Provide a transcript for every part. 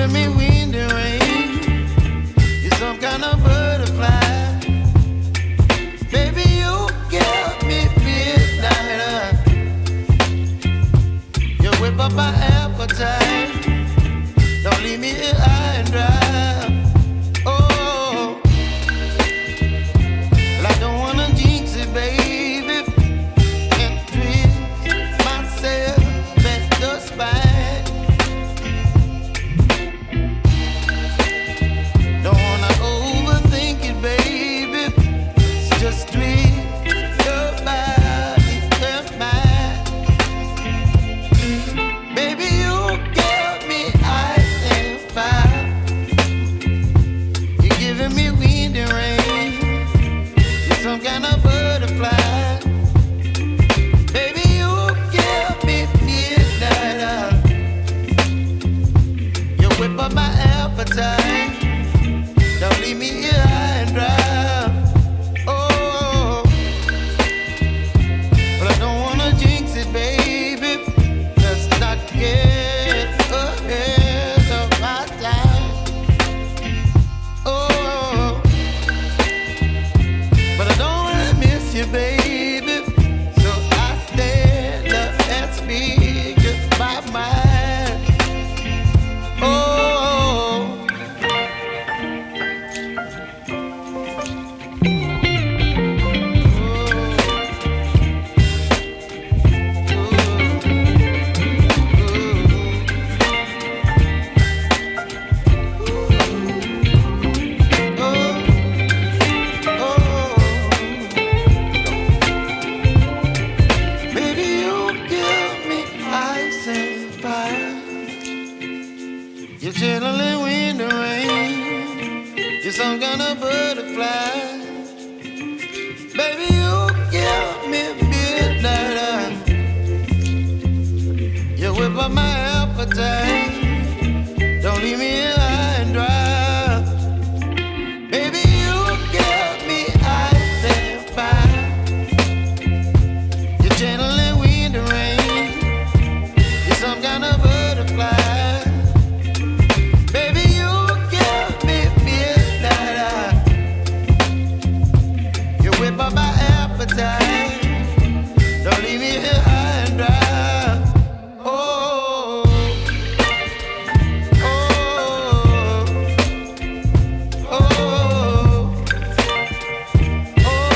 giving me wind and rain. You're some kind of butterfly. Baby, you give me midnight. You whip up my appetite. Don't leave me here high and dry. Oh, well, I don't wanna jinx it, baby. Can't twist myself at the spine. Don't wanna overthink it, baby. It's just twist your body and mine. Baby, you give me ice and fire. You're giving me wind and rain. You're some kind of butterfly. Baby, you give me midnight. You whip up my appetite. Don't leave me here high and dry. Oh, but I don't wanna jinx it, baby. Let's not get ahead of my time. Oh, but I don't wanna miss you, baby. So I stand up and speak just my mind. Oh. Baby, you give me ice and fire. You're chilling wind and rain. You're some kind of butterfly. Baby, you give me midnight. You whip up my appetite. Don't leave me here high and dry. Baby, you give me ice and fire. You're channeling wind and rain. You're some kind of butterfly. Baby, you give me midnight. You whip up my appetite. Don't leave me here high and dry. Oh, oh, oh, oh,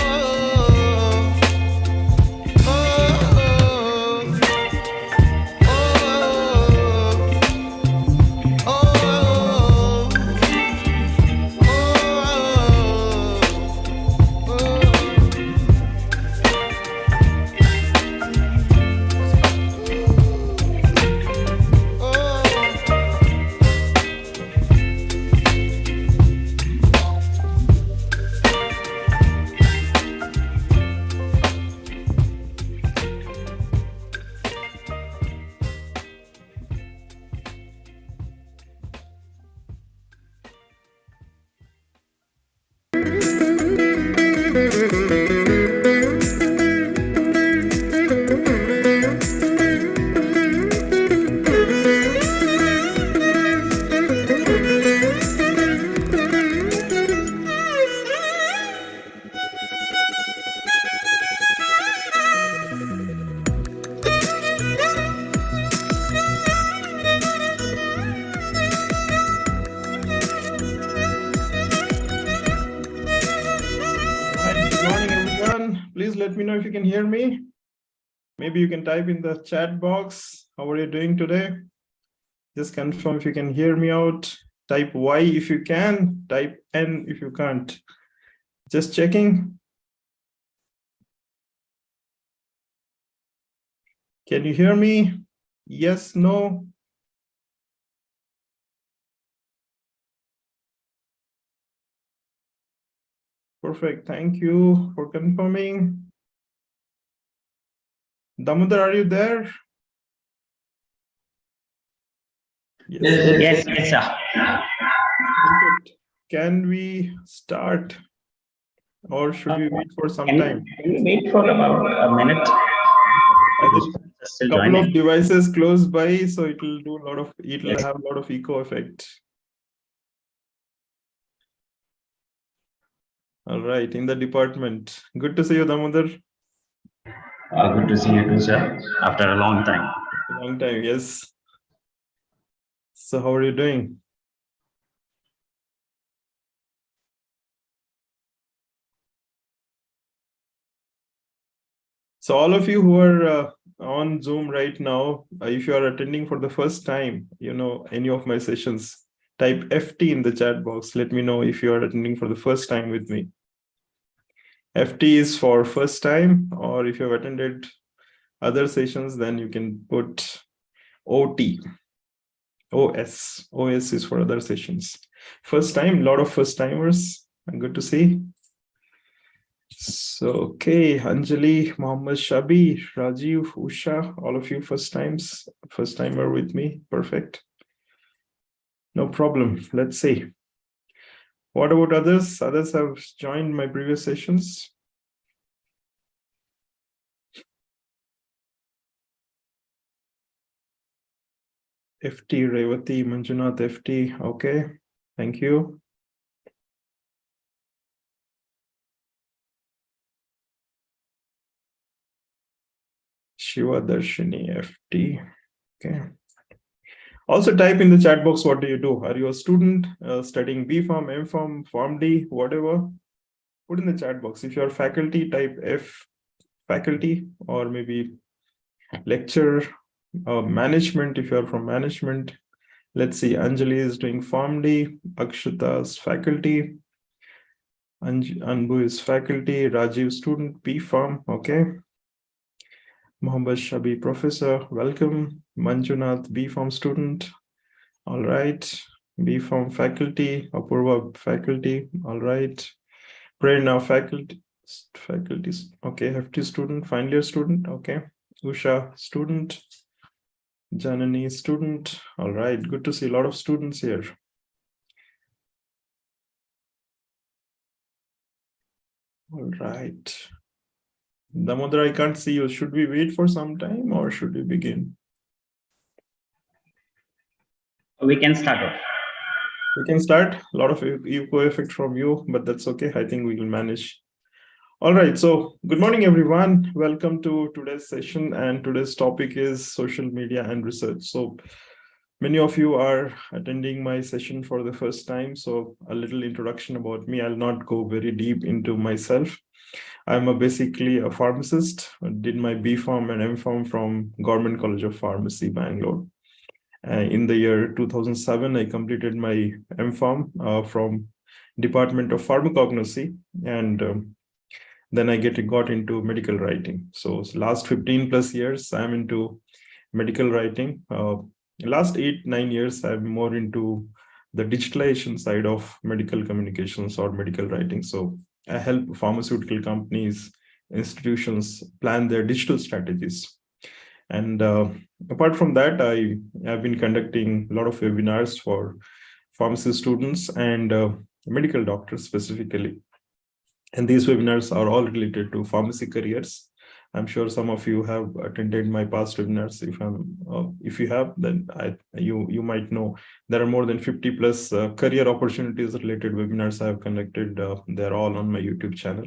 Please let me know if you can hear me. Maybe you can type in the chat box. How are you doing today? Just confirm if you can hear me out. Type Y if you can, type N if you can't. Just checking. Can you hear me? Yes, no? Perfect, thank you for confirming. Damodar, are you there? Yes, sir. Perfect. Can we start or should we wait for some time? Can we wait for about a minute? I think Still couple joining. of devices close by, so it'll Yes. have a lot of echo effect. All right, in the department. Good to see you, Damodar. Good to see you too, sir. After a long time. Long time, yes. So how are you doing? So all of you who are on Zoom right now, if you are attending for the first time, any of my sessions, type FT in the chat box. Let me know if you are attending for the first time with me. FT is for first time, or if you have attended other sessions, then you can put OT. OS is for other sessions. First time, a lot of first timers. Good to see. So, okay, Anjali, Mohammed Shabi, Rajiv, Usha, all of you first timer with me. Perfect. No problem. Let's see. What about others? Others have joined my previous sessions. FT, Revati, Manjunath, FT. Okay, thank you. Shiva Darshini, FT. Okay. Also type in the chat box, what do you do? Are you a student studying B Pharm, M Pharm, Pharm D, whatever? Put in the chat box. If you're faculty, type F, faculty, or maybe lecture, management, if you're from management. Let's see, Anjali is doing Pharm D, Akshata's faculty, Anbu is faculty, Rajiv student, B Pharm, okay. Mohammed Shabi, professor, welcome. Manjunath, B Pharm student, all right. B Pharm faculty, Apurva faculty, all right. Prerna faculties, okay. FT student, final year student, okay. Usha student, Janani student, all right. Good to see a lot of students here. All right. Damodar, I can't see you. Should we wait for some time or should we begin? We can start off. We can start. A lot of echo effect from you, but that's okay. I think we will manage. All right. So good morning, everyone. Welcome to today's session. And today's topic is social media and research. So many of you are attending my session for the first time. So a little introduction about me. I'll not go very deep into myself. I'm basically a pharmacist. I did my B Pharm and M Pharm from Government College of Pharmacy, Bangalore. In the year 2007, I completed my M Pharm from Department of Pharmacognosy, and then I got into medical writing. So last 15 plus years, I'm into medical writing. Last 8-9 years, I'm more into the digitalization side of medical communications or medical writing. So I help pharmaceutical companies, institutions plan their digital strategies. And apart from that, I have been conducting a lot of webinars for pharmacy students and medical doctors specifically. And these webinars are all related to pharmacy careers. I'm sure some of you have attended my past webinars. If you have, then you might know there are more than 50 plus career opportunities related webinars I have conducted. They're all on my YouTube channel.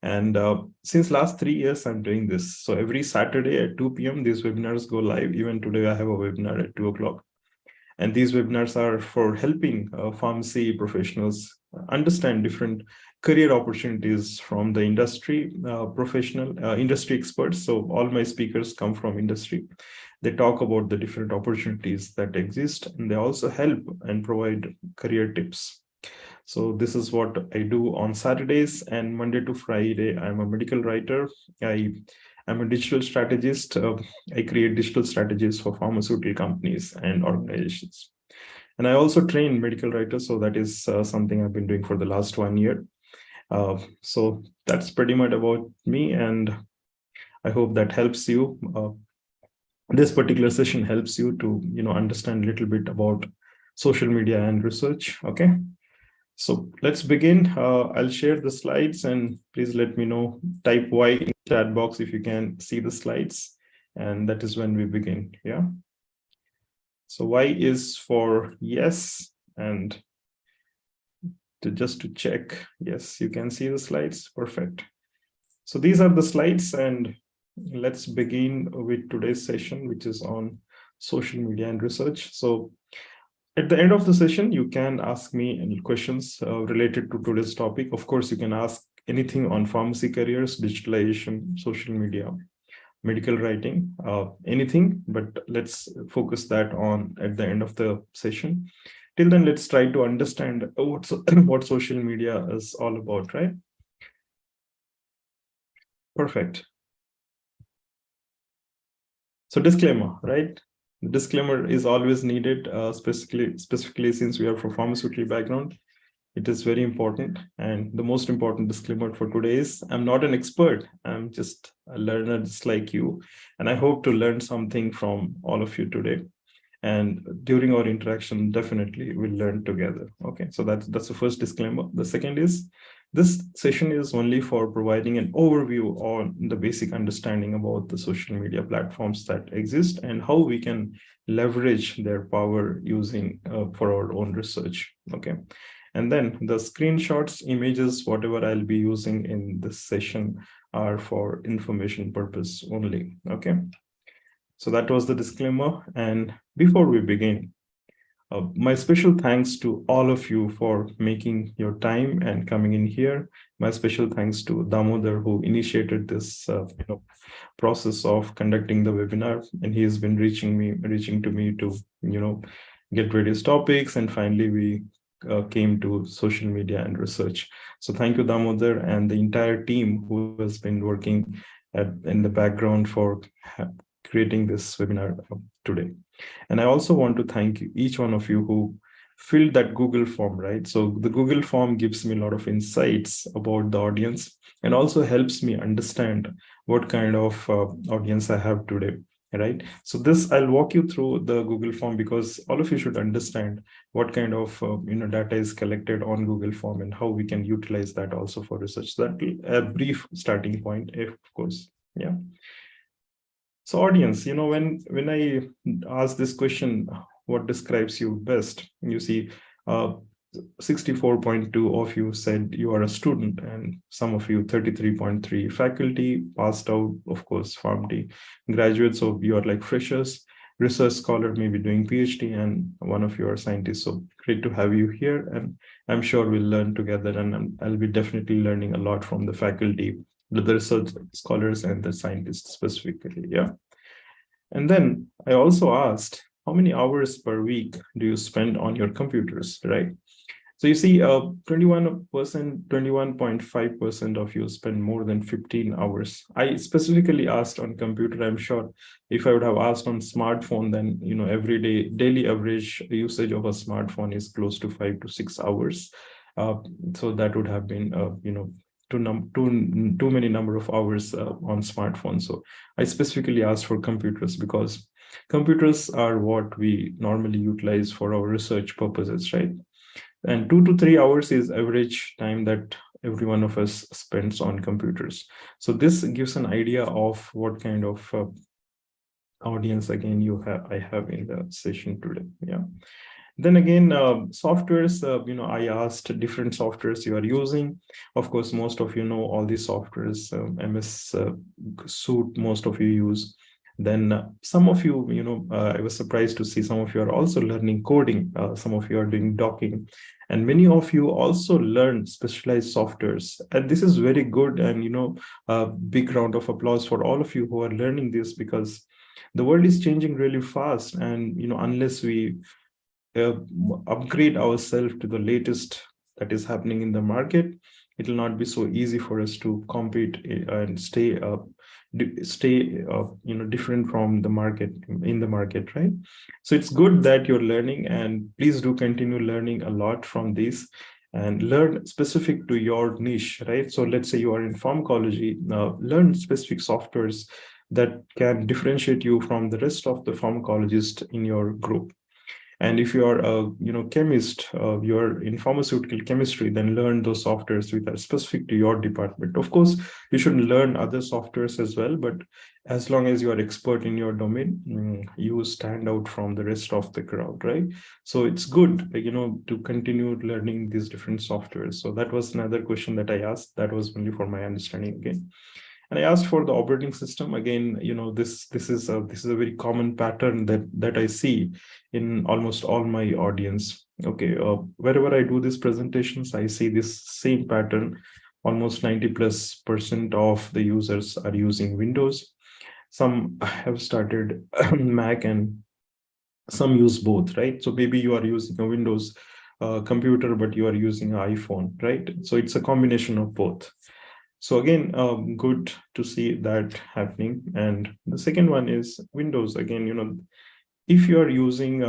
And since last 3 years, I'm doing this. So every Saturday at 2 p.m., these webinars go live. Even today, I have a webinar at 2 o'clock. And these webinars are for helping pharmacy professionals understand different career opportunities from the industry, industry experts. So all my speakers come from industry. They talk about the different opportunities that exist, and they also help and provide career tips. So this is what I do on Saturdays, and Monday to Friday, I'm a medical writer. I'm a digital strategist. I create digital strategies for pharmaceutical companies and organizations. And I also train medical writers. So that is something I've been doing for the last 1 year. So that's pretty much about me. And I hope that helps you. This particular session helps you to, understand a little bit about social media and research. Okay. So let's begin. I'll share the slides and please let me know, type Y in the chat box if you can see the slides. and that is when we begin. Yeah. So Y is for yes, and just to check, yes, you can see the slides. Perfect. So these are the slides, and let's begin with today's session, which is on social media and research. So at the end of the session, you can ask me any questions related to today's topic. Of course, you can ask anything on pharmacy careers, digitalization, social media, medical writing, anything, but let's focus that on at the end of the session. Till then, let's try to understand what social media is all about, right? Perfect. So disclaimer, right? The disclaimer is always needed, specifically since we are from pharmaceutical background. It is very important. And the most important disclaimer for today is I'm not an expert. I'm just a learner just like you. And I hope to learn something from all of you today. And during our interaction, definitely we'll learn together. Okay, so that's the first disclaimer. The second is this session is only for providing an overview on the basic understanding about the social media platforms that exist and how we can leverage their power using for our own research. Okay. And then the screenshots, images, whatever I'll be using in this session are for information purpose only. Okay. So that was the disclaimer. And before we begin, my special thanks to all of you for making your time and coming in here. My special thanks to Damodar, who initiated this process of conducting the webinar, and he has been reaching to me to get various topics, and finally we came to social media and research. So thank you, Damodar, and the entire team who has been working in the background for creating this webinar today. And I also want to thank each one of you who filled that Google form, right? So the Google form gives me a lot of insights about the audience and also helps me understand what kind of audience I have today, right? So this, I'll walk you through the Google form because all of you should understand what kind of data is collected on Google form and how we can utilize that also for research. That a brief starting point, of course, yeah. So audience, when I ask this question, what describes you best? You see, 64.2 of you said you are a student, and some of you 33.3 faculty, passed out, of course, Pharm graduates, so you are like freshers, research scholar, maybe doing PhD, and one of you are scientists. So great to have you here, and I'm sure we'll learn together, and I'll be definitely learning a lot from the faculty, the research scholars and the scientists specifically, yeah. And then I also asked, how many hours per week do you spend on your computers, right? So you see, 21.5% of you spend more than 15 hours. I specifically asked on computer. I'm sure if I would have asked on smartphone, then, daily average usage of a smartphone is close to 5 to 6 hours. So that would have been, too many number of hours on smartphones. So I specifically asked for computers because computers are what we normally utilize for our research purposes, right? And 2 to 3 hours is average time that every one of us spends on computers. So this gives an idea of what kind of audience again I have in the session today. Yeah. Then again, softwares, I asked different softwares you are using. Of course, most of you know all these softwares, MS Suite, most of you use. Then some of you, I was surprised to see some of you are also learning coding. Some of you are doing docking. And many of you also learn specialized softwares. And this is very good. And, a big round of applause for all of you who are learning this, because the world is changing really fast. And, unless we upgrade ourselves to the latest that is happening in the market, it will not be so easy for us to compete and stay different from the market, right? So it's good that you're learning, and please do continue learning a lot from this and learn specific to your niche, right? So let's say you are in pharmacology, learn specific softwares that can differentiate you from the rest of the pharmacologists in your group. And if you are a chemist, you're in pharmaceutical chemistry, then learn those softwares which are specific to your department. Of course, you should learn other softwares as well, but as long as you are expert in your domain, you stand out from the rest of the crowd, right? So it's good, to continue learning these different softwares. So that was another question that I asked. That was only for my understanding again. And I asked for the operating system again. This is a very common pattern that I see in almost all my audience. Okay, wherever I do these presentations, I see this same pattern. Almost 90+% of the users are using Windows. Some have started Mac, and some use both, right? So maybe you are using a Windows computer, but you are using an iPhone, right? So it's a combination of both. So again, good to see that happening. And the second one is Windows. Again, if you are using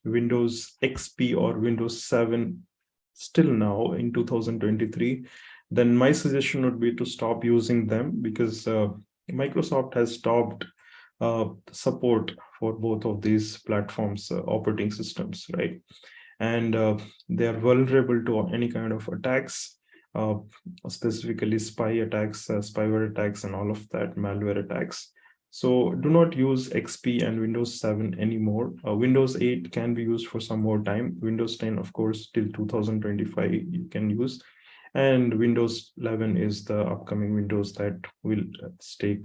Windows XP or Windows 7 still now in 2023, then my suggestion would be to stop using them, because Microsoft has stopped support for both of these platforms, operating systems, right? And they are vulnerable to any kind of attacks, specifically spy attacks, spyware attacks, and all of that, malware attacks. So do not use XP and Windows 7 anymore. Windows 8 can be used for some more time. Windows 10, of course, till 2025 you can use. And Windows 11 is the upcoming Windows that will stay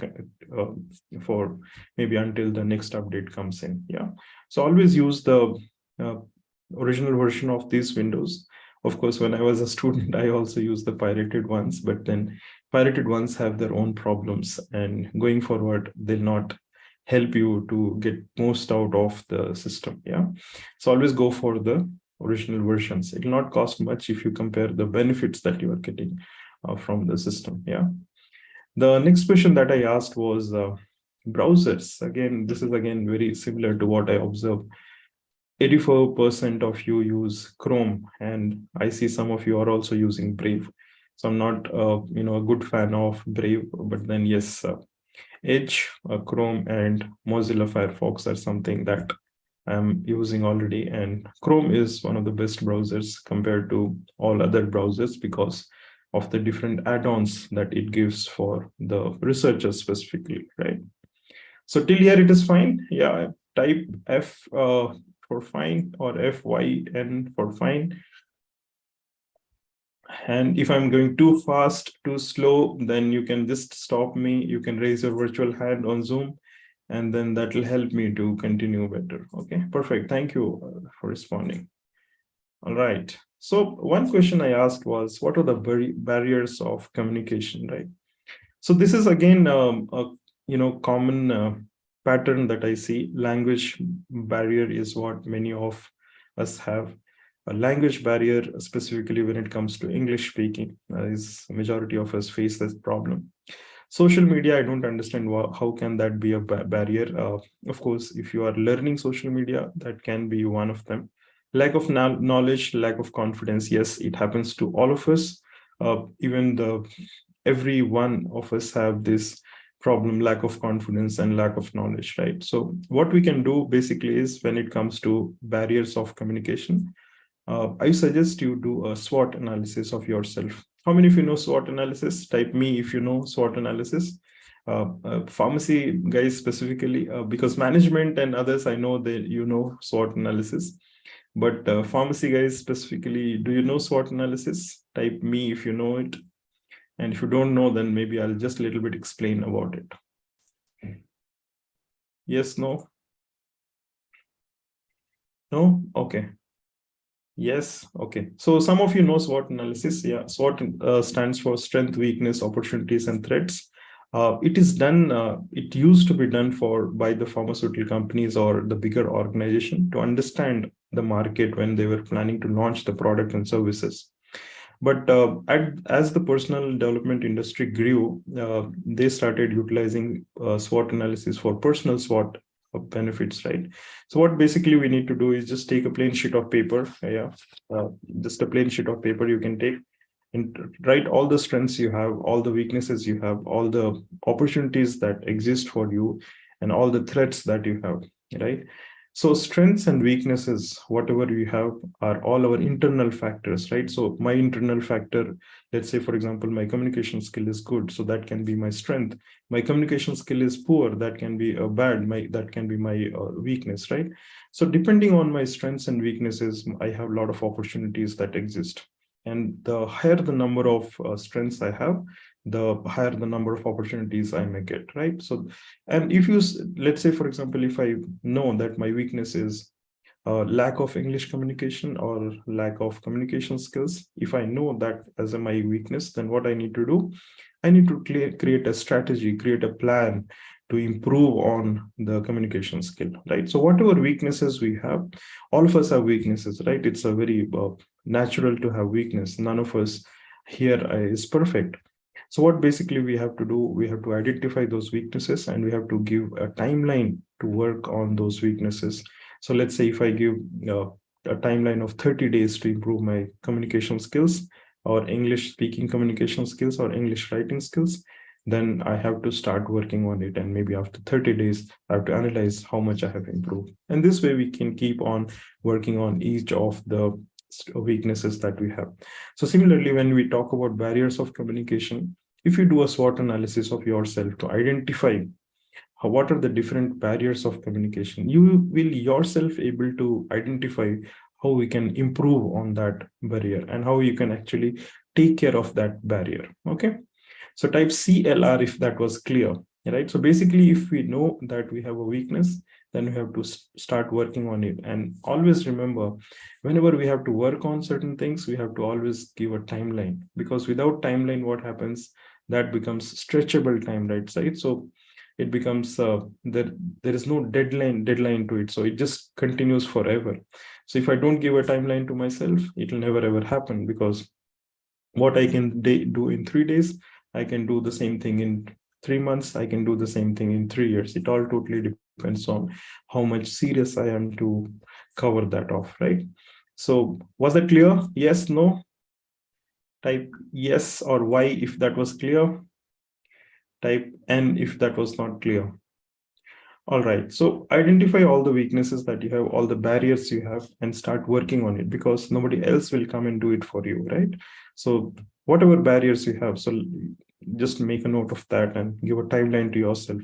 for maybe until the next update comes in. Yeah. So always use the original version of these Windows. Of course, when I was a student, I also used the pirated ones, but then pirated ones have their own problems, and going forward, they'll not help you to get most out of the system. Yeah. So always go for the original versions. It will not cost much if you compare the benefits that you are getting from the system. Yeah. The next question that I asked was browsers. Again, this is again very similar to what I observed. 84% of you use Chrome, and I see some of you are also using Brave. So I'm not, a good fan of Brave, but then yes, Edge, Chrome, and Mozilla Firefox are something that I'm using already. And Chrome is one of the best browsers compared to all other browsers because of the different add-ons that it gives for the researchers specifically, right? So till here it is fine. Yeah, type F for fine, or FYN for fine. And if I'm going too fast, too slow, then you can just stop me. You can raise your virtual hand on Zoom, and then that will help me to continue better. Okay, perfect. Thank you for responding. All right. So one question I asked was, what are the barriers of communication, right? So this is again a common pattern that I see. Language barrier is what many of us have. A language barrier, specifically when it comes to English speaking, is majority of us face this problem. Social media, I don't understand how can that be a barrier. Of course, if you are learning social media, that can be one of them. Lack of knowledge, lack of confidence. Yes, it happens to all of us. Every one of us have this problem, lack of confidence and lack of knowledge, right? So what we can do basically is, when it comes to barriers of communication, I suggest you do a SWOT analysis of yourself. How many of you know SWOT analysis? Type me if you know SWOT analysis. Pharmacy guys specifically, because management and others, I know that you know SWOT analysis. But pharmacy guys specifically, do you know SWOT analysis? Type me if you know it. And if you don't know, then maybe I'll just a little bit explain about it. Yes, no? No? Okay. Yes. Okay. So some of you know SWOT analysis. Yeah. SWOT stands for strength, weakness, opportunities, and threats. It is done. It used to be done by the pharmaceutical companies or the bigger organization to understand the market when they were planning to launch the product and services. But as the personal development industry grew, they started utilizing SWOT analysis for personal SWOT benefits, right? So what basically we need to do is just take a plain sheet of paper. Just a plain sheet of paper you can take and write all the strengths you have, all the weaknesses you have, all the opportunities that exist for you, and all the threats that you have, right? So strengths and weaknesses, whatever we have, are all our internal factors, right? So my internal factor, let's say, for example, my communication skill is good, so that can be my strength. My communication skill is poor, that can be a that can be my weakness, right? So depending on my strengths and weaknesses, I have a lot of opportunities that exist. And the higher the number of strengths I have, the higher the number of opportunities I may get, right? So, and if you, let's say, for example, if I know that my weakness is lack of English communication or lack of communication skills, if I know that as my weakness, then what I need to do, I need to create a strategy, create a plan to improve on the communication skill, right? So whatever weaknesses we have, all of us have weaknesses, right? It's a very natural to have weakness. None of us here is perfect. So what basically we have to do, we have to identify those weaknesses and we have to give a timeline to work on those weaknesses. So let's say if I give a timeline of 30 days to improve my communication skills or English speaking communication skills or English writing skills, then I have to start working on it. And maybe after 30 days, I have to analyze how much I have improved. And this way we can keep on working on each of the weaknesses that we have. So similarly, when we talk about barriers of communication, if you do a SWOT analysis of yourself to identify what are the different barriers of communication, you will yourself able to identify how we can improve on that barrier and how you can actually take care of that barrier. Okay, so type CLR if that was clear, right? So basically, if we know that we have a weakness, then we have to start working on it. And always remember, whenever we have to work on certain things, we have to always give a timeline, because without timeline, what happens, that becomes stretchable time, right? So it becomes there is no deadline to it, so it just continues forever. So if I don't give a timeline to myself, it will never ever happen, because what I can do in 3 days, I can do the same thing in 3 months, I can do the same thing in 3 years. It all totally depends on how much serious I am to cover that off, right? So was that clear? Yes, no? Type yes or Y if that was clear. Type N if that was not clear. All right, so identify all the weaknesses that you have, all the barriers you have, and start working on it, because nobody else will come and do it for you, right? So whatever barriers you have, so just make a note of that and give a timeline to yourself.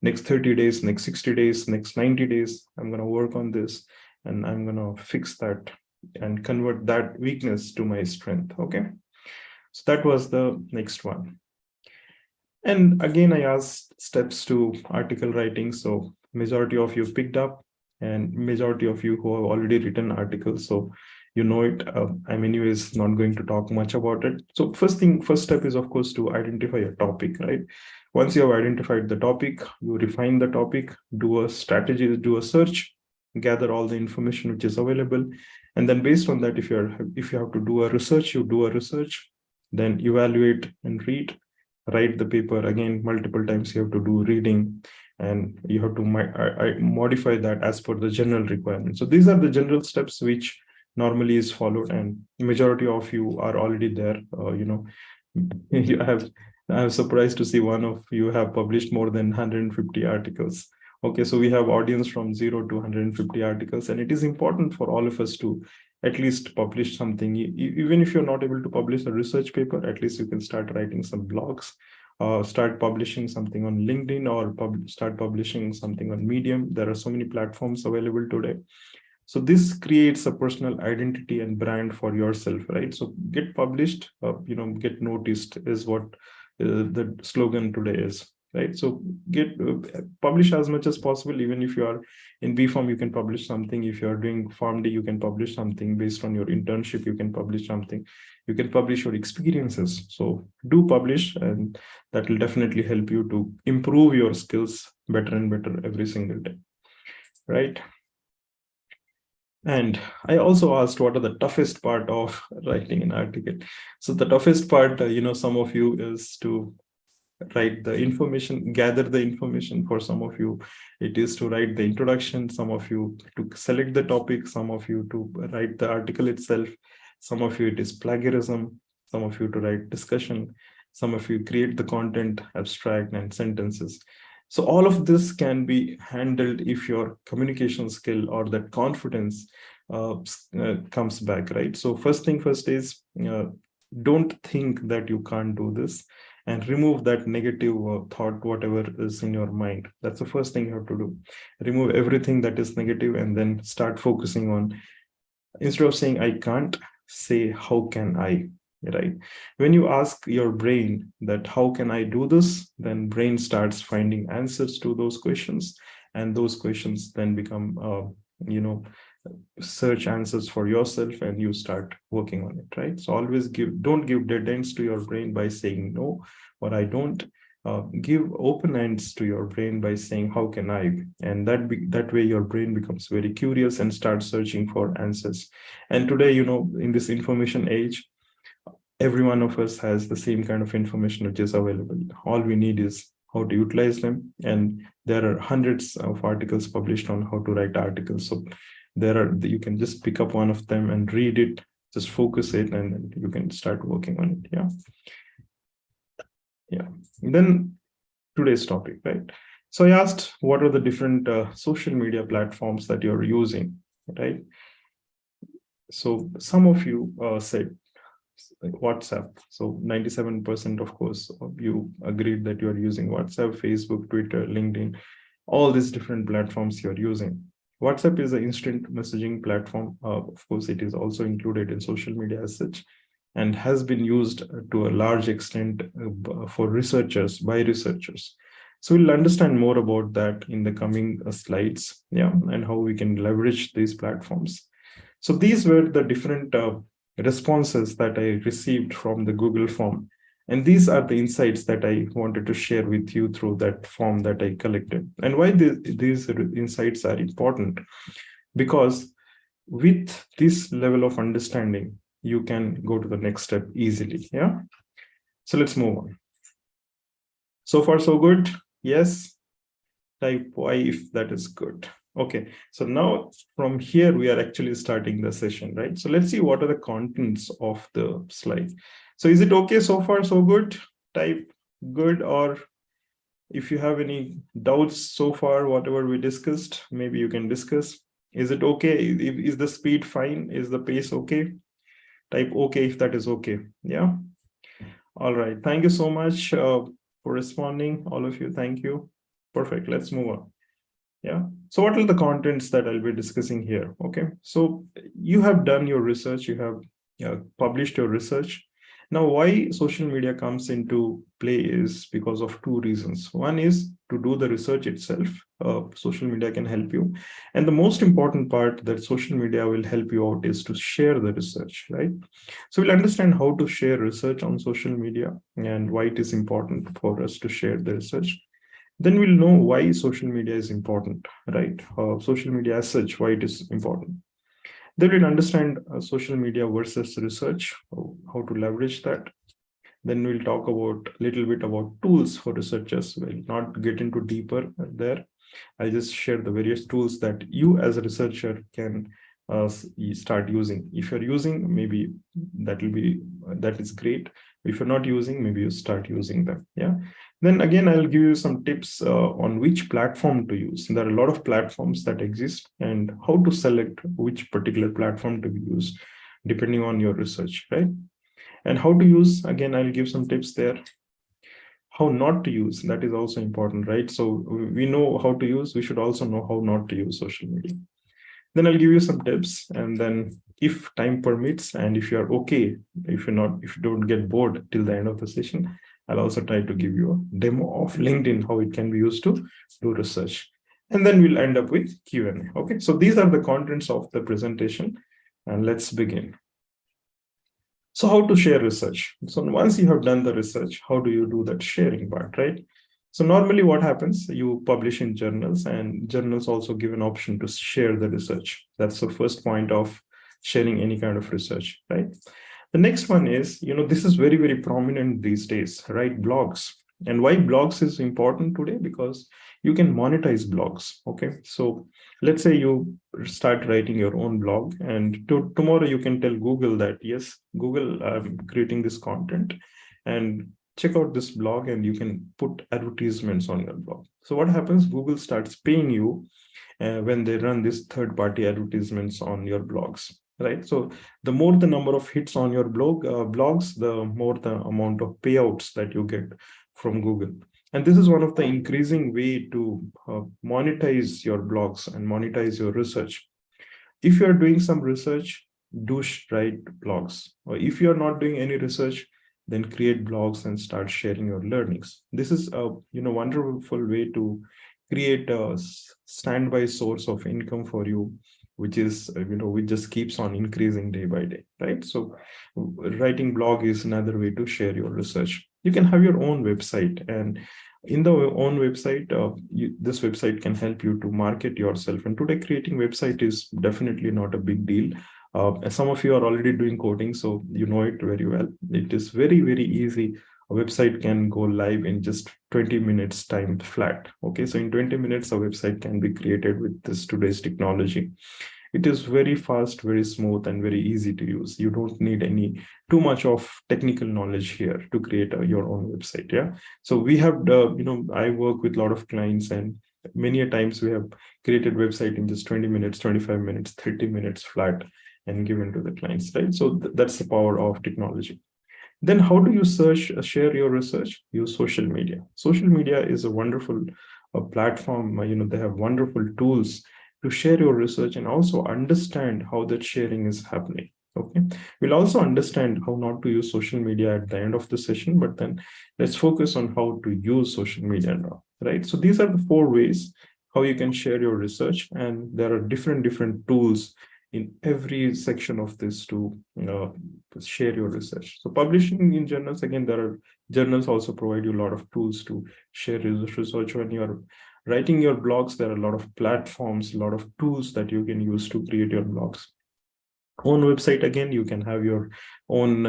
Next 30 days, next 60 days, next 90 days, I'm going to work on this and I'm going to fix that and convert that weakness to my strength. Okay, so that was the next one. And again, I asked steps to article writing. So majority of you picked up, and majority of you who have already written articles, so you know it. I'm anyways not going to talk much about it. So first step is, of course, to identify a topic, right? Once you have identified the topic, you refine the topic, do a strategy, do a search, gather all the information which is available. And then based on that, if you have to do a research, you do a research, then evaluate and read. Write the paper again multiple times. You have to do reading, and you have to modify that as per the general requirements. So these are the general steps which normally is followed, and majority of you are already there. I have surprised to see one of you have published more than 150 articles. Okay, so we have audience from 0 to 150 articles, and it is important for all of us to at least publish something. Even if you're not able to publish a research paper, at least you can start writing some blogs, start publishing something on LinkedIn, or start publishing something on Medium. There are so many platforms available today. So this creates a personal identity and brand for yourself, right? So get published, get noticed is what the slogan today is, right? So get publish as much as possible. Even if you are in Pharm, you can publish something. If you are doing PharmD, you can publish something. Based on your internship, you can publish something. You can publish your experiences. So do publish, and that will definitely help you to improve your skills better and better every single day, right? And I also asked what are the toughest part of writing an article. So the toughest part, some of you, is to write the information, gather the information. For some of you, it is to write the introduction. Some of you to select the topic. Some of you to write the article itself. Some of you, it is plagiarism. Some of you to write discussion. Some of you create the content, abstract and sentences. So all of this can be handled if your communication skill or that confidence comes back, right? So first thing first is don't think that you can't do this, and remove that negative thought, whatever is in your mind. That's the first thing you have to do. Remove everything that is negative and then start focusing on, instead of saying I can't, say how can I, right? When you ask your brain that how can I do this, then brain starts finding answers to those questions, and those questions then become search answers for yourself, and you start working on it, right? So always don't give dead ends to your brain by saying no or I don't. Give open ends to your brain by saying how can I, and that way your brain becomes very curious and starts searching for answers. And today, in this information age, every one of us has the same kind of information which is available. All we need is how to utilize them, and there are hundreds of articles published on how to write articles. So you can just pick up one of them and read it, just focus it, and then you can start working on it. Yeah. Then today's topic, right? So I asked, what are the different social media platforms that you're using, right? So some of you said WhatsApp. So 97%, of course, of you agreed that you are using WhatsApp, Facebook, Twitter, LinkedIn, all these different platforms you're using. WhatsApp is an instant messaging platform. Of course, it is also included in social media as such, and has been used to a large extent for researchers, by researchers. So we'll understand more about that in the coming slides, and how we can leverage these platforms. So these were the different responses that I received from the Google form. And these are the insights that I wanted to share with you through that form that I collected. And why these insights are important? Because with this level of understanding, you can go to the next step easily. So let's move on. So far, so good? Yes? Type Y if that is good. Okay, so now from here, we are actually starting the session, right? So let's see what are the contents of the slide. So is it okay so far, so good? Type good, or if you have any doubts so far, whatever we discussed, maybe you can discuss. Is it okay? Is the speed fine? Is the pace okay? Type okay if that is okay. Yeah. All right. Thank you so much for responding, all of you. Thank you. Perfect. Let's move on. Yeah. So what are the contents that I'll be discussing here? Okay. So you have done your research, you have published your research. Now, why social media comes into play is because of two reasons. One is to do the research itself. Social media can help you. And the most important part that social media will help you out is to share the research, right? So we'll understand how to share research on social media and why it is important for us to share the research. Then we'll know why social media is important, right? Social media as such, why it is important. Then we'll understand social media versus research, how to leverage that. Then we'll talk about a little bit about tools for researchers. We'll not get into deeper there. I'll just share the various tools that you as a researcher can start using. If you're using, maybe that is great. If you're not using, maybe you start using them. Yeah. Then again, I'll give you some tips on which platform to use. There are a lot of platforms that exist, and how to select which particular platform to use depending on your research, right? And how to use, again, I'll give some tips there. How not to use, that is also important, right? So we know how to use, we should also know how not to use social media. Then I'll give you some tips, and then if time permits, and if you're okay, if you don't get bored till the end of the session, I'll also try to give you a demo of LinkedIn, how it can be used to do research. And then we'll end up with Q&A. Okay, so these are the contents of the presentation, and let's begin. So how to share research? So once you have done the research, how do you do that sharing part, right? So normally what happens, you publish in journals, and journals also give an option to share the research. That's the first point of sharing any kind of research, right? The next one is, this is very, very prominent these days, right? Blogs. And why blogs is important today? Because you can monetize blogs, okay? So let's say you start writing your own blog, and tomorrow you can tell Google that, yes, Google, I'm creating this content, and check out this blog, and you can put advertisements on your blog. So what happens? Google starts paying you when they run these third-party advertisements on your blogs, right? So the more the number of hits on your blogs, the more the amount of payouts that you get from Google. And this is one of the increasing way to monetize your blogs and monetize your research. If you are doing some research, do write blogs. Or if you are not doing any research, then create blogs and start sharing your learnings. This is a wonderful way to create a standby source of income for you, which is which just keeps on increasing day by day, right? So writing blog is another way to share your research. You can have your own website, and in the own website, this website can help you to market yourself. And today, creating website is definitely not a big deal. Some of you are already doing coding, so you know it very well. It is very, very easy. A website can go live in just 20 minutes time flat. Okay, so in 20 minutes, a website can be created with this today's technology. It is very fast, very smooth, and very easy to use. You don't need too much of technical knowledge here to create your own website. Yeah. So we have, I work with a lot of clients, and many a times we have created website in just 20 minutes, 25 minutes, 30 minutes flat and given to the clients, right? So that's the power of technology. Then how do you share your research? Use social media. Social media is a wonderful platform. They have wonderful tools to share your research and also understand how that sharing is happening. Okay, we'll also understand how not to use social media at the end of the session, but then let's focus on how to use social media now, right? So these are the 4 ways how you can share your research, and there are different tools in every section of this to share your research. So publishing in journals, again, there are journals also provide you a lot of tools to share your research. When you're writing your blogs, there are a lot of platforms, a lot of tools that you can use to create your blogs. Own website, again, you can have your own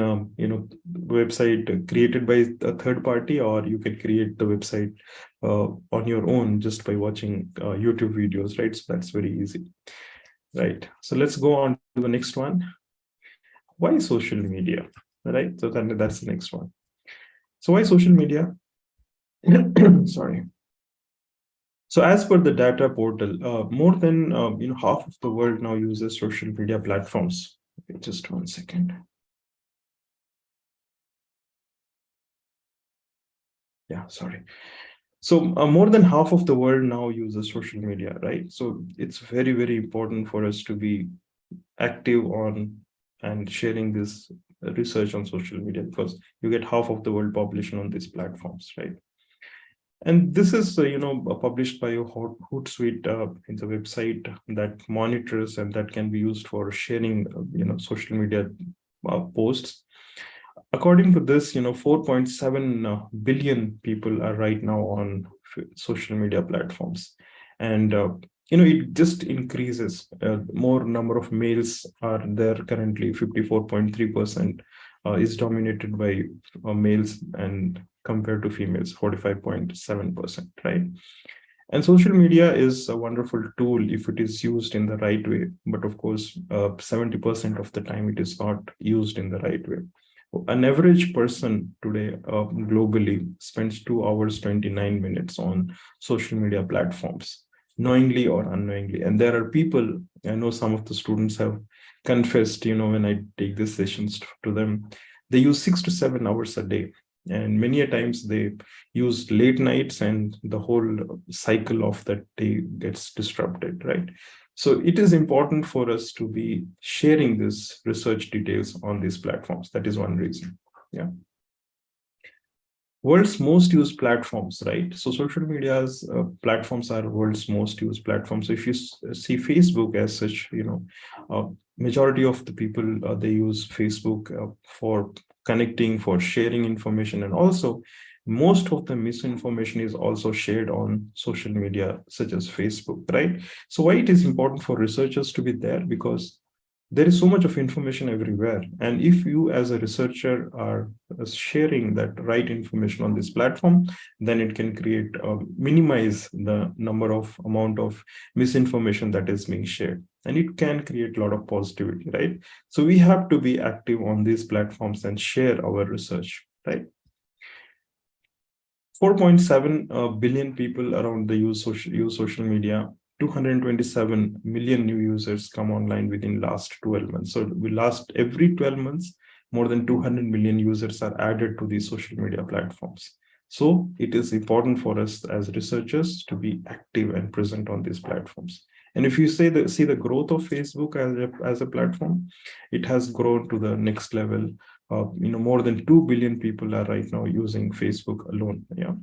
website created by a third party, or you can create the website on your own just by watching YouTube videos, right? So that's very easy. Right. So let's go on to the next one. Why social media? Right. So that's the next one. So why social media? Sorry. So as per the data portal, more than half of the world now uses social media platforms. Okay, just 1 second. Yeah, sorry. So more than half of the world now uses social media, right? So it's very, very important for us to be active on and sharing this research on social media, because you get half of the world population on these platforms, right? And this is published by a Hootsuite. It's a website that monitors and that can be used for sharing social media posts. According to this, 4.7 billion people are right now on social media platforms, and it just increases. More number of males are there currently. 54.3% is dominated by males, and compared to females, 45.7%, right? And social media is a wonderful tool if it is used in the right way, but of course 70% of the time it is not used in the right way. An average person today globally spends 2 hours 29 minutes on social media platforms, knowingly or unknowingly. And there are people, I know some of the students have confessed, when I take these sessions to them, they use 6 to 7 hours a day. And many a times they use late nights, and the whole cycle of that day gets disrupted, right? So it is important for us to be sharing this research details on these platforms. That is one reason. Yeah. World's most used platforms, right? So social media's platforms are world's most used platforms. So if you see Facebook as such, majority of the people, they use Facebook for connecting, for sharing information, and also most of the misinformation is also shared on social media such as Facebook, right? So why it is important for researchers to be there? Because there is so much of information everywhere, and if you as a researcher are sharing that right information on this platform, then it can minimize the amount of misinformation that is being shared, and it can create a lot of positivity, right? So we have to be active on these platforms and share our research, right? 4.7 billion people around the use social media. 227 million new users come online within last 12 months. So we last every 12 months, more than 200 million users are added to these social media platforms. So it is important for us as researchers to be active and present on these platforms. And if you see the growth of Facebook as a platform, it has grown to the next level. More than 2 billion people are right now using Facebook alone. Yeah.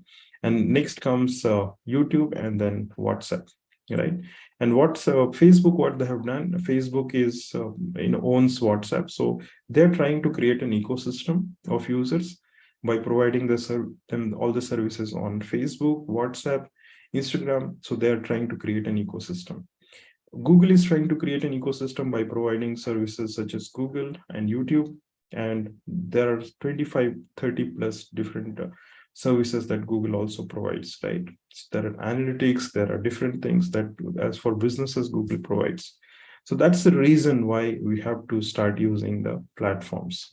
And next comes YouTube and then WhatsApp. Right. And what's Facebook, what they have done, Facebook is owns WhatsApp. So they're trying to create an ecosystem of users by providing them all the services on Facebook, WhatsApp, Instagram. So they're trying to create an ecosystem. Google is trying to create an ecosystem by providing services such as Google and YouTube. And there are 25, 30 plus different services that Google also provides, right? So there are analytics, there are different things that as for businesses, Google provides. So that's the reason why we have to start using the platforms,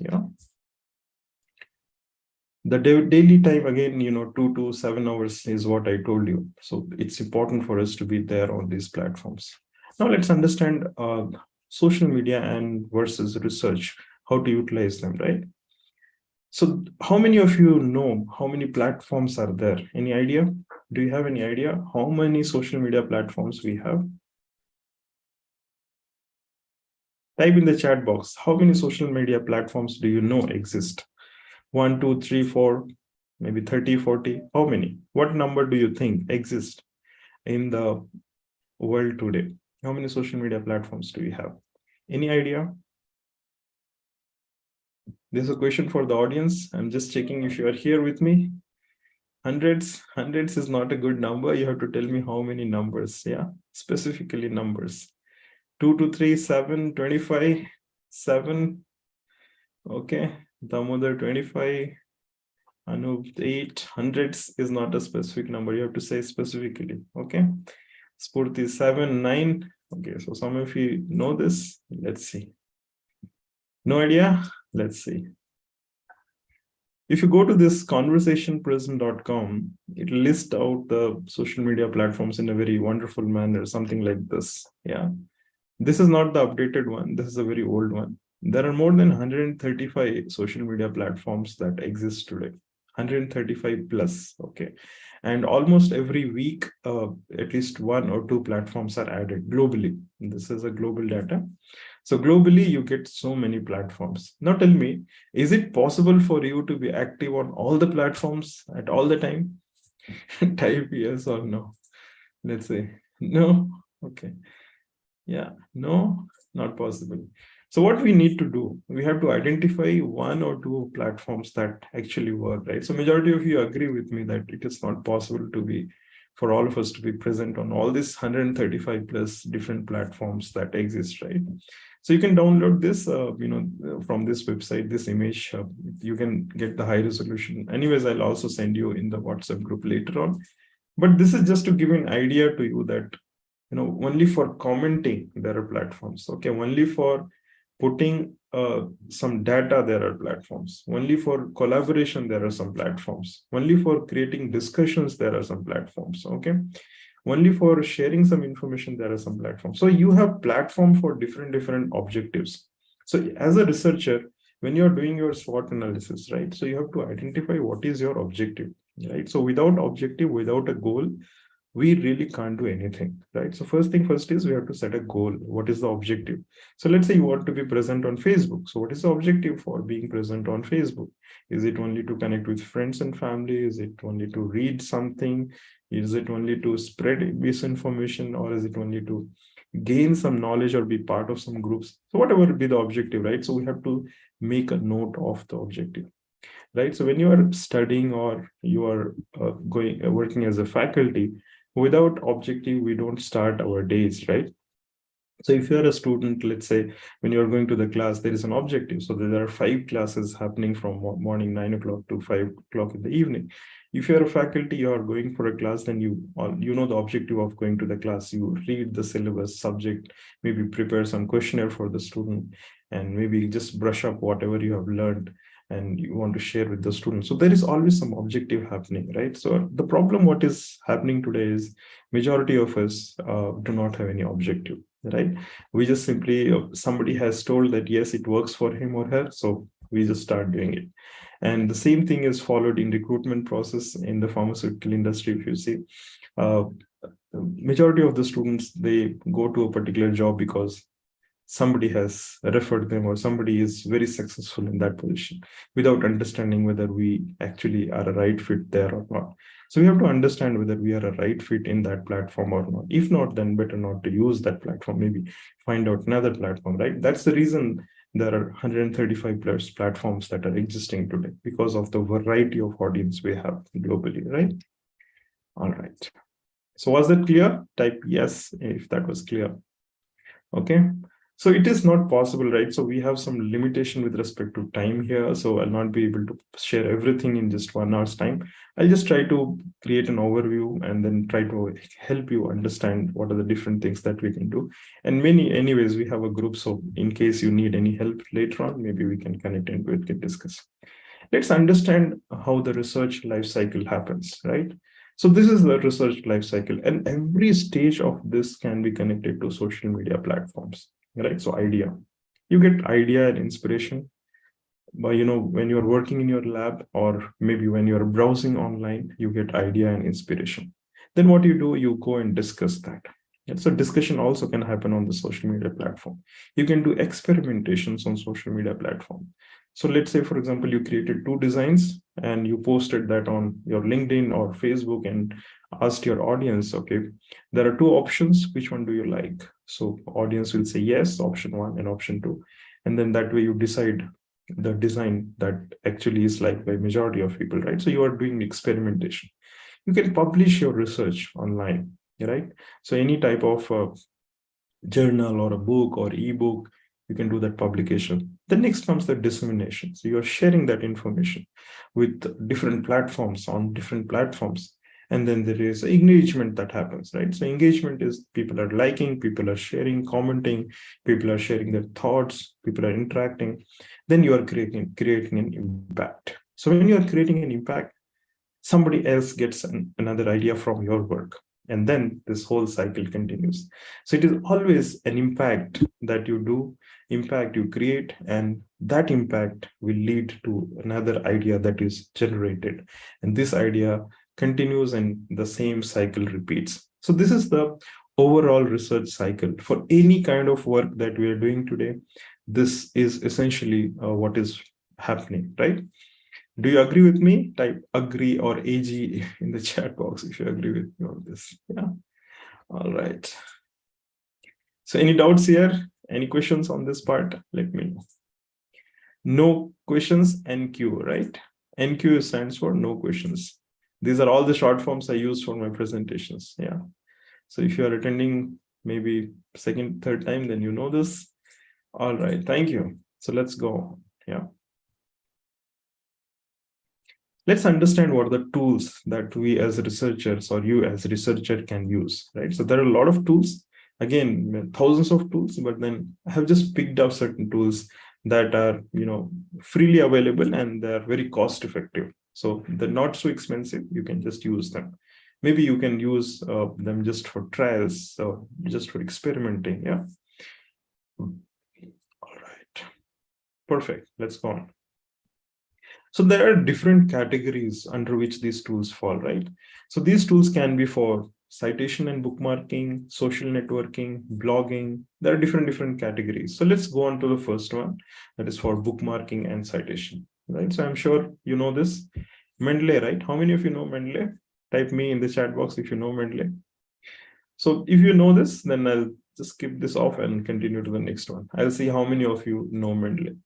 The daily time, again, 2 to 7 hours is what I told you. So it's important for us to be there on these platforms. Now let's understand social media and versus research, how to utilize them, right? So how many of you know how many platforms are there? Any idea? Do you have any idea how many social media platforms we have? Type in the chat box. How many social media platforms do you know exist? 1, 2, 3, 4, maybe 30, 40. How many? What number do you think exists in the world today? How many social media platforms do we have? Any idea? There's a question for the audience. I'm just checking if you are here with me. Hundreds is not a good number. You have to tell me how many numbers. Yeah, specifically numbers. 2 to 3, 7, 25, 7. Okay, Damodar 25, Anup 8. Hundreds is not a specific number. You have to say specifically. Okay, Spurti 7, 9. Okay, so some of you know this. Let's see. No idea? Let's see. If you go to this conversationprism.com, it lists out the social media platforms in a very wonderful manner, something like this. Yeah. This is not the updated one. This is a very old one. There are more than 135 social media platforms that exist today. 135 plus. Okay. And almost every week, at least 1 or 2 platforms are added globally. This is a global data. So globally, you get so many platforms. Now tell me, is it possible for you to be active on all the platforms at all the time? Type yes or no. Let's say no. Okay. Yeah, no, not possible. So what we need to do, we have to identify 1 or 2 platforms that actually work, right? So majority of you agree with me that it is not possible to be, for all of us to be present on all these 135 plus different platforms that exist, right? So you can download this, from this website, this image, you can get the high resolution. Anyways, I'll also send you in the WhatsApp group later on. But this is just to give an idea to you that, only for commenting, there are platforms. Okay, only for putting some data, there are platforms. Only for collaboration, there are some platforms. Only for creating discussions, there are some platforms. Okay. Only for sharing some information, there are some platforms. So you have platform for different objectives. So as a researcher, when you're doing your SWOT analysis, right? So you have to identify what is your objective, right? So without objective, without a goal, we really can't do anything, right? So first thing first is we have to set a goal. What is the objective? So let's say you want to be present on Facebook. So what is the objective for being present on Facebook? Is it only to connect with friends and family? Is it only to read something? Is it only to spread misinformation, or is it only to gain some knowledge or be part of some groups? So whatever be the objective, right? So we have to make a note of the objective, right? So when you are studying or you are working as a faculty, without objective, we don't start our days, right? So if you're a student, let's say when you're going to the class, there is an objective. So there are 5 classes happening from morning 9 o'clock to 5 o'clock in the evening. If you're a faculty, you are going for a class, then you know the objective of going to the class. You read the syllabus subject, maybe prepare some questionnaire for the student, and maybe just brush up whatever you have learned. and you want to share with the students. So there is always some objective happening, right? So the problem what is happening today is majority of us do not have any objective, right? We just simply, somebody has told that yes, it works for him or her, so we just start doing it. And the same thing is followed in recruitment process in the pharmaceutical industry. If you see, majority of the students, they go to a particular job because somebody has referred them or somebody is very successful in that position without understanding whether we actually are a right fit there or not. So we have to understand whether we are a right fit in that platform or not. If not, then better not to use that platform, maybe find out another platform, right? That's the reason there are 135 plus platforms that are existing today, because of the variety of audience we have globally, right? All right. So was that clear? Type yes if that was clear. Okay. So it is not possible, right? So we have some limitation with respect to time here. So I'll not be able to share everything in just 1 hour's time. I'll just try to create an overview and then try to help you understand what are the different things that we can do. And anyways, we have a group. So in case you need any help later on, maybe we can connect and we can discuss. Let's understand how the research life cycle happens, right? So this is the research life cycle, and every stage of this can be connected to social media platforms, right? So you get idea and inspiration by, when you're working in your lab, or maybe when you're browsing online, you get idea and inspiration. Then what you do, you go and discuss that. And so discussion also can happen on the social media platform. You can do experimentations on social media platform. So let's say, for example, you created 2 designs and you posted that on your LinkedIn or Facebook and asked your audience, okay, there are 2 options. Which one do you like? So audience will say yes, option 1 and option 2. And then that way you decide the design that actually is liked by majority of people, right? So you are doing experimentation. You can publish your research online, right? So any type of journal or a book or ebook, you can do that publication. Then next comes the dissemination. So you're sharing that information with different platforms on different platforms. And then there is engagement that happens, right? So engagement is people are liking, people are sharing, commenting, people are sharing their thoughts, people are interacting. Then you are creating an impact. So when you are creating an impact, somebody else gets another idea from your work. And then this whole cycle continues. So it is always an impact that you do, impact you create, and that impact will lead to another idea that is generated. And this idea continues and the same cycle repeats. So this is the overall research cycle for any kind of work that we are doing today. This is essentially what is happening, right? Do you agree with me? Type agree or AG in the chat box if you agree with me on this. Yeah. All right. So any doubts here? Any questions on this part? Let me know. No questions, NQ, right? NQ stands for no questions. These are all the short forms I use for my presentations. Yeah. So if you are attending maybe second, third time, then you know this. All right. Thank you. So let's go. Yeah. Let's understand what are the tools that we as researchers or you as a researcher can use, right? So there are a lot of tools, again, thousands of tools, but then I have just picked up certain tools that are, freely available and they're very cost effective. So they're not so expensive. You can just use them. Maybe you can use them just for trials, so just for experimenting. Yeah. All right. Perfect. Let's go on. So there are different categories under which these tools fall, right? So these tools can be for citation and bookmarking, social networking, blogging. There are different categories. So let's go on to the first one, that is for bookmarking and citation, right? So I'm sure you know this. Mendeley, right? How many of you know Mendeley? Type me in the chat box if you know Mendeley. So if you know this, then I'll just skip this off and continue to the next one. I'll see how many of you know Mendeley.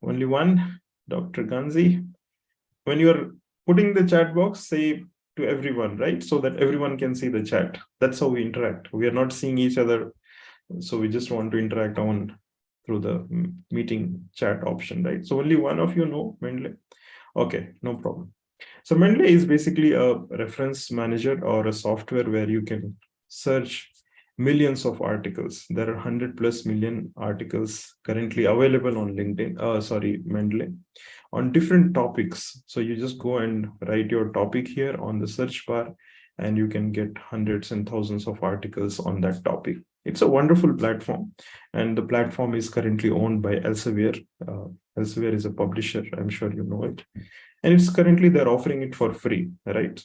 Only one. Dr. Gandhi, when you're putting the chat box, say to everyone, right? So that everyone can see the chat. That's how we interact. We are not seeing each other. So we just want to interact through the meeting chat option, right? So only one of you know Mendeley. Okay, no problem. So Mendeley is basically a reference manager or a software where you can search millions of articles. There are 100 plus million articles currently available on LinkedIn, Mendeley, on different topics. So you just go and write your topic here on the search bar, and you can get hundreds and thousands of articles on that topic. It's a wonderful platform, and the platform is currently owned by Elsevier. Elsevier is a publisher, I'm sure you know it. And it's currently, they're offering it for free, right?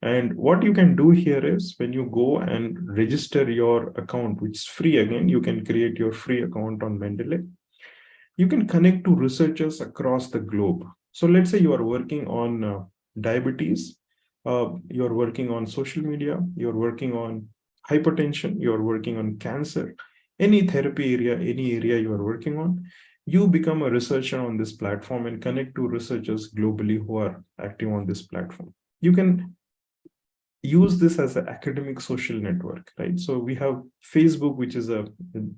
And what you can do here is when you go and register your account, which is free again, you can create your free account on Mendeley. You can connect to researchers across the globe. So let's say you are working on diabetes, you're working on social media, you're working on hypertension, you're working on cancer, any therapy area, any area you are working on, you become a researcher on this platform and connect to researchers globally who are active on this platform. You can use this as an academic social network, right? So we have Facebook, which is a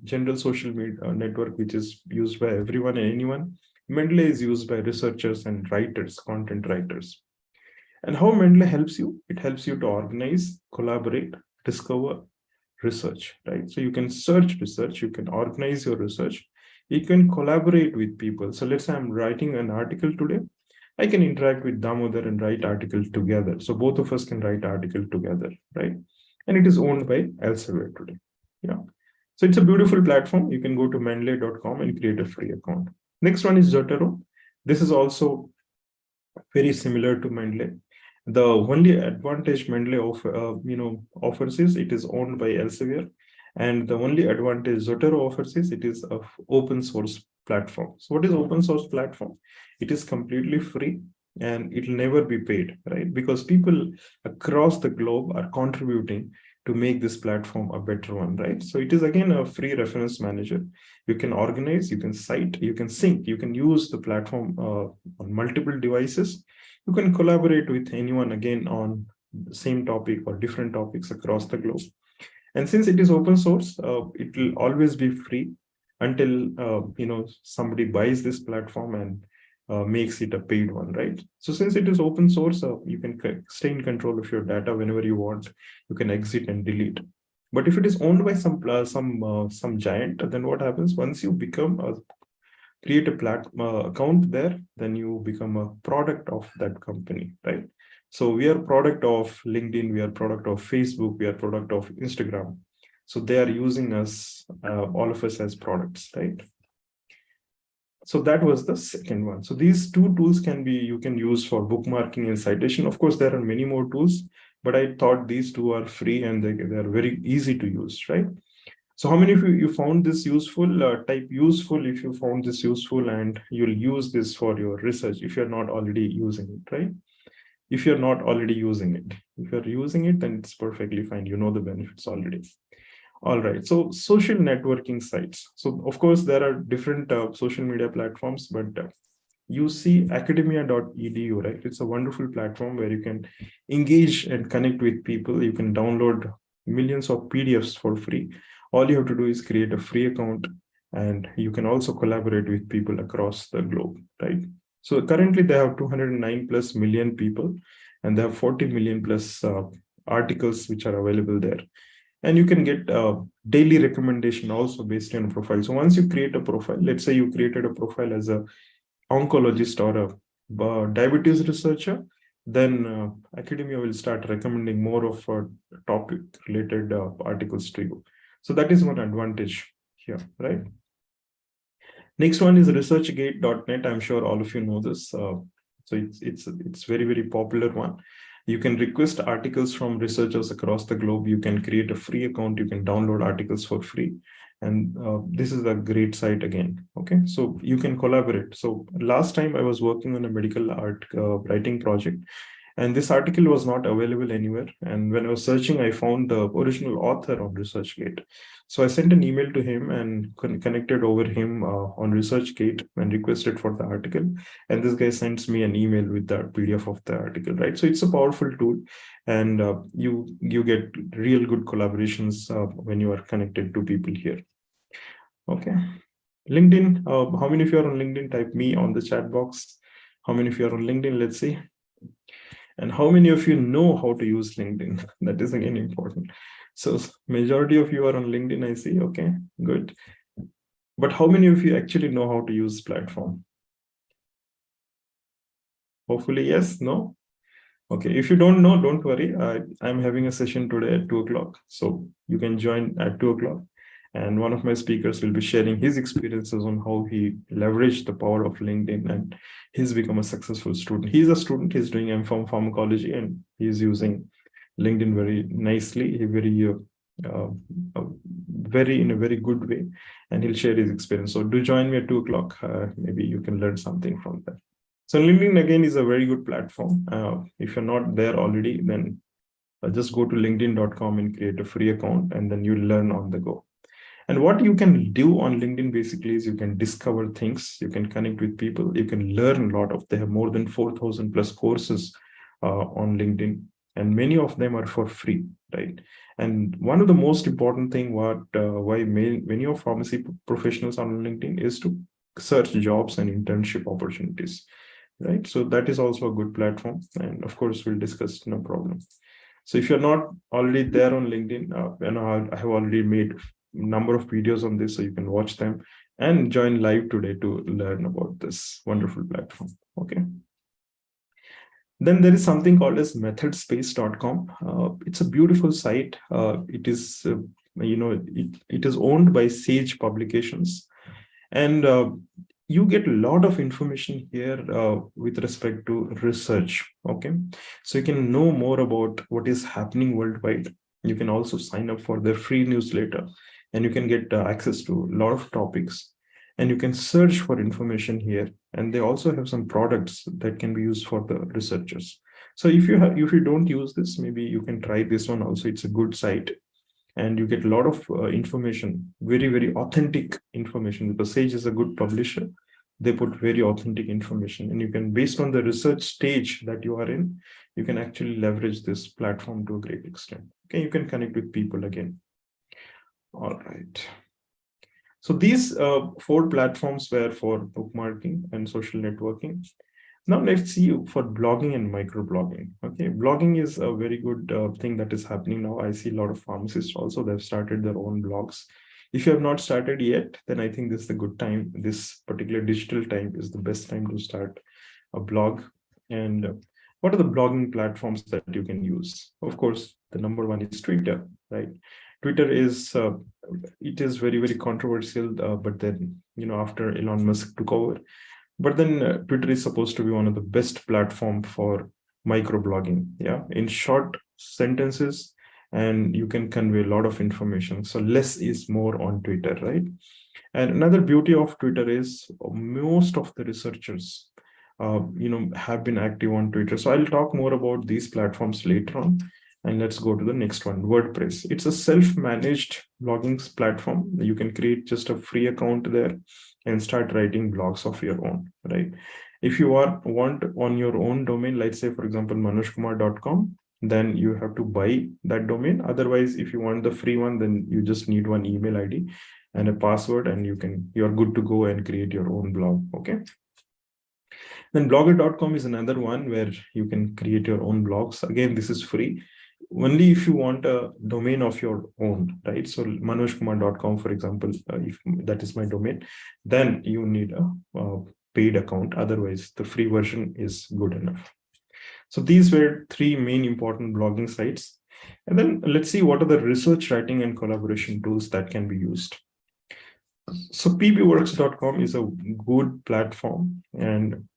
general social media network, which is used by everyone and anyone. Mendeley is used by researchers and writers, content writers. And how Mendeley helps you? It helps you to organize, collaborate, discover, research, right? So you can search research, you can organize your research, you can collaborate with people. So let's say I'm writing an article today. I can interact with Damodar and write article together. So both of us can write article together, right? And it is owned by Elsevier today. Yeah. So it's a beautiful platform. You can go to mendeley.com and create a free account. Next one is Zotero. This is also very similar to Mendeley. The only advantage Mendeley offers is it is owned by Elsevier. And the only advantage Zotero offers is it is an open source platform. So what is open source platform? It is completely free and it will never be paid, right? Because people across the globe are contributing to make this platform a better one, right? So it is again a free reference manager. You can organize, you can cite, you can sync, you can use the platform on multiple devices. You can collaborate with anyone again on the same topic or different topics across the globe. And since it is open source, it will always be free until somebody buys this platform and makes it a paid one, right? So since it is open source, you can stay in control of your data whenever you want. You can exit and delete. But if it is owned by some giant, then what happens? Once you create a account there, then you become a product of that company, right? So we are product of LinkedIn, we are product of Facebook, we are product of Instagram. So they are using us, all of us as products, right? So that was the second one. So these two tools you can use for bookmarking and citation. Of course, there are many more tools, but I thought these two are free and they are very easy to use, right? So how many of you found this useful? Type useful if you found this useful, and you'll use this for your research if you're not already using it, right? If you're not already using it. If you're using it, then it's perfectly fine. You know the benefits already. All right, so social networking sites. So of course, there are different social media platforms, but you see academia.edu, right? It's a wonderful platform where you can engage and connect with people. You can download millions of PDFs for free. All you have to do is create a free account, and you can also collaborate with people across the globe, right? So currently they have 209 plus million people, and they have 40 million plus articles which are available there. And you can get daily recommendation also based on a profile. So once you create a profile, let's say you created a profile as a oncologist or a diabetes researcher, then academia will start recommending more of topic related articles to you. So that is one advantage here, right? Next one is researchgate.net. I'm sure all of you know this. So it's very, very popular one. You can request articles from researchers across the globe. You can create a free account. You can download articles for free. And this is a great site again. Okay, so you can collaborate. So last time I was working on a medical writing project, and this article was not available anywhere. And when I was searching, I found the original author on ResearchGate. So I sent an email to him and connected over him on ResearchGate and requested for the article. And this guy sends me an email with the PDF of the article, right? So it's a powerful tool, and you get real good collaborations when you are connected to people here. Okay. LinkedIn, how many of you are on LinkedIn? Type me on the chat box. How many of you are on LinkedIn? Let's see. And how many of you know how to use LinkedIn? That is again important. So majority of you are on LinkedIn, I see. Okay, good. But how many of you actually know how to use platform? Hopefully, yes, no? Okay, if you don't know, don't worry. I'm having a session today at 2 o'clock. So you can join at 2 o'clock. And one of my speakers will be sharing his experiences on how he leveraged the power of LinkedIn and he's become a successful student. He's a student, he's doing M.Pharm pharmacology and he's using LinkedIn very nicely, uh, in a very good way. And he'll share his experience. So do join me at 2 o'clock. Maybe you can learn something from that. So LinkedIn again is a very good platform. If you're not there already, then just go to linkedin.com and create a free account, and then you'll learn on the go. And what you can do on LinkedIn basically is you can discover things, you can connect with people, you can learn a lot of. They have more than 4,000 plus courses on LinkedIn, and many of them are for free, right? And one of the most important thing why many of pharmacy professionals on LinkedIn is to search jobs and internship opportunities. Right, so that is also a good platform, and of course we'll discuss, no problem. So if you're not already there on LinkedIn, I have already made a number of videos on this, so you can watch them and join live today to learn about this wonderful platform. Okay. Then there is something called as methodspace.com. It's a beautiful site. It is, it is owned by Sage Publications, and you get a lot of information here with respect to research. Okay, so you can know more about what is happening worldwide. You can also sign up for their free newsletter, and you can get access to a lot of topics, and you can search for information here. And they also have some products that can be used for the researchers. So if you don't use this, maybe you can try this one also. It's a good site, and you get a lot of information, very, very authentic information, because Sage is a good publisher. They put very authentic information, and you can, based on the research stage that you are in, you can actually leverage this platform to a great extent. Okay, you can connect with people again. All right. So these 4 platforms were for bookmarking and social networking. Now let's see for blogging and microblogging. Okay, blogging is a very good thing that is happening now. I see a lot of pharmacists also, they've started their own blogs. If you have not started yet, then I think this is a good time. This particular digital time is the best time to start a blog. And what are the blogging platforms that you can use? Of course, the number one is Twitter, right? Twitter is, it is very, very controversial, but then, after Elon Musk took over, but then Twitter is supposed to be one of the best platform for microblogging. Yeah, in short sentences, and you can convey a lot of information. So less is more on Twitter, right? And another beauty of Twitter is most of the researchers, have been active on Twitter. So I'll talk more about these platforms later on. And let's go to the next one, WordPress. It's a self-managed blogging platform. You can create just a free account there and start writing blogs of your own, right? If you want on your own domain, let's say, for example, manojkumar.com, then you have to buy that domain. Otherwise, if you want the free one, then you just need one email ID and a password, and you're good to go and create your own blog. Okay. Then blogger.com is another one where you can create your own blogs. Again, this is free. Only if you want a domain of your own, right? So manojkumar.com, for example, if that is my domain, then you need a paid account. Otherwise, the free version is good enough. So these were 3 main important blogging sites. And then let's see what are the research writing and collaboration tools that can be used. So pbworks.com is a good platform, and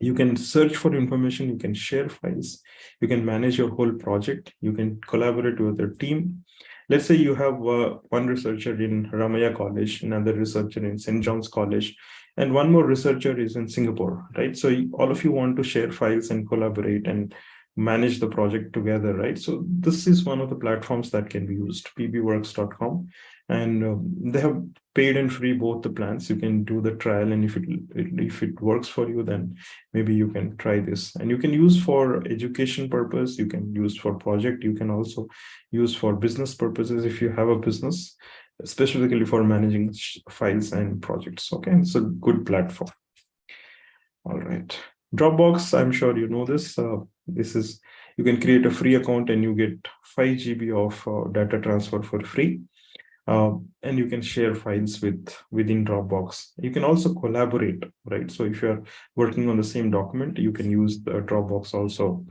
you can search for information, you can share files, you can manage your whole project, you can collaborate with your team. Let's say you have one researcher in Ramaya College, another researcher in St. John's College, and one more researcher is in Singapore, right? So all of you want to share files and collaborate and manage the project together, right? So this is one of the platforms that can be used, pbworks.com. And they have paid and free both the plans. You can do the trial, and if it works for you, then maybe you can try this. And you can use for education purpose, you can use for project, you can also use for business purposes if you have a business, specifically for managing files and projects. Okay, it's a good platform. All right. Dropbox, I'm sure you know this. This is You can create a free account and you get 5 GB of data transfer for free. And you can share files within Dropbox. You can also collaborate, right? So if you're working on the same document, you can use the Dropbox also.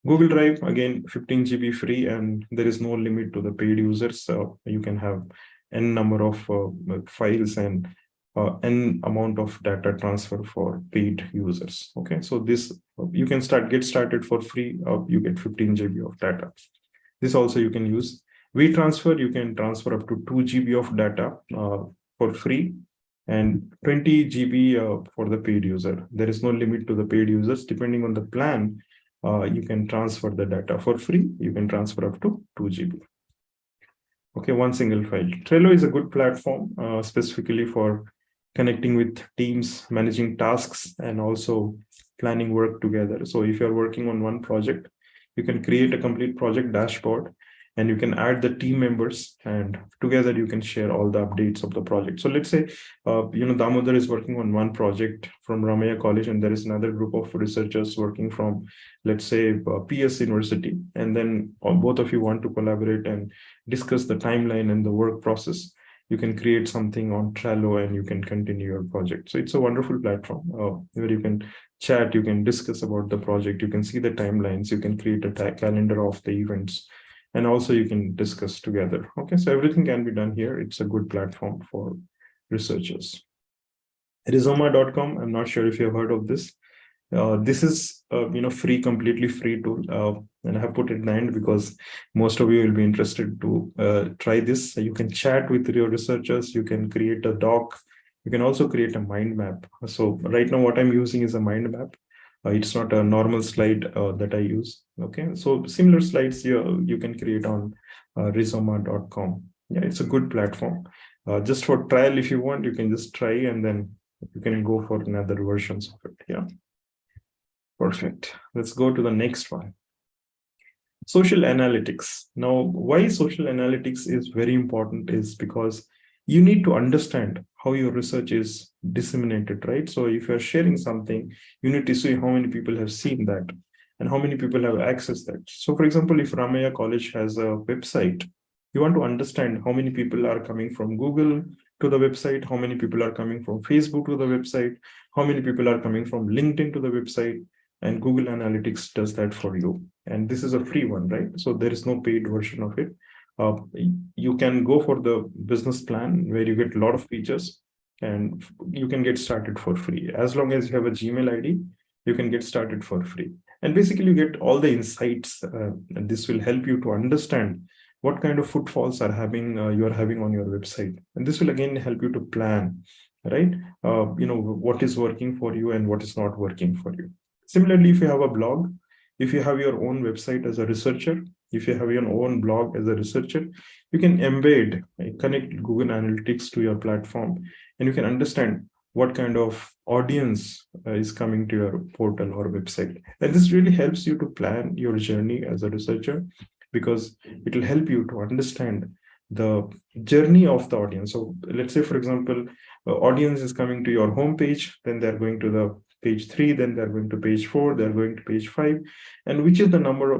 Google Drive, again, 15 GB free, and there is no limit to the paid users. So you can have n number of files and n amount of data transfer for paid users. Okay, so this you can get started for free. You get 15 GB of data. This also you can use. WeTransfer, you can transfer up to 2 GB of data for free and 20 GB for the paid user. There is no limit to the paid users. Depending on the plan, you can transfer the data for free. You can transfer up to 2 GB. Okay, one single file. Trello is a good platform specifically for connecting with teams, managing tasks, and also planning work together. So if you're working on one project, you can create a complete project dashboard and you can add the team members, and together you can share all the updates of the project. So let's say, Damodar is working on one project from Ramaya College, and there is another group of researchers working from, let's say, PS University. And then both of you want to collaborate and discuss the timeline and the work process. You can create something on Trello and you can continue your project. So it's a wonderful platform where you can chat, you can discuss about the project, you can see the timelines, you can create a calendar of the events, and also you can discuss together. Okay, so everything can be done here. It's a good platform for researchers. Rizoma.com, I'm not sure if you've heard of this. This is free, completely free tool, and I have put it in the end because most of you will be interested to try this. You can chat with your researchers, you can create a doc, you can also create a mind map. So right now what I'm using is a mind map. It's not a normal slide that I use. Okay, so similar slides you can create on rizoma.com. Yeah, it's a good platform. Just for trial, if you want, you can just try and then you can go for another versions of it. Yeah. Perfect. Let's go to the next one. Social analytics. Now, why social analytics is very important is because you need to understand how your research is disseminated, right? So if you're sharing something, you need to see how many people have seen that and how many people have accessed that. So for example, if Ramaya College has a website, you want to understand how many people are coming from Google to the website, how many people are coming from Facebook to the website, how many people are coming from LinkedIn to the website, and Google Analytics does that for you. And this is a free one, right? So there is no paid version of it. You can go for the business plan where you get a lot of features and you can get started for free. As long as you have a Gmail ID, you can get started for free. And basically you get all the insights, and this will help you to understand what kind of footfalls are you are having on your website. And this will again help you to plan, right? What is working for you and what is not working for you. Similarly, if you have a blog, if you have your own website as a researcher, if you have your own blog as a researcher, you can connect Google Analytics to your platform, and you can understand what kind of audience is coming to your portal or website. And this really helps you to plan your journey as a researcher, because it will help you to understand the journey of the audience. So let's say, for example, audience is coming to your homepage, then they're going to the page 3, then they're going to page 4, they're going to page 5, and which is the number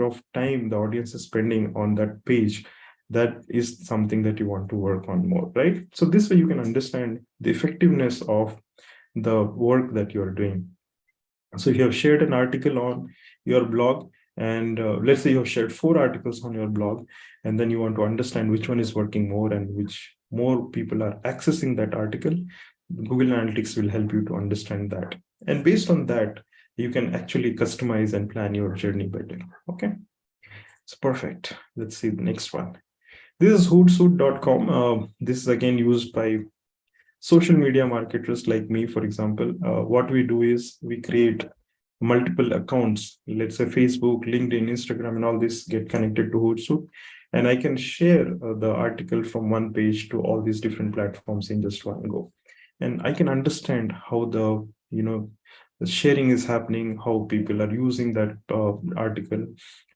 of time the audience is spending on that page. That is something that you want to work on more, right? So this way you can understand the effectiveness of the work that you're doing. So if you have shared an article on your blog, and let's say you have shared 4 articles on your blog, and then you want to understand which one is working more and which more people are accessing that article, Google Analytics will help you to understand that. And based on that, you can actually customize and plan your journey better. Okay, it's perfect. Let's see the next one. This is hootsuite.com. This is again used by social media marketers like me, for example. What we do is we create multiple accounts. Let's say Facebook, LinkedIn, Instagram, and all this get connected to Hootsuite. And I can share the article from one page to all these different platforms in just one go. And I can understand how the sharing is happening, how people are using that article,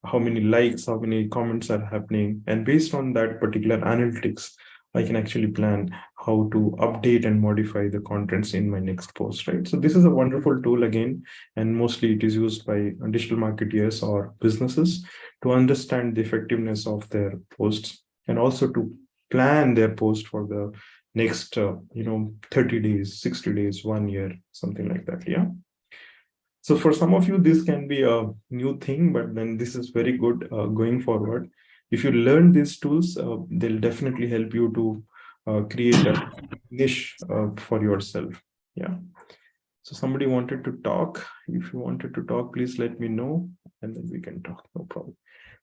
how many likes, how many comments are happening. And based on that particular analytics, I can actually plan how to update and modify the contents in my next post, right? So this is a wonderful tool again, and mostly it is used by digital marketeers or businesses to understand the effectiveness of their posts and also to plan their post for the next 30 days, 60 days, 1 year, something like that. Yeah. So for some of you, this can be a new thing, but then this is very good going forward. If you learn these tools, they'll definitely help you to create a niche for yourself. Yeah. So somebody wanted to talk. If you wanted to talk, please let me know and then we can talk. No problem.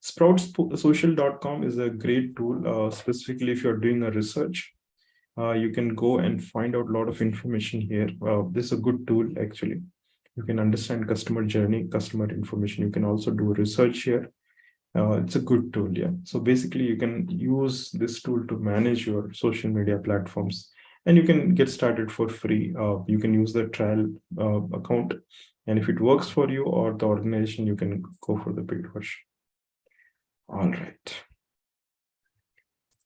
Sproutsocial.com is a great tool, specifically if you're doing a research. You can go and find out a lot of information here. This is a good tool, actually. You can understand customer journey, customer information. You can also do research here. It's a good tool, yeah. So basically, you can use this tool to manage your social media platforms, and you can get started for free. You can use the trial account, and if it works for you or the organization, you can go for the paid version. All right.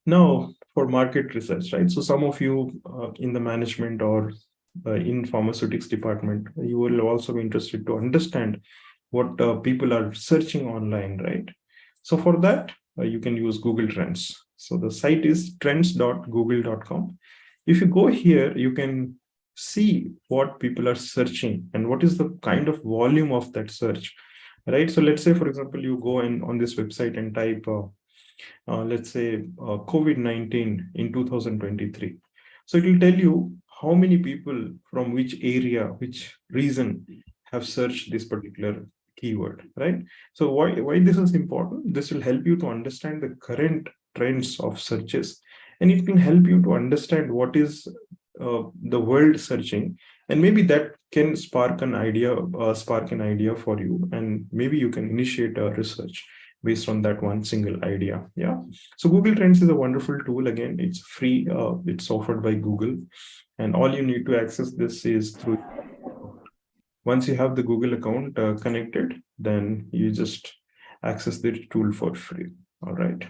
Now, for market research, right? So some of you in the management or in pharmaceutics department, you will also be interested to understand what people are searching online, right? So for that, you can use Google Trends. So the site is trends.google.com. If you go here, you can see what people are searching and what is the kind of volume of that search, right? So let's say, for example, you go in on this website and type, let's say, COVID-19 in 2023. So it will tell you how many people from which area, which region have searched this particular keyword, right? So why this is important? This will help you to understand the current trends of searches, and it can help you to understand what is the world searching, and maybe that can spark an idea for you, and maybe you can initiate a research based on that one single idea. Yeah. So Google Trends is a wonderful tool. Again, it's free. It's offered by Google, and all you need to access this is through. Once you have the Google account connected, then you just access the tool for free. All right.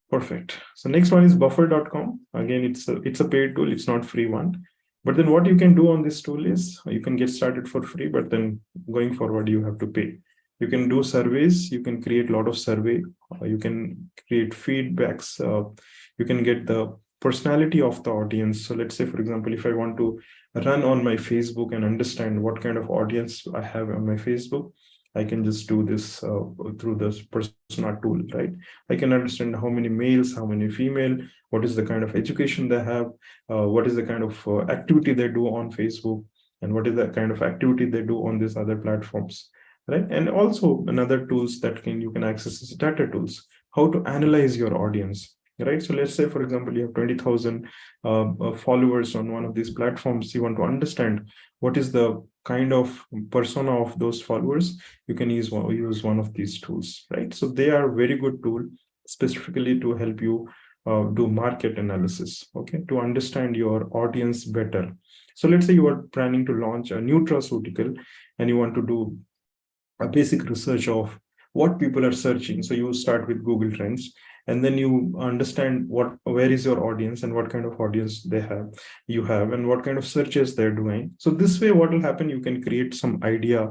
Perfect. So next one is buffer.com. Again, it's a paid tool. It's not free one. But then what you can do on this tool is you can get started for free, but then going forward, you have to pay. You can do surveys. You can create a lot of survey. You can create feedbacks. You can get the personality of the audience. So let's say, for example, if I want to run on my Facebook and understand what kind of audience I have on my Facebook, I can just do this through this persona tool, right? I can understand how many males, how many female, what is the kind of education they have, what is the kind of activity they do on Facebook, and what is the kind of activity they do on these other platforms, right? And also another tools that you can access is data tools, how to analyze your audience, right? So let's say, for example, you have 20,000 followers on one of these platforms. You want to understand what is the kind of persona of those followers. You can use one of these tools, right? So they are very good tool specifically to help you do market analysis, okay, to understand your audience better. So let's say you are planning to launch a nutraceutical and you want to do a basic research of what people are searching. So you start with Google Trends, and then you understand where is your audience and what kind of audience you have, and what kind of searches they're doing. So this way, what will happen, you can create some idea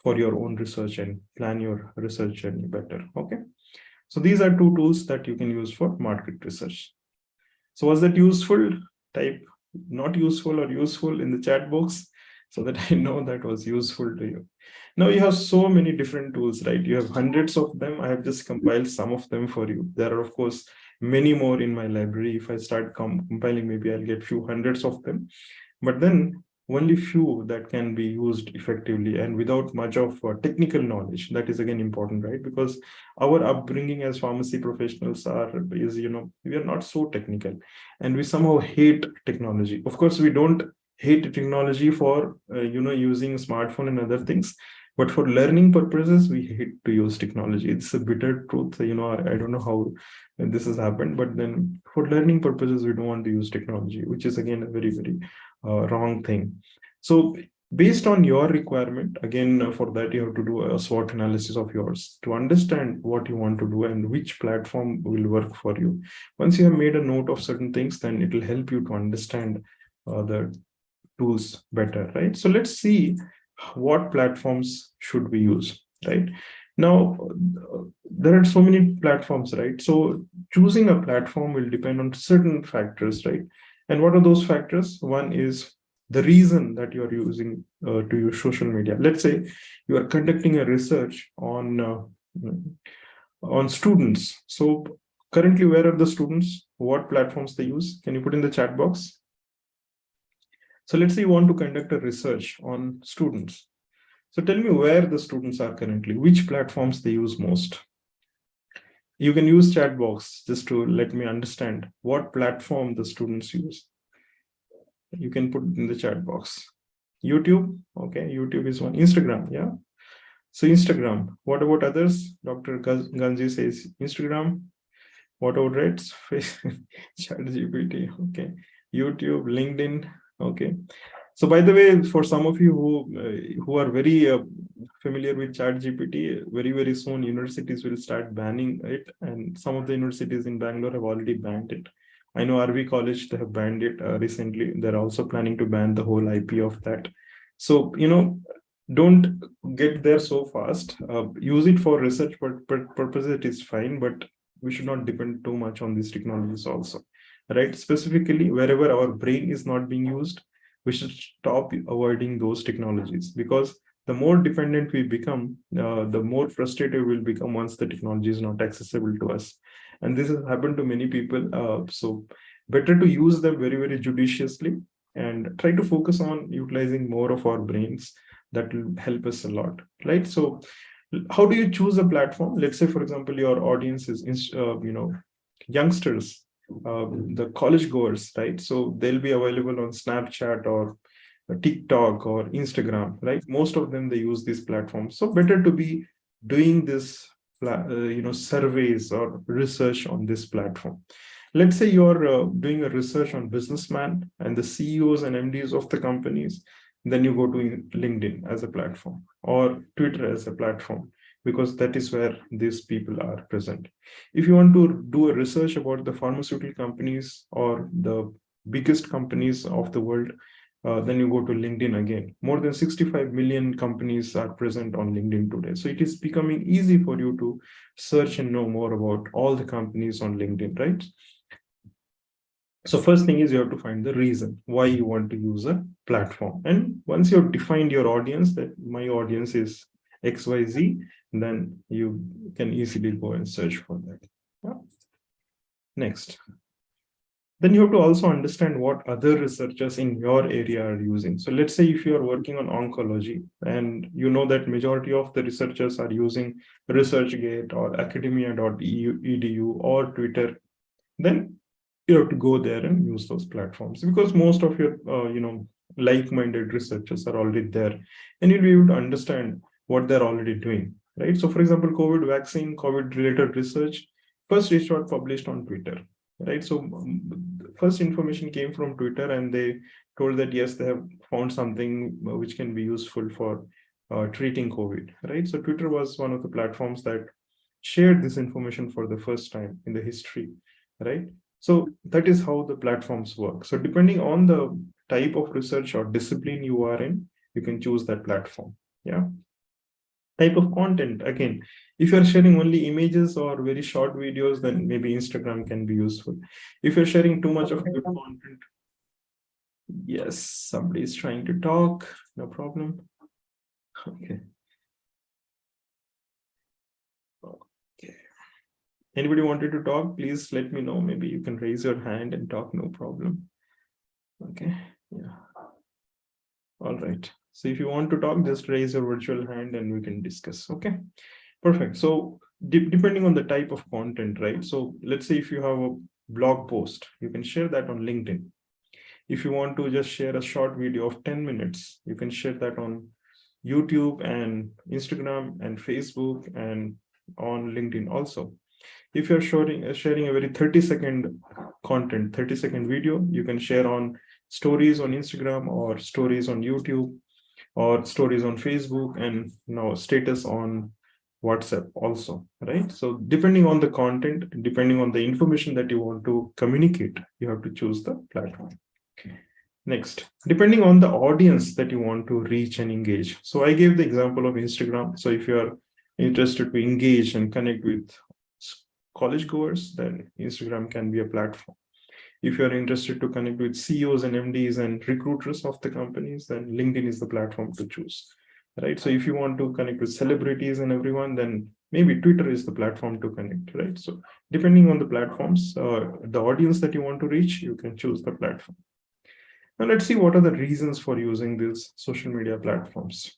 for your own research and plan your research journey better. Okay. So these are two tools that you can use for market research. So was that useful? Type not useful or useful in the chat box so that I know that was useful to you. Now you have so many different tools, right? You have hundreds of them. I have just compiled some of them for you. There are, of course, many more in my library. If I start compiling, maybe I'll get few hundreds of them. But then only few that can be used effectively and without much of technical knowledge. That is again important, right? Because our upbringing as pharmacy professionals is, we are not so technical, and we somehow hate technology. Of course, we don't hate technology for using smartphone and other things, but for learning purposes we hate to use technology. It's a bitter truth. I don't know how this has happened, but then for learning purposes we don't want to use technology, which is again a very, very wrong thing. So Based on your requirement, again, for that, you have to do a SWOT analysis of yours to understand what you want to do and which platform will work for you. Once you have made a note of certain things, then it will help you to understand the tools better, right? So let's see what platforms should we use, right? Now, there are so many platforms, right? So choosing a platform will depend on certain factors, right? And what are those factors? One is the reason that you're using to use social media. Let's say you are conducting a research on students. So currently, where are the students? What platforms they use? Can you put in the chat box? So let's say you want to conduct a research on students. So tell me where the students are currently, which platforms they use most. You can use chat box just to let me understand what platform the students use. You can put in the chat box. YouTube, okay, YouTube is one. Instagram, yeah. So Instagram, what about others? Dr. Gandhi says Instagram. What about Reds? ChatGPT, okay. YouTube, LinkedIn, okay. So by the way, for some of you who are very familiar with ChatGPT, very soon universities will start banning it, and some of the universities in Bangalore have already banned it. I know RV College, they have banned it recently. They're also planning to ban the whole IP of that. So don't get there so fast. Use it for research purposes. It is fine, but we should not depend too much on these technologies also, right? Specifically, wherever our brain is not being used, we should stop avoiding those technologies, because the more dependent we become, the more frustrated we'll become once the technology is not accessible to us. And this has happened to many people. So better to use them very judiciously and try to focus on utilizing more of our brains. That will help us a lot, right? So how do you choose a platform? Let's say, for example, your audience is youngsters, the college goers, right? So they'll be available on Snapchat or TikTok or Instagram, right? Most of them, they use these platforms. So better to be doing this surveys or research on this platform. Let's say you're doing a research on businessman and the CEOs and MDs of the companies. Then you go to LinkedIn as a platform or Twitter as a platform, because that is where these people are present. If you want to do a research about the pharmaceutical companies or the biggest companies of the world, then you go to LinkedIn again. More than 65 million companies are present on LinkedIn today. So it is becoming easy for you to search and know more about all the companies on LinkedIn, right? So first thing is you have to find the reason why you want to use a platform. And once you've defined your audience, that my audience is XYZ, then you can easily go and search for that. Yeah. Next. Then you have to also understand what other researchers in your area are using. So let's say if you are working on oncology and you know that majority of the researchers are using ResearchGate or academia.edu or Twitter, then you have to go there and use those platforms, because most of your like-minded researchers are already there, and you'll be able to understand what they're already doing, right? So for example, COVID vaccine, COVID related research, first it got published on Twitter, right? So first information came from Twitter, and they told that yes, they have found something which can be useful for treating COVID, right? So Twitter was one of the platforms that shared this information for the first time in the history, right? So that is how the platforms work. So depending on the type of research or discipline you are in, you can choose that platform. Yeah. Type of content, again, if you're sharing only images or very short videos, then maybe Instagram can be useful. If you're sharing too much of good content, yes, somebody is trying to talk, no problem. Okay. Okay. Anybody wanted to talk, please let me know. Maybe you can raise your hand and talk, no problem. Okay, yeah. All right. So if you want to talk, just raise your virtual hand and we can discuss. Okay, perfect. So depending on the type of content, right? So let's say if you have a blog post, you can share that on LinkedIn. If you want to just share a short video of 10 minutes, you can share that on YouTube and Instagram and Facebook and on LinkedIn also. If you're sharing a very 30-second content, 30-second video, you can share on stories on Instagram or stories on YouTube. or stories on Facebook, and now status on WhatsApp also, right? So depending on the content, depending on the information that you want to communicate, you have to choose the platform. Next, depending on the audience that you want to reach and engage. So I gave the example of Instagram. So if you are interested to engage and connect with college goers, then Instagram can be a platform. If you're interested to connect with CEOs and MDs and recruiters of the companies, then LinkedIn is the platform to choose, right? So if you want to connect with celebrities and everyone, then maybe Twitter is the platform to connect, right? So depending on the platforms, the audience that you want to reach, you can choose the platform. Now let's see what are the reasons for using these social media platforms.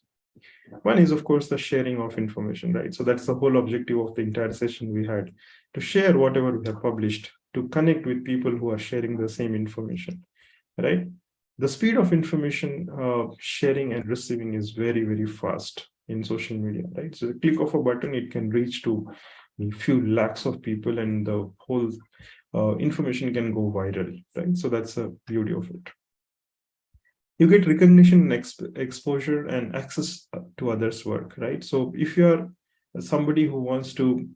One is, of course, the sharing of information, right? So that's the whole objective of the entire session we had, to share whatever we have published, to connect with people who are sharing the same information, right? The speed of information sharing and receiving is very, very fast in social media, right? So the click of a button, it can reach to a few lakhs of people, and the whole information can go viral, right? So that's the beauty of it. You get recognition, exposure, and access to others' work, right? So if you're somebody who wants to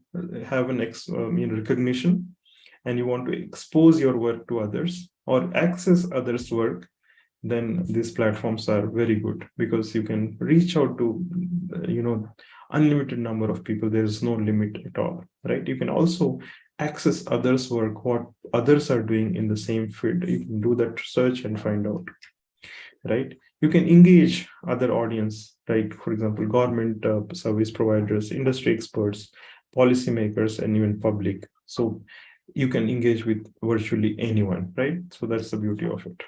have an recognition, and you want to expose your work to others or access others' work, then these platforms are very good, because you can reach out to unlimited number of people. There is no limit at all, right? You can also access others' work, what others are doing in the same field. You can do that search and find out, right? You can engage other audience, right? For example, government service providers, industry experts, policymakers, and even public. So you can engage with virtually anyone, right? So that's the beauty of it.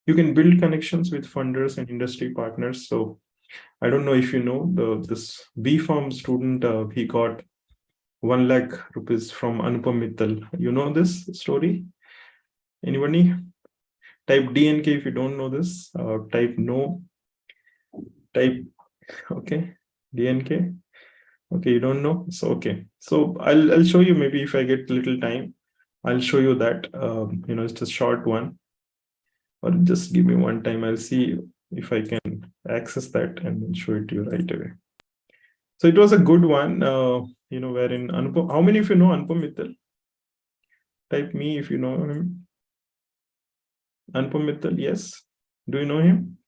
You can build connections with funders and industry partners. So I don't know if you know, this B.Pharm student, he got 1 lakh rupees from Anupam Mittal. You know this story? Anybody? Type DNK if you don't know this. Type no. Type, okay, DNK. Okay, you don't know? So, okay. So I'll show you, maybe if I get little time, I'll show you that. It's a short one. Or just give me one time. I'll see if I can access that and show it to you right away. So it was a good one, wherein Anupam, how many of you know Anupam Mittal? Type me if you know him. Anupam Mittal, yes. Do you know him?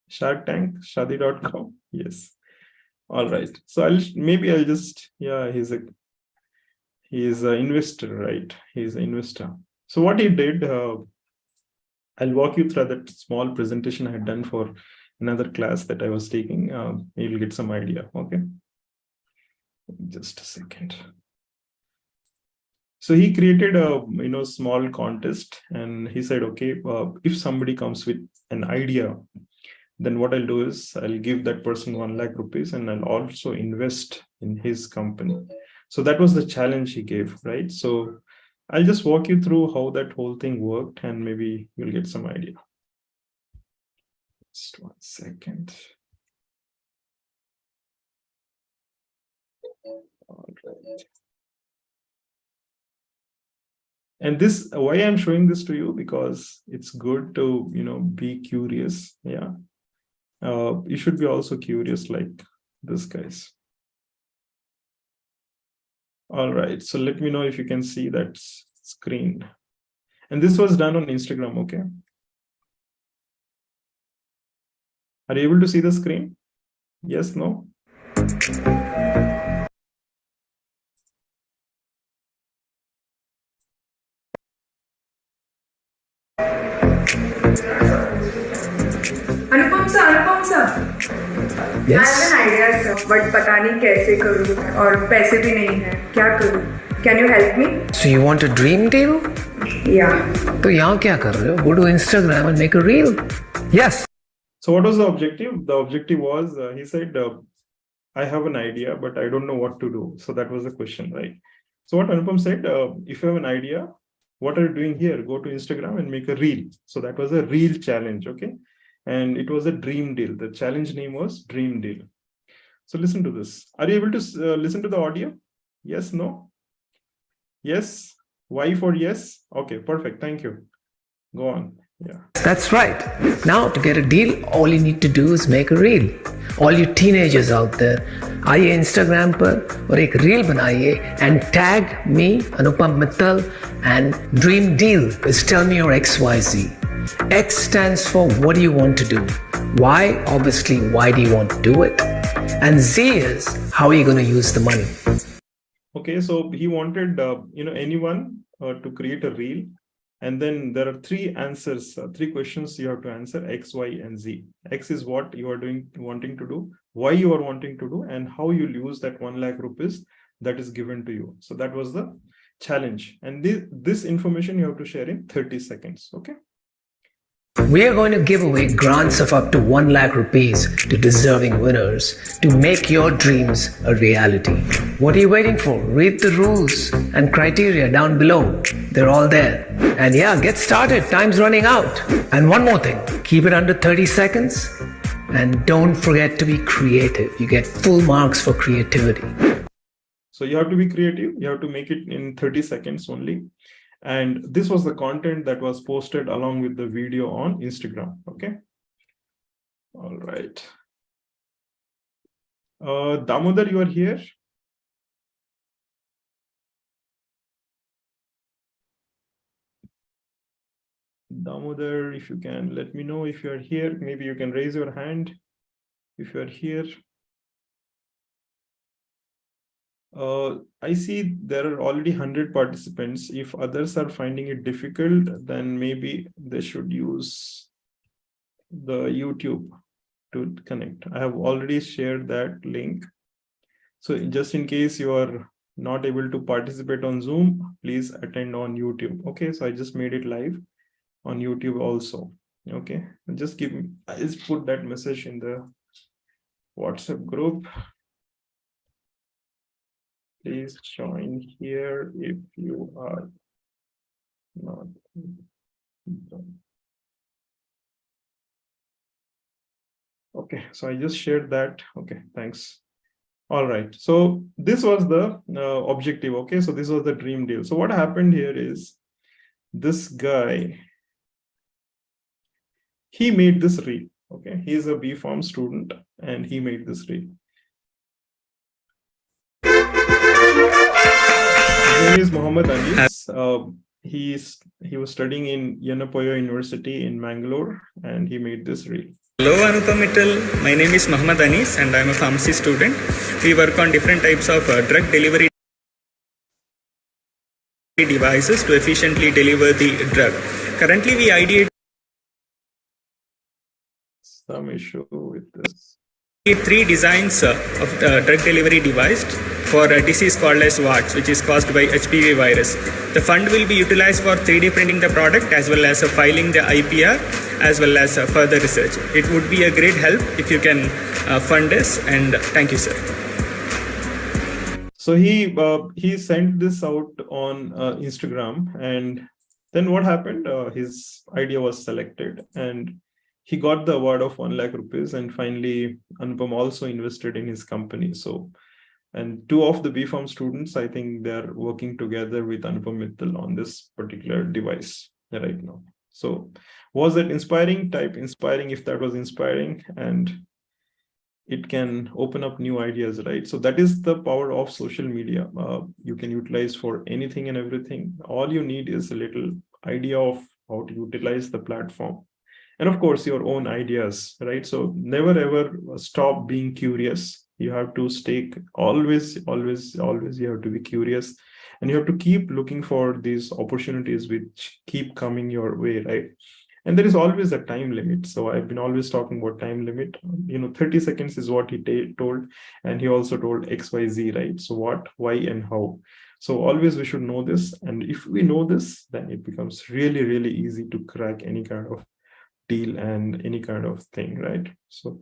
Shark Tank, Shadi.com. Yes. All right. So I'll just, yeah, he's an investor, right? He's an investor. So what he did, I'll walk you through that small presentation I had done for another class that I was taking. You'll get some idea. Okay. Just a second. So he created a small contest, and he said, okay, if somebody comes with an idea, then what I'll do is I'll give that person 1 lakh rupees, and I'll also invest in his company. So that was the challenge he gave, right? So I'll just walk you through how that whole thing worked, and maybe you'll get some idea. Just 1 second. All right. And this, why I'm showing this to you, because it's good to, be curious. Yeah. You should be also curious like this, guys. All right. So let me know if you can see that screen. And this was done on Instagram. Okay. Are you able to see the screen? Yes, no? Anupam sir Yes. I have an idea sir, but पता नहीं कैसे करूँ और पैसे भी नहीं है, क्या करूँ? Can you help me? So you want a dream deal? Yeah. तो यहाँ क्या कर रहे हो? Go to Instagram and make a reel. Yes. So what was the objective? The objective was, he said, I have an idea, but I don't know what to do. So that was the question, right? So what Anupam said, if you have an idea, what are you doing here? Go to Instagram and make a reel. So that was a reel challenge, okay? And it was a dream deal. The challenge name was Dream Deal. So listen to this. Are you able to listen to the audio? Yes, no? Yes? Y for yes? Okay, perfect. Thank you. Go on. Yeah. That's right. Now, to get a deal, all you need to do is make a reel. All you teenagers out there, आइए Instagram पर और एक reel बनाइए and tag me, Anupam Mittal, and dream deal is tell me your XYZ. X stands for what do you want to do? Y, obviously, why do you want to do it? And Z is how are you going to use the money? Okay, so he wanted anyone to create a reel, and then there are three answers, three questions you have to answer: X, Y, and Z. X is what you are wanting to do, why you are wanting to do, and how you'll use that 1 lakh rupees that is given to you. So that was the challenge, and this information you have to share in 30 seconds. Okay. We are going to give away grants of up to 1 lakh rupees to deserving winners to make your dreams a reality. What are you waiting for? Read the rules and criteria down below. They're all there. And yeah, get started. Time's running out. And one more thing, keep it under 30 seconds. And don't forget to be creative. You get full marks for creativity. So you have to be creative. You have to make it in 30 seconds only. And this was the content that was posted along with the video on Instagram. Okay. All right. Damodar, you are here. Damodar, if you can let me know if you are here. Maybe you can raise your hand if you are here. I see there are already 100 participants. If others are finding it difficult, then maybe they should use the YouTube to connect. I have already shared that link. So just in case you are not able to participate on Zoom, please attend on YouTube. Okay, so I just made it live on YouTube also. Okay, I just put that message in the WhatsApp group. Please join here if you are not done. Okay, so I just shared that. Okay, thanks. All right, so this was the objective. Okay, so this was the dream deal. So what happened here is this guy, he made this reel. Okay, he's a B.Pharm student and he made this reel. His name is Muhammad Anis. He was studying in Yanapoya University in Mangalore, and he made this reel. Hello Anupam Mittal, my name is Muhammad Anis and I am a pharmacy student. We work on different types of drug delivery devices to efficiently deliver the drug. Currently we ideate some issue with this. 3 designs of drug delivery device for a disease called as WATS, which is caused by HPV virus. The fund will be utilized for 3D printing the product as well as filing the IPR as well as further research. It would be a great help if you can fund us, and thank you, sir. So he sent this out on Instagram, and then what happened? His idea was selected and he got the award of 1 lakh rupees, and finally Anupam also invested in his company. So, and 2 of the B.Pharm students, I think they're working together with Anupam Mittal on this particular device right now. So was it inspiring? Type inspiring if that was inspiring, and it can open up new ideas, right? So that is the power of social media. You can utilize for anything and everything. All you need is a little idea of how to utilize the platform. And of course, your own ideas, right? So never ever stop being curious. You have to stay always you have to be curious, and you have to keep looking for these opportunities which keep coming your way, right? And there is always a time limit. So I've been always talking about time limit. 30 seconds is what he told, and he also told XYZ, right? So what, why, and how. So always we should know this, and if we know this, then it becomes really, really easy to crack any kind of deal and any kind of thing, right? So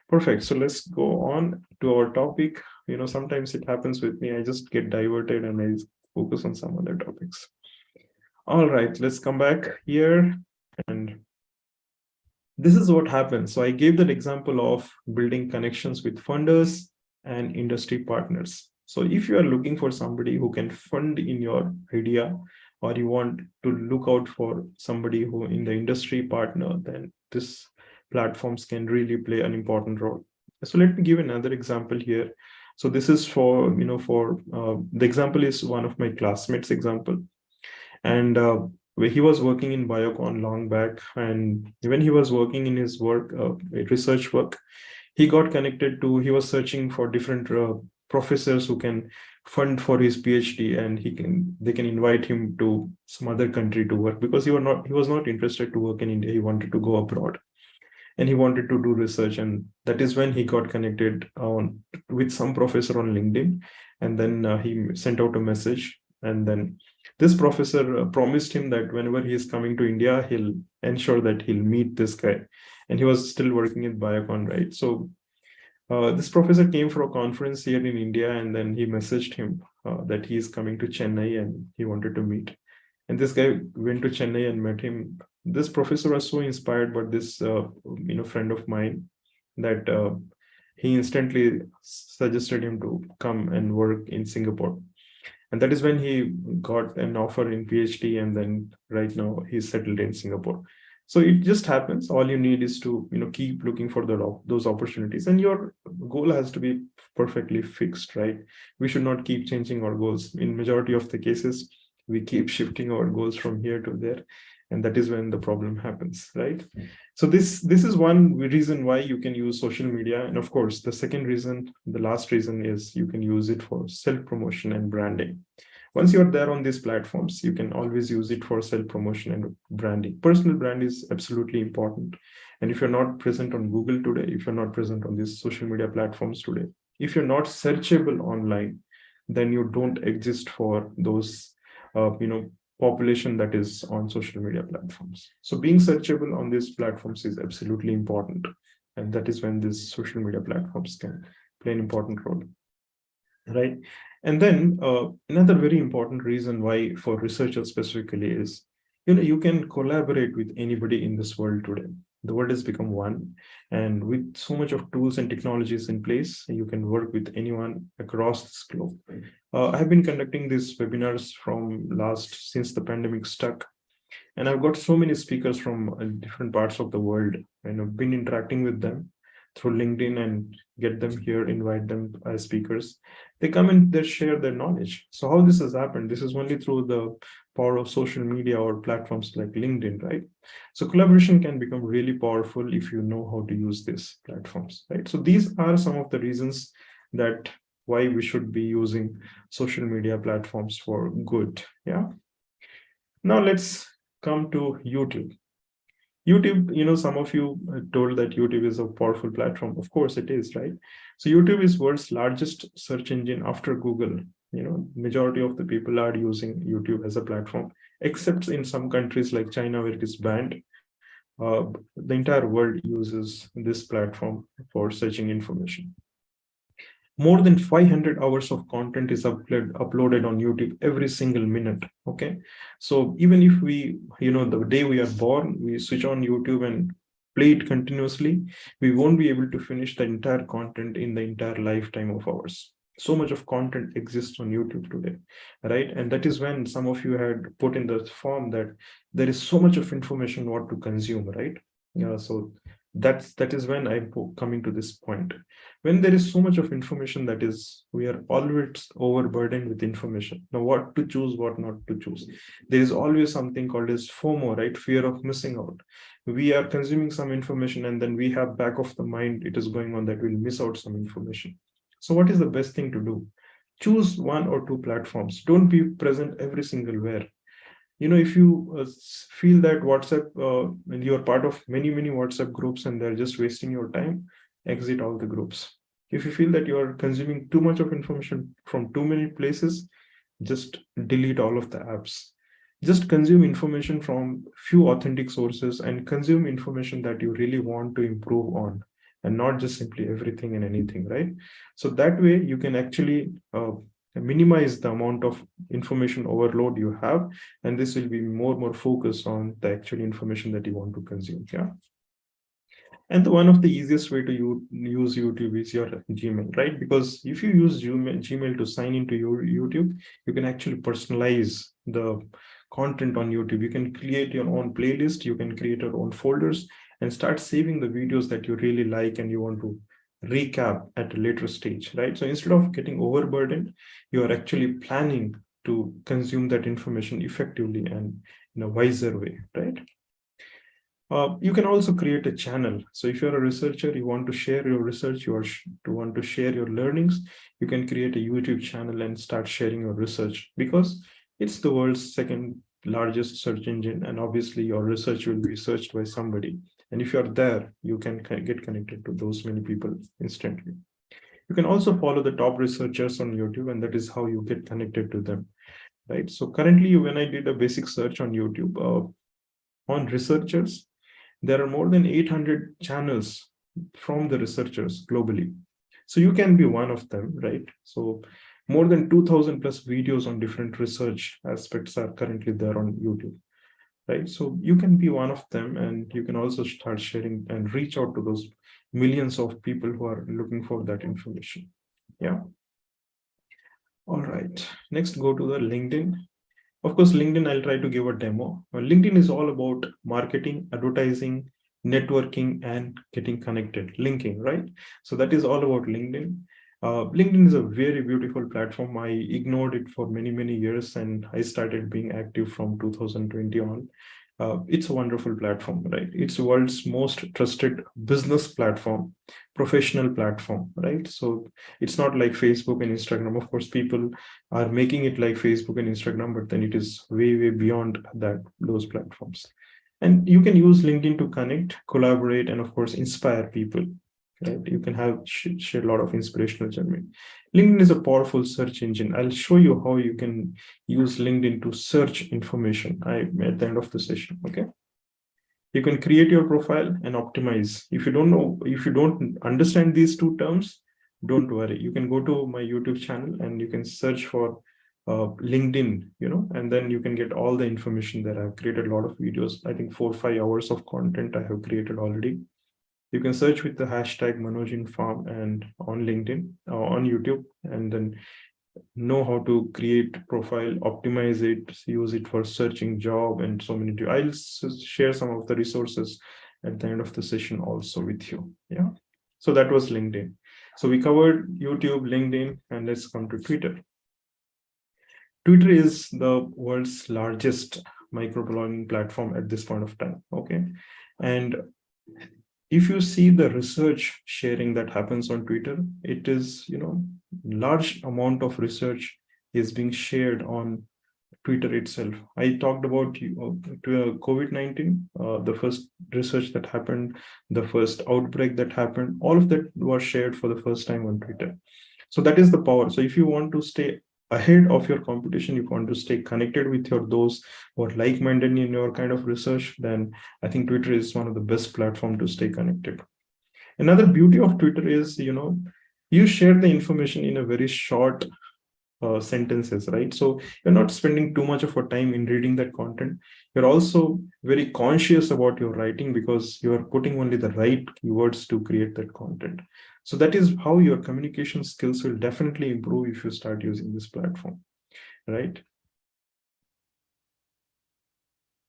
perfect. So let's go on to our topic. Sometimes it happens with me. I just get diverted and I focus on some other topics. All right, let's come back here. And this is what happens. So I gave that example of building connections with funders and industry partners. So if you are looking for somebody who can fund in your idea, or you want to look out for somebody who in the industry partner, then this platforms can really play an important role. So let me give another example here. So this is for, the example is one of my classmates example. And where he was working in Biocon long back. And when he was working in his work, research work, he was searching for different professors who can fund for his PhD, and they can invite him to some other country to work, because he was not interested to work in India. He wanted to go abroad and he wanted to do research. And that is when he got connected with some professor on LinkedIn. And then he sent out a message, and then this professor promised him that whenever he is coming to India, he'll ensure that he'll meet this guy. And he was still working in Biocon, right? So this professor came for a conference here in India, and then he messaged him that he is coming to Chennai and he wanted to meet. And this guy went to Chennai and met him. This professor was so inspired by this friend of mine that he instantly suggested him to come and work in Singapore. And that is when he got an offer in PhD, and then right now he's settled in Singapore. So it just happens. All you need is to keep looking for those opportunities, and your goal has to be perfectly fixed, right? We should not keep changing our goals. In majority of the cases, we keep shifting our goals from here to there, and that is when the problem happens, right? So this is one reason why you can use social media. And of course, the second reason, the last reason, is you can use it for self-promotion and branding. Once you're there on these platforms, you can always use it for self-promotion and branding. Personal brand is absolutely important. And if you're not present on Google today, if you're not present on these social media platforms today, if you're not searchable online, then you don't exist for those, population that is on social media platforms. So being searchable on these platforms is absolutely important. And that is when these social media platforms can play an important role, right? And then another very important reason why for researchers specifically is, you can collaborate with anybody in this world today. The world has become one, and with so much of tools and technologies in place, you can work with anyone across this globe. I have been conducting these webinars since the pandemic stuck, and I've got so many speakers from different parts of the world, and I've been interacting with them through LinkedIn and get them here, invite them as speakers. They come and they share their knowledge. So how this has happened, this is only through the power of social media or platforms like LinkedIn, right? So collaboration can become really powerful if you know how to use these platforms, right? So these are some of the reasons that why we should be using social media platforms for good, yeah? Now let's come to YouTube. YouTube, some of you told that YouTube is a powerful platform. Of course it is, right? So YouTube is world's largest search engine after Google. Majority of the people are using YouTube as a platform, except in some countries like China where it is banned. The entire world uses this platform for searching information. More than 500 hours of content is uploaded on YouTube every single minute. Okay. So even if we, the day we are born, we switch on YouTube and play it continuously, we won't be able to finish the entire content in the entire lifetime of ours. So much of content exists on YouTube today, right? And that is when some of you had put in the form that there is so much of information what to consume, right? So that is when I'm coming to this point. When there is so much of information, we are always overburdened with information. Now, what to choose, what not to choose. There is always something called as FOMO, right? Fear of missing out. We are consuming some information, and then we have back of the mind, it is going on that we'll miss out some information. So what is the best thing to do? Choose one or two platforms. Don't be present every single where. If you feel that WhatsApp, and you're part of many WhatsApp groups and they're just wasting your time, exit all the groups. If you feel that you're consuming too much of information from too many places, just delete all of the apps. Just consume information from few authentic sources and consume information that you really want to improve on, and not just simply everything and anything, right? So that way you can actually minimize the amount of information overload you have, and this will be more focused on the actual information that you want to consume. Yeah. And one of the easiest way to use YouTube is your Gmail, right? Because if you use Gmail to sign into your YouTube, you can actually personalize the content on YouTube. You can create your own playlist, you can create your own folders, and start saving the videos that you really like and you want to recap at a later stage, right? So instead of getting overburdened, you are actually planning to consume that information effectively and in a wiser way, right? You can also create a channel. So if you're a researcher, you want to share your research, want to share your learnings, you can create a YouTube channel and start sharing your research, because it's the world's second largest search engine. And obviously your research will be searched by somebody. And if you're there, you can get connected to those many people instantly. You can also follow the top researchers on YouTube, and that is how you get connected to them, right? So currently, when I did a basic search on YouTube on researchers, there are more than 800 channels from the researchers globally. So you can be one of them, right? So more than 2000 plus videos on different research aspects are currently there on YouTube, right? So you can be one of them, and you can also start sharing and reach out to those millions of people who are looking for that information. Yeah. All right. Next, go to the LinkedIn. Of course, LinkedIn, I'll try to give a demo. LinkedIn is all about marketing, advertising, networking, and getting connected, linking, right? So that is all about LinkedIn. LinkedIn is a very beautiful platform. I ignored it for many, many years, and I started being active from 2020 on. It's a wonderful platform, right? It's the world's most trusted business platform, professional platform, right? So it's not like Facebook and Instagram. Of course, people are making it like Facebook and Instagram, but then it is way, way beyond that, those platforms. And you can use LinkedIn to connect, collaborate, and of course, inspire people. Right? You can have share a lot of inspirational journey. LinkedIn is a powerful search engine. I'll show you how you can use LinkedIn to search information at the end of the session. Okay. You can create your profile and optimize. If you don't understand these two terms, don't worry. You can go to my YouTube channel and you can search for LinkedIn, and then you can get all the information there. I've created a lot of videos. I think 4 or 5 hours of content I have created already. You can search with the hashtag Manoj in Pharm and on LinkedIn or on YouTube, and then know how to create profile, optimize it, use it for searching job and so many. I'll share some of the resources at the end of the session also with you. Yeah. So that was LinkedIn. So we covered YouTube, LinkedIn, and let's come to Twitter. Twitter is the world's largest microblogging platform at this point of time. Okay. And if you see the research sharing that happens on Twitter, it is, large amount of research is being shared on Twitter itself. I talked about COVID-19, the first research that happened, the first outbreak that happened, all of that was shared for the first time on Twitter. So that is the power. So if you want to stay ahead of your competition, you want to stay connected with those who are like-minded in your kind of research, then I think Twitter is one of the best platforms to stay connected. Another beauty of Twitter is, you share the information in a very short sentences, right? So you're not spending too much of your time in reading that content. You're also very conscious about your writing because you are putting only the right keywords to create that content. So that is how your communication skills will definitely improve if you start using this platform, right?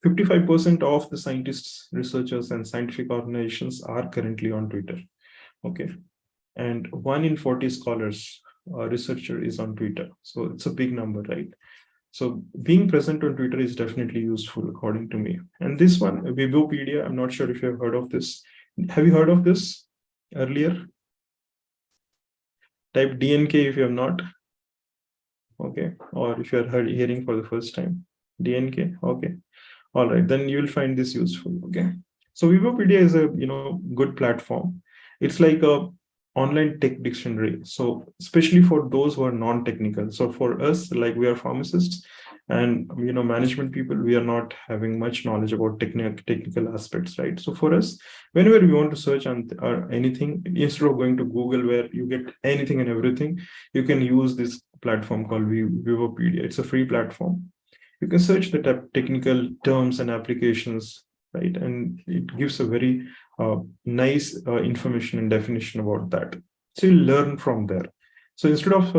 55% of the scientists, researchers, and scientific organizations are currently on Twitter. Okay. And 1 in 40 scholars, researcher is on Twitter. So it's a big number, right? So being present on Twitter is definitely useful, according to me. And this one, Wikipedia, I'm not sure if you have heard of this. Have you heard of this earlier? Type DNK if you have not. Okay. Or if you are hearing for the first time. DNK. Okay. All right. Then you will find this useful. Okay. So Wikipedia is a good platform. It's like a online tech dictionary. So especially for those who are non-technical. So for us, like we are pharmacists and management people, we are not having much knowledge about technical aspects, right? So for us, whenever we want to search on anything, instead of going to Google where you get anything and everything, you can use this platform called Wikipedia. It's a free platform. You can search the technical terms and applications, right? And it gives a very nice information and definition about that. So you learn from there. So instead of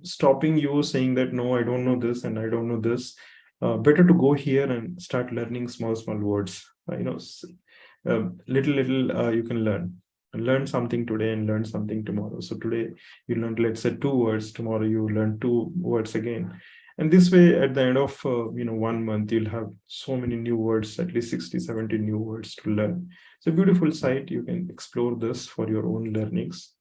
stopping you saying that no, I don't know this and I don't know this, better to go here and start learning small words. Little you can learn something today and learn something tomorrow. So today you learned, let's say, 2 words. Tomorrow you learn 2 words again, and this way at the end of 1 month you'll have so many new words, at least 60-70 new words to learn. It's a beautiful site. You can explore this for your own learnings.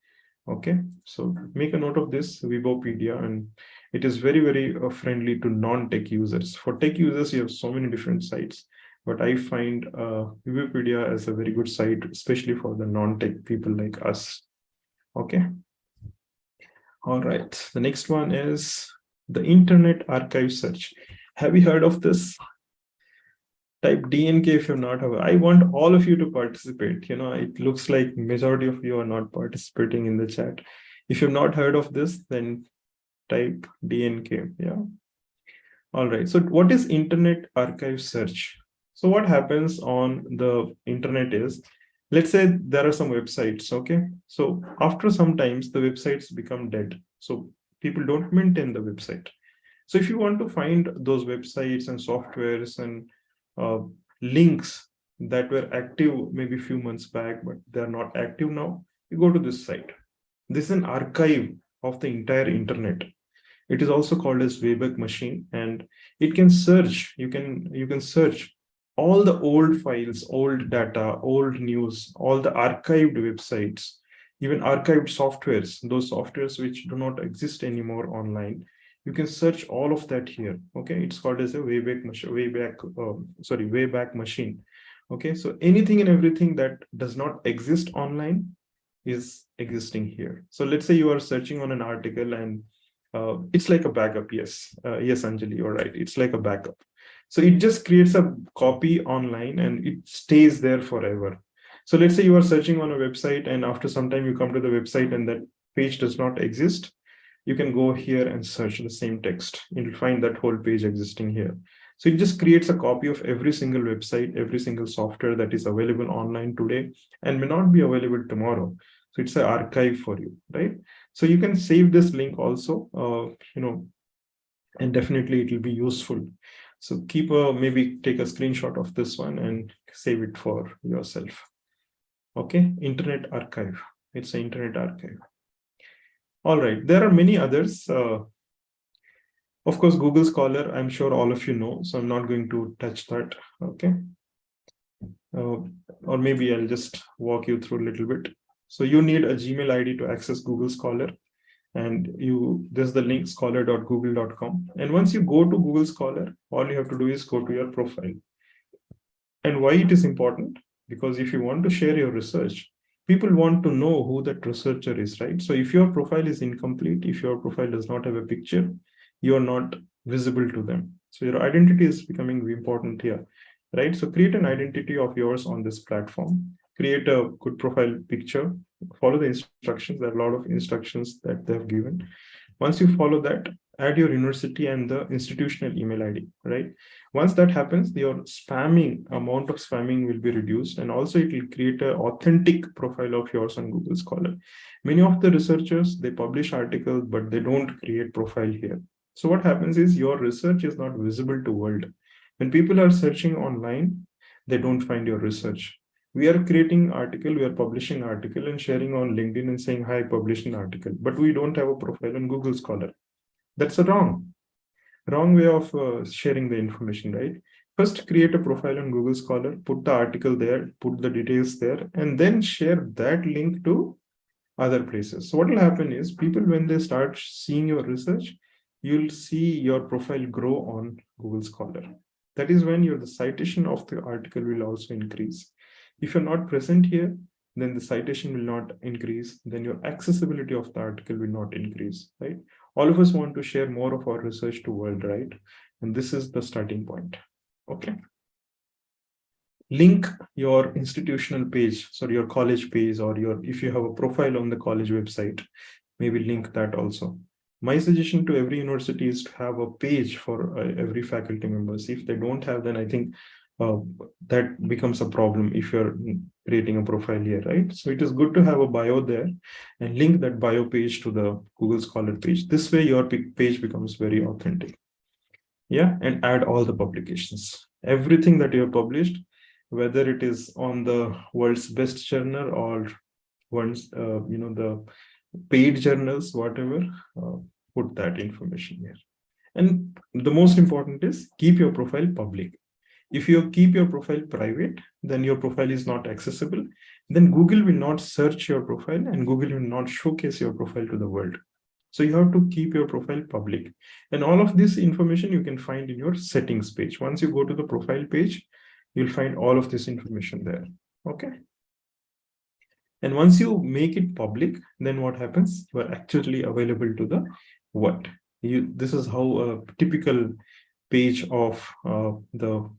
Okay, so make a note of this, Wikipedia, and it is very friendly to non-tech users. For tech users, you have so many different sites, but I find Wikipedia as a very good site, especially for the non-tech people like us. Okay. All right. The next one is the Internet Archive Search. Have you heard of this? Type DNK if you're not aware. I want all of you to participate. It looks like majority of you are not participating in the chat. If you've not heard of this, then type DNK. Yeah. All right. So what is Internet Archive Search? So what happens on the internet is, let's say there are some websites. Okay. So after some times the websites become dead. So people don't maintain the website. So if you want to find those websites and softwares and links that were active maybe a few months back, but they're not active now, you go to this site. This is an archive of the entire internet. It is also called as Wayback Machine, and it can search. You can search all the old files, old data, old news, all the archived websites, even archived softwares, those softwares which do not exist anymore online. You can search all of that here. Okay, it's called as a Wayback Machine. Okay, so anything and everything that does not exist online is existing here. So let's say you are searching on an article and it's like a backup. Yes, Anjali, you're right. It's like a backup. So it just creates a copy online and it stays there forever. So let's say you are searching on a website and after some time you come to the website and that page does not exist. You can go here and search the same text. You'll find that whole page existing here. So it just creates a copy of every single website, every single software that is available online today and may not be available tomorrow. So it's an archive for you, right? So you can save this link also, and definitely it will be useful. So maybe take a screenshot of this one and save it for yourself. Okay, Internet Archive. It's an Internet Archive. All right, there are many others. Of course, Google Scholar, I'm sure all of you know, so I'm not going to touch that. Okay. Or maybe I'll just walk you through a little bit. So you need a Gmail ID to access Google Scholar. And there's the link scholar.google.com. And once you go to Google Scholar, all you have to do is go to your profile. And why it is important? Because if you want to share your research, people want to know who that researcher is, right? So if your profile is incomplete, if your profile does not have a picture, you're not visible to them. So your identity is becoming important here, right? So create an identity of yours on this platform, create a good profile picture, follow the instructions. There are a lot of instructions that they've given. Once you follow that, add your university and the institutional email ID, right? Once that happens, your amount of spamming will be reduced, and also it will create an authentic profile of yours on Google Scholar. Many of the researchers, they publish articles, but they don't create profile here. So what happens is your research is not visible to world. When people are searching online, they don't find your research. We are creating article, we are publishing article and sharing on LinkedIn and saying, hi, I published an article, but we don't have a profile on Google Scholar. That's a wrong way of sharing the information, right? First, create a profile on Google Scholar, put the article there, put the details there, and then share that link to other places. So what will happen is people, when they start seeing your research, you'll see your profile grow on Google Scholar. That is when the citation of the article will also increase. If you're not present here, then the citation will not increase, then your accessibility of the article will not increase, right? All of us want to share more of our research to world, right? And this is the starting point, okay? Link your institutional page, so your college page, or if you have a profile on the college website, maybe link that also. My suggestion to every university is to have a page for every faculty members. If they don't have, then I think that becomes a problem if you're creating a profile here, right? So it is good to have a bio there and link that bio page to the Google Scholar page. This way your page becomes very authentic. Yeah, and add all the publications. Everything that you have published, whether it is on the world's best journal or one's, the paid journals, whatever, put that information here. And the most important is keep your profile public. If you keep your profile private, then your profile is not accessible. Then Google will not search your profile and Google will not showcase your profile to the world. So you have to keep your profile public. And all of this information you can find in your settings page. Once you go to the profile page, you'll find all of this information there. Okay. And once you make it public, then what happens? You are actually available to the world. This is how a typical page of the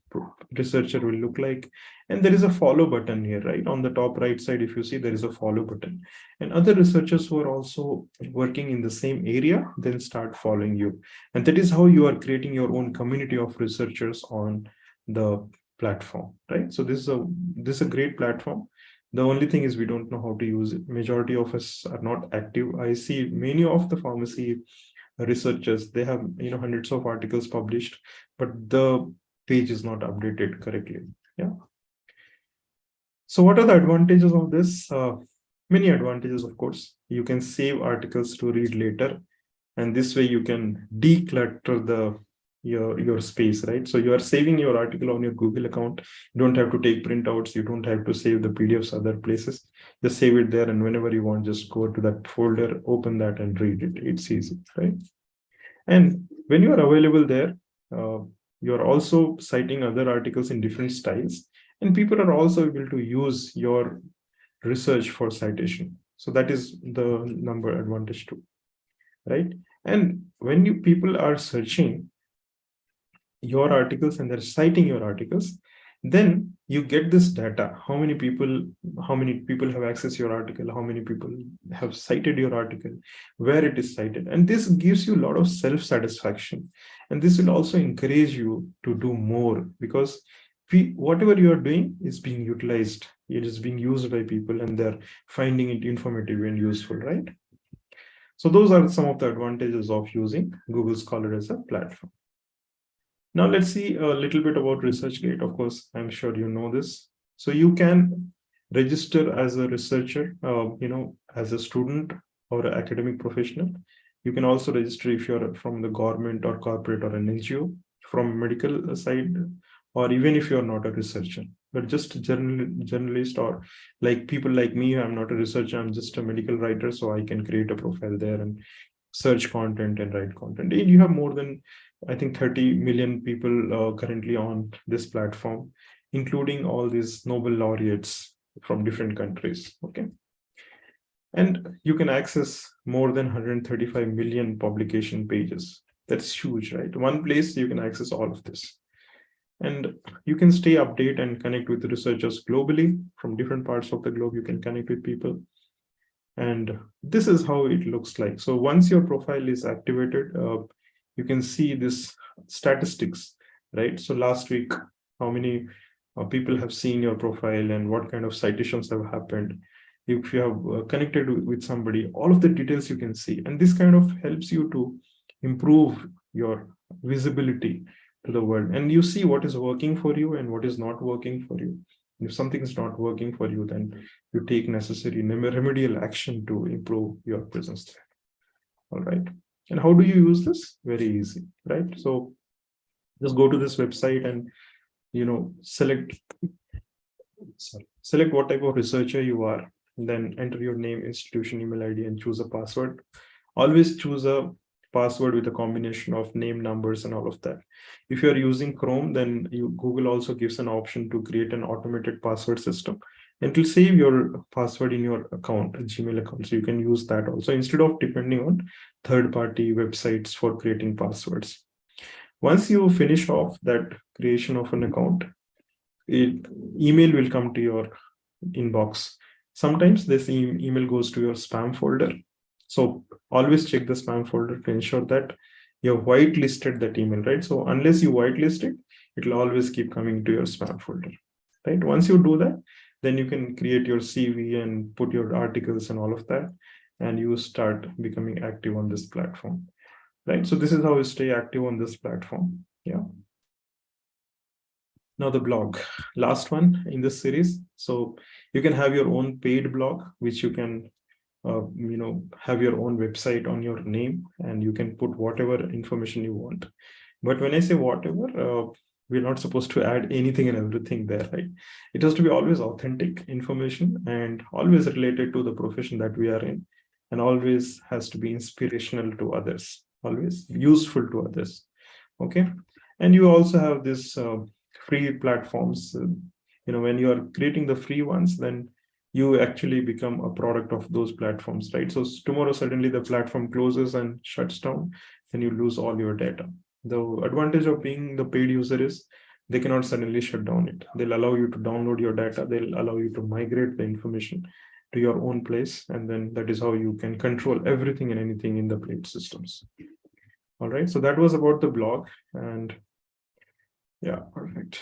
researcher will look like. And there is a follow button here, right? On the top right side, if you see, there is a follow button. And other researchers who are also working in the same area, then start following you. And that is how you are creating your own community of researchers on the platform, right? So this is a great platform. The only thing is we don't know how to use it. Majority of us are not active. I see many of the pharmacy researchers, they have hundreds of articles published, but the page is not updated correctly. Yeah. So what are the advantages of this? Many advantages, of course. You can save articles to read later, and this way you can declutter your space, right? So you are saving your article on your Google account. You don't have to take printouts. You don't have to save the PDFs other places. Just save it there, and whenever you want, just go to that folder, open that, and read it. It's easy, right? And when you are available there, you are also citing other articles in different styles, and people are also able to use your research for citation. So that is the number advantage too, right? And when people are searching your articles and they're citing your articles, then you get this data. How many people have accessed your article, how many people have cited your article, where it is cited. And this gives you a lot of self-satisfaction. And this will also encourage you to do more, because whatever you are doing is being utilized. It is being used by people and they're finding it informative and useful, right? So those are some of the advantages of using Google Scholar as a platform. Now let's see a little bit about ResearchGate. Of course, I'm sure you know this. So you can register as a researcher, as a student or an academic professional. You can also register if you're from the government or corporate or an NGO, from medical side, or even if you're not a researcher, but just a journalist, or like people like me. I'm not a researcher, I'm just a medical writer, so I can create a profile there and search content and write content. And you have more than, I think, 30 million people currently on this platform, including all these Nobel laureates from different countries. Okay. And you can access more than 135 million publication pages. That's huge, right? One place you can access all of this. And you can stay updated and connect with researchers globally from different parts of the globe. You can connect with people. And this is how it looks like. So once your profile is activated, you can see this statistics, right? So last week, how many people have seen your profile and what kind of citations have happened. If you have connected with somebody, all of the details you can see. And this kind of helps you to improve your visibility to the world. And you see what is working for you and what is not working for you. If something is not working for you, then you take necessary remedial action to improve your presence there. All right. And how do you use this? Very easy, right? So just go to this website and, select what type of researcher you are, and then enter your name, institution, email ID, and choose a password. Always choose a password with a combination of name, numbers, and all of that. If you're using Chrome, then Google also gives an option to create an automated password system. And it will save your password in your account, a Gmail account. So you can use that also instead of depending on third-party websites for creating passwords. Once you finish off that creation of an account, email will come to your inbox. Sometimes this email goes to your spam folder. So always check the spam folder to ensure that you have whitelisted that email, right? So unless you whitelist it, it will always keep coming to your spam folder, right? Once you do that, then you can create your CV and put your articles and all of that, and you start becoming active on this platform, right? So this is how you stay active on this platform. Yeah. Now the blog, last one in this series. So you can have your own paid blog, which you can have your own website on your name, and you can put whatever information you want. But when I say whatever, we're not supposed to add anything and everything there, right? It has to be always authentic information and always related to the profession that we are in, and always has to be inspirational to others, always useful to others. Okay. And you also have this free platforms. When you are creating the free ones, then you actually become a product of those platforms, right? So tomorrow suddenly the platform closes and shuts down, and you lose all your data. The advantage of being the paid user is they cannot suddenly shut down it. They'll allow you to download your data. They'll allow you to migrate the information to your own place. And then that is how you can control everything and anything in the paid systems. All right. So that was about the blog. And yeah, perfect.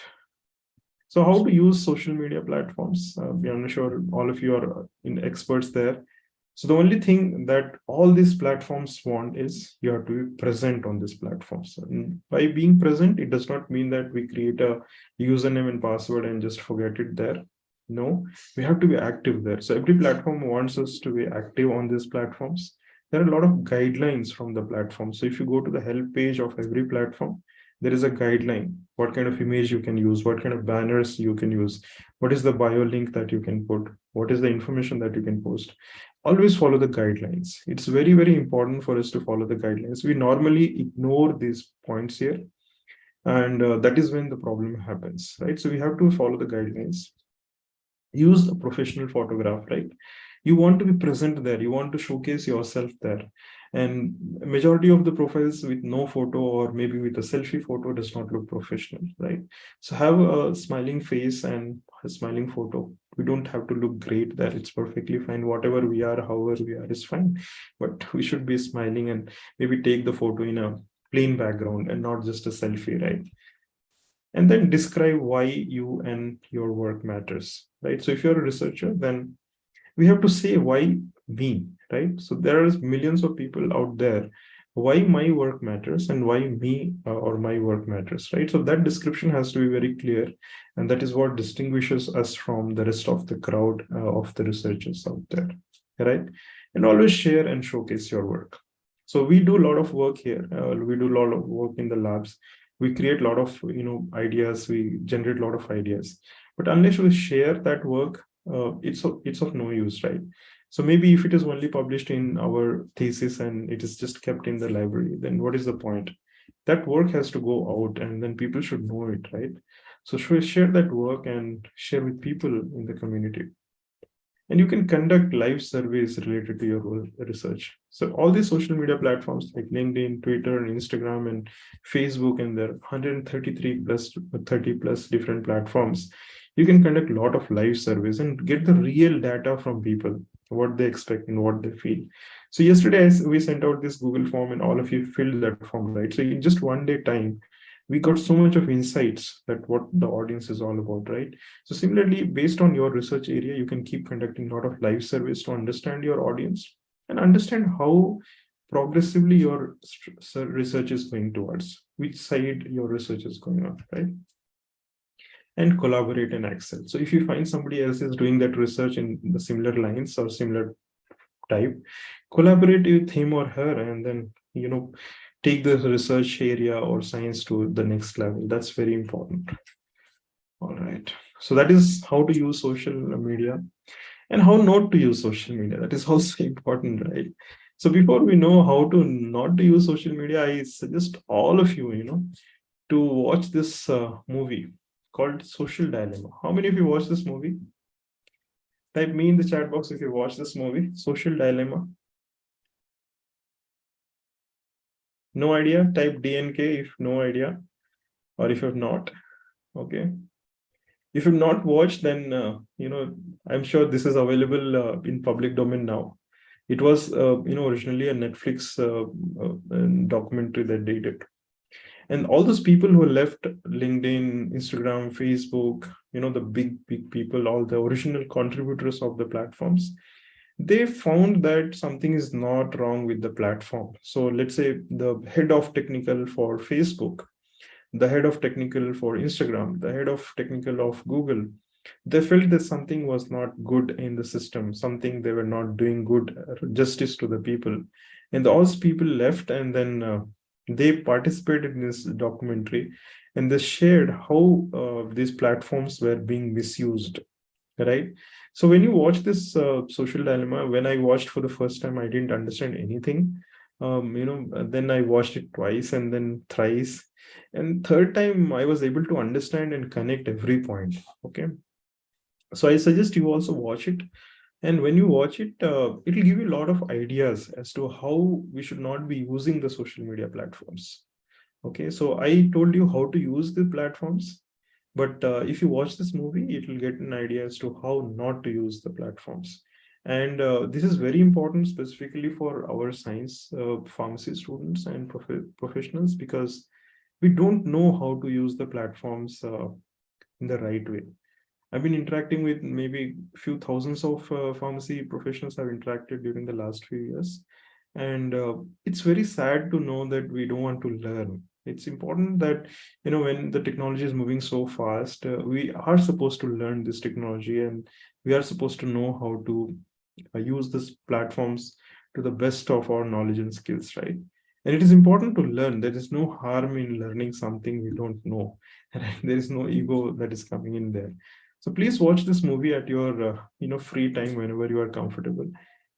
So how to use social media platforms? I'm sure all of you are experts there. So the only thing that all these platforms want is you have to be present on these platforms. And by being present, it does not mean that we create a username and password and just forget it there. No, we have to be active there. So every platform wants us to be active on these platforms. There are a lot of guidelines from the platform. So if you go to the help page of every platform, there is a guideline, what kind of image you can use, what kind of banners you can use, what is the bio link that you can put, what is the information that you can post. Always follow the guidelines. It's very, very important for us to follow the guidelines. We normally ignore these points here, and that is when the problem happens, right? So we have to follow the guidelines. Use a professional photograph, right? You want to be present there. You want to showcase yourself there. And majority of the profiles with no photo or maybe with a selfie photo does not look professional, right? So have a smiling face and a smiling photo. We don't have to look great there. It's perfectly fine. Whatever we are, however we are is fine. But we should be smiling and maybe take the photo in a plain background and not just a selfie, right? And then describe why you and your work matters, right? So if you're a researcher, then we have to say why me, right? So there are millions of people out there, why my work matters and why me or my work matters, right? So that description has to be very clear, and that is what distinguishes us from the rest of the crowd of the researchers out there, right? And always share and showcase your work. So we do a lot of work here. We do a lot of work in the labs. We create a lot of ideas. We generate a lot of ideas, but unless we share that work, it's of no use, right? So maybe if it is only published in our thesis and it is just kept in the library, then what is the point? That work has to go out, and then people should know it, right? So should we share that work and share with people in the community? And you can conduct live surveys related to your research. So all these social media platforms like LinkedIn, Twitter, and Instagram, and Facebook, and there are 133 plus 30 plus different platforms. You can conduct a lot of live surveys and get the real data from people, what they expect and what they feel. So yesterday we sent out this Google form and all of you filled that form, right? So in just one day time, we got so much of insights that what the audience is all about, right? So similarly, based on your research area, you can keep conducting a lot of live surveys to understand your audience and understand how progressively your research is going towards, which side your research is going on, right? And collaborate and excel. So if you find somebody else is doing that research in the similar lines or similar type, collaborate with him or her, and then, take the research area or science to the next level. That's very important. All right. So that is how to use social media and how not to use social media. That is also important, right? So before we know how to not to use social media, I suggest all of you, to watch this movie called Social Dilemma. How many of you watched this movie? Type me in the chat box if you watch this movie, Social Dilemma. No idea? Type DNK if no idea, or if you have not. Okay. If you've not watched, then I'm sure this is available in public domain now. It was originally a Netflix documentary that they did. And all those people who left LinkedIn, Instagram, Facebook, the big people, all the original contributors of the platforms, they found that something is not wrong with the platform. So let's say the head of technical for Facebook, the head of technical for Instagram, the head of technical of Google, they felt that something was not good in the system, something they were not doing good justice to the people. And those people left, and then they participated in this documentary, and they shared how these platforms were being misused, right? So when you watch this social dilemma, when I watched for the first time, I didn't understand anything. Then I watched it twice and then thrice. And third time, I was able to understand and connect every point. Okay. So I suggest you also watch it. And when you watch it, it'll give you a lot of ideas as to how we should not be using the social media platforms. Okay, so I told you how to use the platforms, but if you watch this movie, it will get an idea as to how not to use the platforms. And this is very important, specifically for our science pharmacy students and professionals, because we don't know how to use the platforms in the right way. I've been interacting with maybe a few thousands of pharmacy professionals I've interacted during the last few years. And it's very sad to know that we don't want to learn. It's important that, when the technology is moving so fast, we are supposed to learn this technology, and we are supposed to know how to use these platforms to the best of our knowledge and skills, right? And it is important to learn. There is no harm in learning something we don't know. Right? There is no ego that is coming in there. So please watch this movie at your free time, whenever you are comfortable,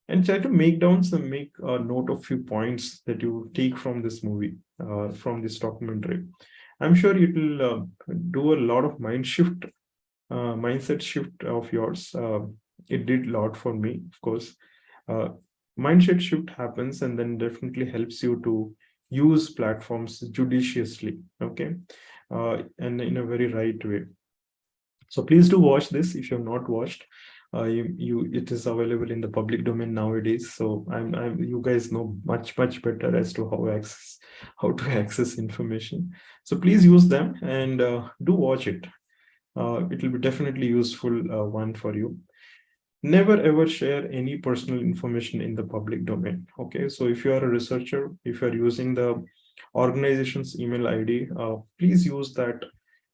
and try to make a note of few points that you take from this movie, from this documentary. I'm sure it will do a lot of mindset shift of yours. It did a lot for me, of course. Mindset shift happens, and then definitely helps you to use platforms judiciously, okay, and in a very right way. So please do watch this if you have not watched. It is available in the public domain nowadays. So you guys know much better as to how to access information. So please use them, and do watch it. It will be definitely useful one for you. Never ever share any personal information in the public domain. Okay, so if you are a researcher, if you are using the organization's email ID, please use that,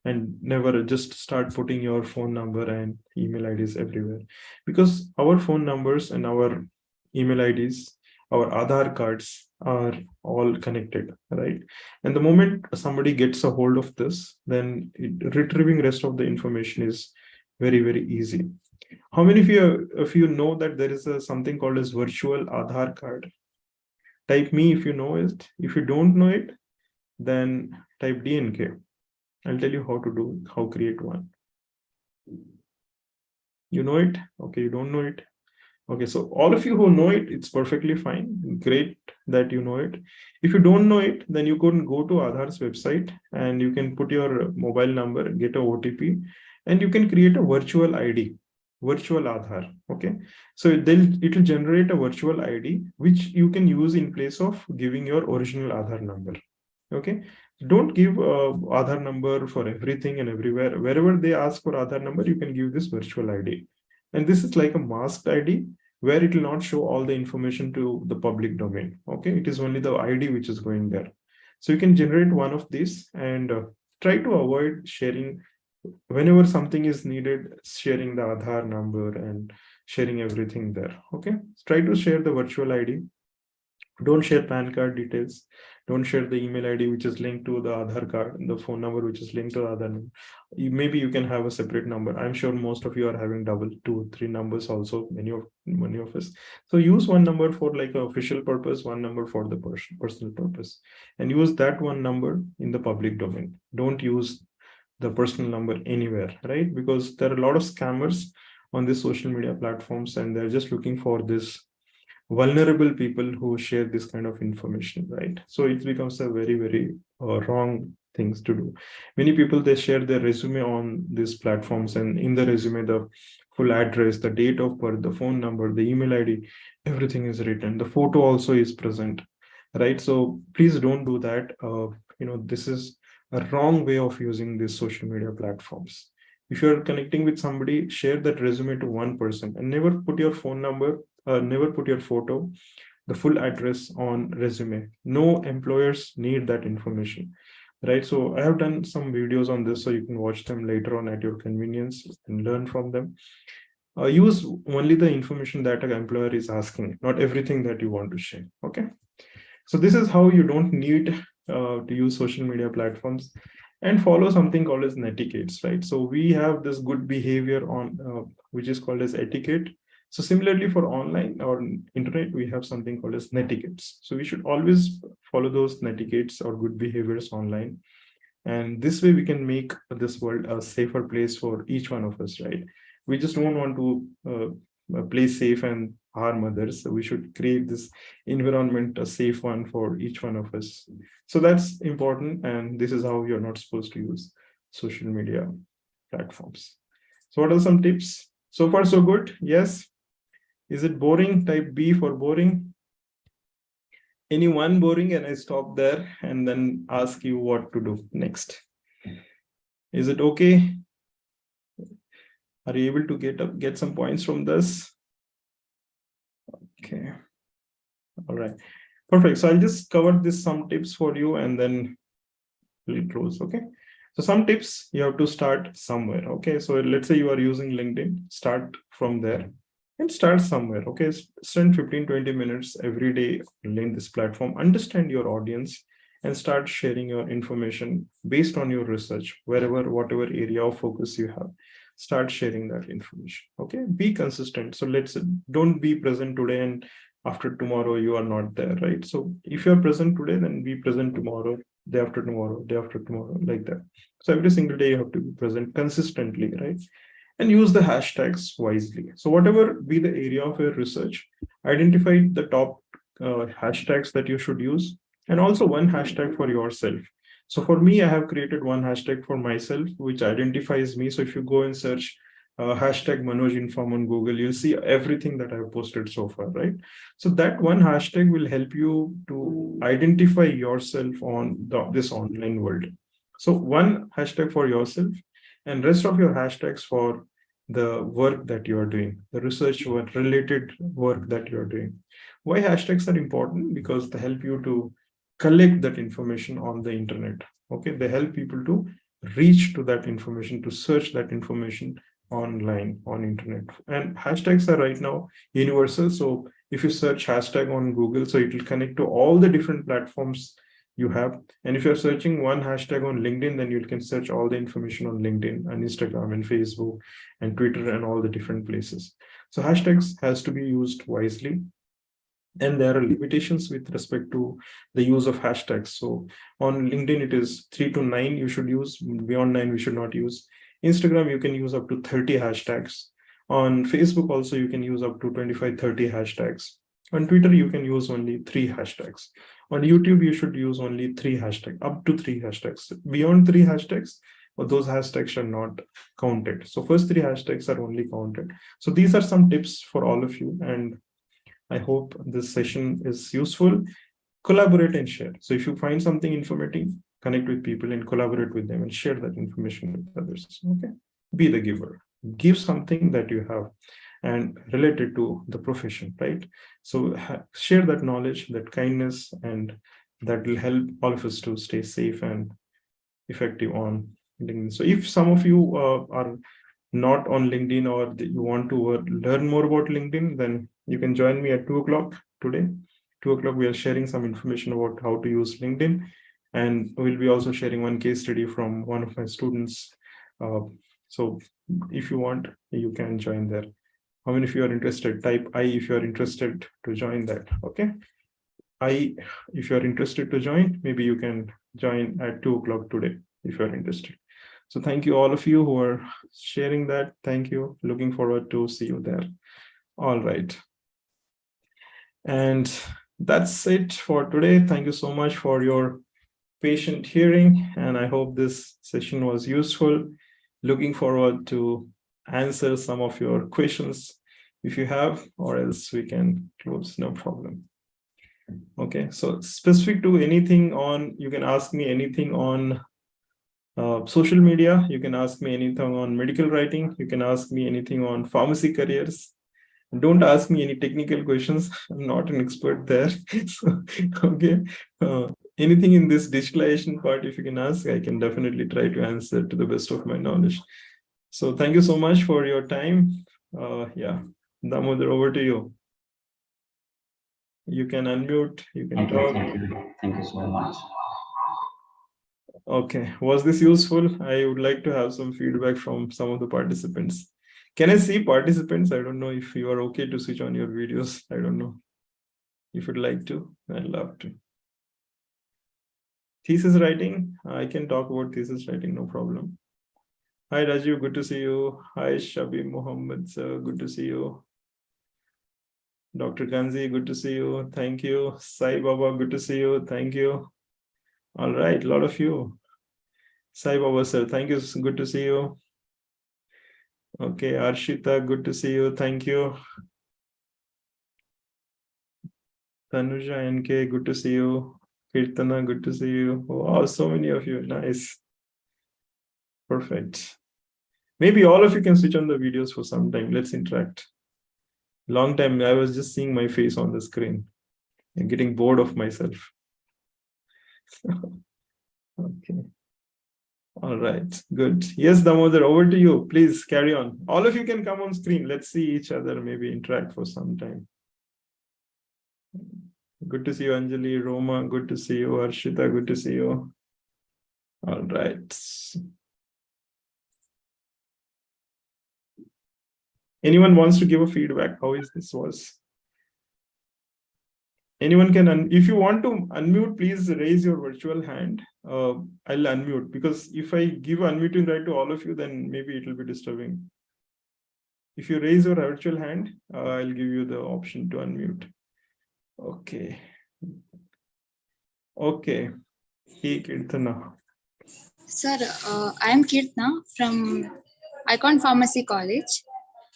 and never just start putting your phone number and email IDs everywhere, because our phone numbers and our email IDs, our Aadhaar cards are all connected, right? And the moment somebody gets a hold of this, then retrieving rest of the information is very easy. How many of you know that there is something called as virtual Aadhaar card? Type me if you know it. If you don't know it, then type DNK. I'll tell you how create one. You know it? Okay, you don't know it? Okay, so all of you who know it, it's perfectly fine. Great that you know it. If you don't know it, then you can go to Aadhaar's website, and you can put your mobile number, get a OTP, and you can create a virtual ID, virtual Aadhaar. Okay, so it will generate a virtual ID, which you can use in place of giving your original Aadhaar number. Okay, don't give Aadhaar number for everything and everywhere. Wherever they ask for Aadhaar number, you can give this virtual ID. And this is like a masked ID, where it will not show all the information to the public domain. Okay, it is only the ID which is going there. So you can generate one of these, and try to avoid sharing, whenever something is needed, sharing the Aadhaar number and sharing everything there. Okay, try to share the virtual ID. Don't share PAN card details. Don't share the email ID which is linked to the Aadhaar card, and the phone number which is linked to the Aadhaar number. Maybe you can have a separate number. I'm sure most of you are having double 2, 3 numbers also, many of us. So use one number for like an official purpose, one number for the personal purpose, and use that one number in the public domain. Don't use the personal number anywhere, right? Because there are a lot of scammers on these social media platforms, and they're just looking for this vulnerable people who share this kind of information, right? So it becomes a very wrong things to do. Many people, they share their resume on these platforms, and in the resume, the full address, the date of birth, the phone number, the email ID, everything is written. The photo also is present, right? So please don't do that. This is a wrong way of using these social media platforms. If you're connecting with somebody, share that resume to one person, and never put your phone number, never put your photo, the full address on resume. No employers need that information. right? So I have done some videos on this, so you can watch them later on at your convenience and learn from them. Use only the information that an employer is asking, not everything that you want to share. Okay. So this is how you don't need to use social media platforms, and follow something called as etiquettes, right? So we have this good behavior on which is called as etiquette. So similarly for online or internet, we have something called as netiquettes. So we should always follow those netiquettes or good behaviors online. And this way we can make this world a safer place for each one of us, right? We just don't want to play safe and harm others. So we should create this environment, a safe one for each one of us. So that's important. And this is how you're not supposed to use social media platforms. So what are some tips? So far, so good. Yes. Is it boring? Type B for boring. Anyone boring? And I stop there and then ask you what to do next. Is it okay? Are you able to get some points from this? Okay. All right. Perfect. So I'll just cover some tips for you and then we'll close. Okay. So some tips, you have to start somewhere. Okay. So let's say you are using LinkedIn, start from there and start somewhere. Okay. Spend 15-20 minutes every day in this platform, understand your audience and start sharing your information based on your research, whatever area of focus you have. Start sharing that information. Okay, be consistent. So don't be present today and after tomorrow you are not there, right? So if you're present today, then be present tomorrow, day after tomorrow, like that. So every single day you have to be present consistently, right? And use the hashtags wisely. So whatever be the area of your research, identify the top hashtags that you should use, and also one hashtag for yourself. So for me, I have created one hashtag for myself, which identifies me. So if you go and search hashtag Manoj Inform on Google, you'll see everything that I've posted so far, right? So that one hashtag will help you to identify yourself on this online world. So one hashtag for yourself and rest of your hashtags for the work that you are doing, the research work, related work that you're doing. Why hashtags are important? Because they help you to collect that information on the internet. Okay, they help people to reach to that information, to search that information online on internet. And hashtags are right now universal. So if you search hashtag on Google, so it will connect to all the different platforms you have. And if you're searching one hashtag on LinkedIn, then you can search all the information on LinkedIn and Instagram and Facebook and Twitter and all the different places. So hashtags has to be used wisely. And there are limitations with respect to the use of hashtags. So on LinkedIn, it is 3 to 9 you should use. Beyond 9, we should not use. Instagram, you can use up to 30 hashtags. On Facebook, also, you can use up to 25-30 hashtags. On Twitter, you can use only 3 hashtags. On YouTube, you should use only 3 hashtags, up to 3 hashtags. Beyond 3 hashtags, those hashtags are not counted. So first 3 hashtags are only counted. So these are some tips for all of you. And I hope this session is useful. Collaborate and share. So if you find something informative, connect with people and collaborate with them and share that information with others. Okay. Be the giver. Give something that you have and relate it to the profession, right? So share that knowledge, that kindness, and that will help all of us to stay safe and effective on LinkedIn. So if some of you are not on LinkedIn or you want to learn more about LinkedIn, then you can join me at 2 o'clock today. 2 o'clock, we are sharing some information about how to use LinkedIn. And we'll be also sharing one case study from one of my students. So if you want, you can join there. How many of you are interested? Type I if you are interested to join that. Okay. I, if you are interested to join, maybe you can join at 2 o'clock today if you are interested. So thank you all of you who are sharing that. Thank you. Looking forward to see you there. All right. And that's it for today. Thank you so much for your patient hearing. And I hope this session was useful. Looking forward to answer some of your questions if you have, or else we can close, no problem. Okay, so specific to anything on, you can ask me anything on social media, you can ask me anything on medical writing, you can ask me anything on pharmacy careers. Don't ask me any technical questions. I'm not an expert there. So, okay. anything in this digitalization part, if you can ask, I can definitely try to answer to the best of my knowledge. So thank you so much for your time. Yeah, Damodar, over to you. You can unmute, you can talk. Thank you so much. Okay, was this useful? I would like to have some feedback from some of the participants. Can I see participants? I don't know if you are okay to switch on your videos. I don't know. If you'd like to, I'd love to. Thesis writing, I can talk about thesis writing, no problem. Hi Rajiv, good to see you. Hi Shabi Mohammed, sir, good to see you. Dr. Gandhi, good to see you. Thank you. Sai Baba, good to see you. Thank you. All right, a lot of you. Sai Baba, sir, thank you. Good to see you. Okay, Arshita, good to see you. Thank you. Tanuja NK, good to see you. Kirtana, good to see you. Wow, so many of you. Nice. Perfect. Maybe all of you can switch on the videos for some time. Let's interact. Long time, I was just seeing my face on the screen and getting bored of myself. Okay. All right, good. Yes, Damodar, over to you. Please carry on. All of you can come on screen. Let's see each other, maybe interact for some time. Good to see you, Anjali. Roma, good to see you. Arshita, good to see you. All right. Anyone wants to give a feedback? How is this was? Anyone can, if you want to unmute, please raise your virtual hand. I'll unmute, because if I give unmuting right to all of you, then maybe it will be disturbing. If you raise your virtual hand, I'll give you the option to unmute. Okay. Okay. Hey, Kirtana. Sir, I am Kirtana from Icon Pharmacy College.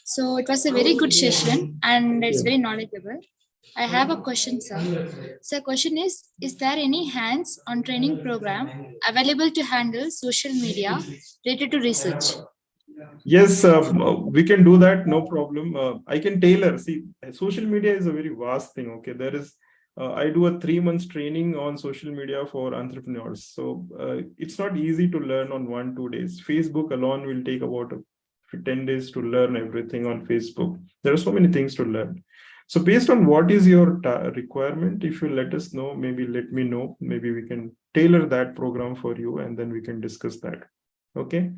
So it was a very good session and it's very knowledgeable. I have a question, sir. So question is there any hands-on training program available to handle social media related to research? Yes, we can do that, no problem. I can tailor. See, social media is a very vast thing. Okay, there is, I do a 3 months training on social media for entrepreneurs. So it's not easy to learn on 1-2 days. Facebook alone will take about 10 days to learn everything on Facebook. There are so many things to learn. So based on what is your requirement, if you let us know, maybe let me know, maybe we can tailor that program for you and then we can discuss that. Okay.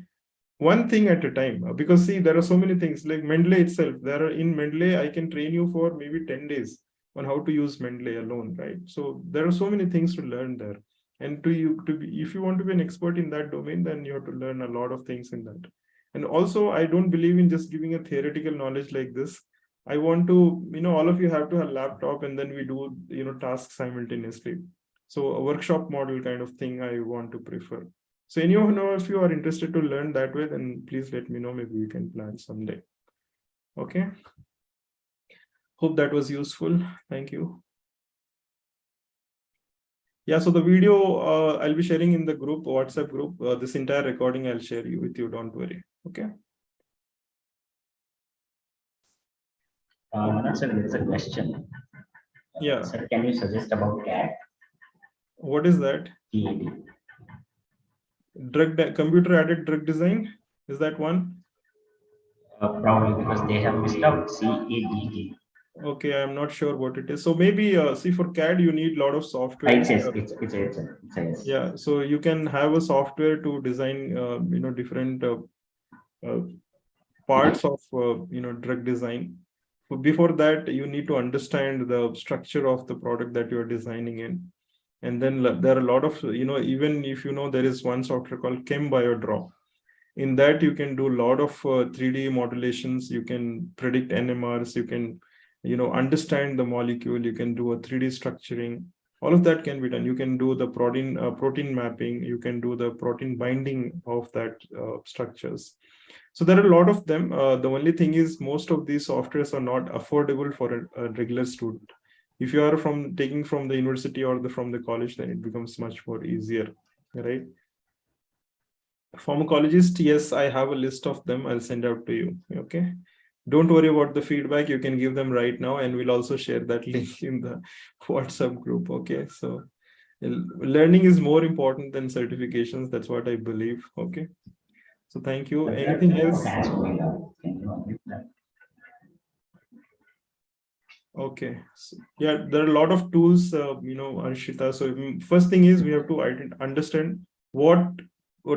One thing at a time, because see, there are so many things like Mendeley itself. There are in Mendeley, I can train you for maybe 10 days on how to use Mendeley alone, right? So there are so many things to learn there. And if you want to be an expert in that domain, then you have to learn a lot of things in that. And also, I don't believe in just giving a theoretical knowledge like this. I want to, all of you have to have a laptop and then we do, tasks simultaneously. So a workshop model kind of thing I want to prefer. So anyone of you are interested to learn that way, then please let me know. Maybe we can plan someday. Okay. Hope that was useful. Thank you. Yeah, so the video I'll be sharing in the group, WhatsApp group. This entire recording I'll share with you. Don't worry. Okay. Sir, there's a question. Yeah. Sir, can you suggest about CAD? What is that? CAD. Computer aided drug design. Is that one? Probably because they have missed out CAD. Okay, I'm not sure what it is. So maybe see, for CAD you need a lot of software. It's yeah. So you can have a software to design different parts of drug design. Before that, you need to understand the structure of the product that you're designing in. And then there are a lot of, even if there is one software called ChemBioDraw. In that, you can do a lot of 3D modulations. You can predict NMRs. You can, understand the molecule. You can do a 3D structuring. All of that can be done. You can do the protein mapping. You can do the protein binding of that structures. So there are a lot of them. The only thing is most of these softwares are not affordable for a regular student. If you are taking from the university or from the college, then it becomes much more easier, right? Pharmacologist, yes, I have a list of them. I'll send out to you. Okay. Don't worry about the feedback. You can give them right now, and we'll also share that link in the WhatsApp group. Okay. So Learning is more important than certifications. That's what I believe. Okay. So thank you. Anything else? Okay. So, yeah, there are a lot of tools, Arshita. So first thing is we have to understand what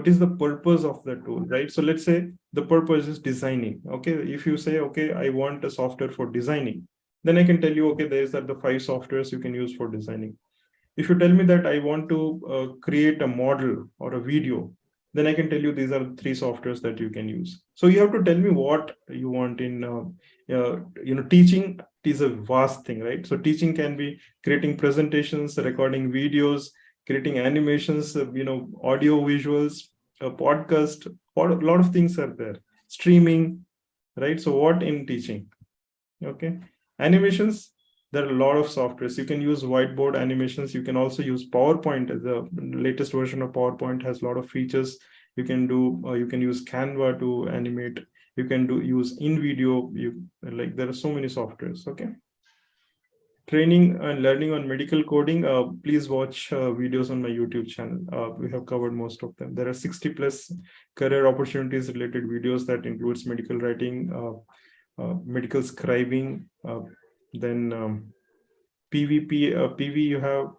is the purpose of the tool, right? So let's say the purpose is designing. Okay. If you say, okay, I want a software for designing, then I can tell you, okay, these are the 5 softwares you can use for designing. If you tell me that I want to create a model or a video, then I can tell you these are 3 softwares that you can use. So you have to tell me what you want in, teaching is a vast thing, right? So teaching can be creating presentations, recording videos, creating animations, audio visuals, a podcast, a lot of things are there. Streaming, right? So what in teaching? Okay. Animations, there are a lot of softwares. You can use whiteboard animations. You can also use PowerPoint. The latest version of PowerPoint has a lot of features. You can use Canva to animate. You can use InVideo. There are so many softwares. Okay. Training and learning on medical coding. Please watch videos on my YouTube channel. We have covered most of them. There are 60 plus career opportunities related videos that includes medical writing, medical scribing, then PV you have,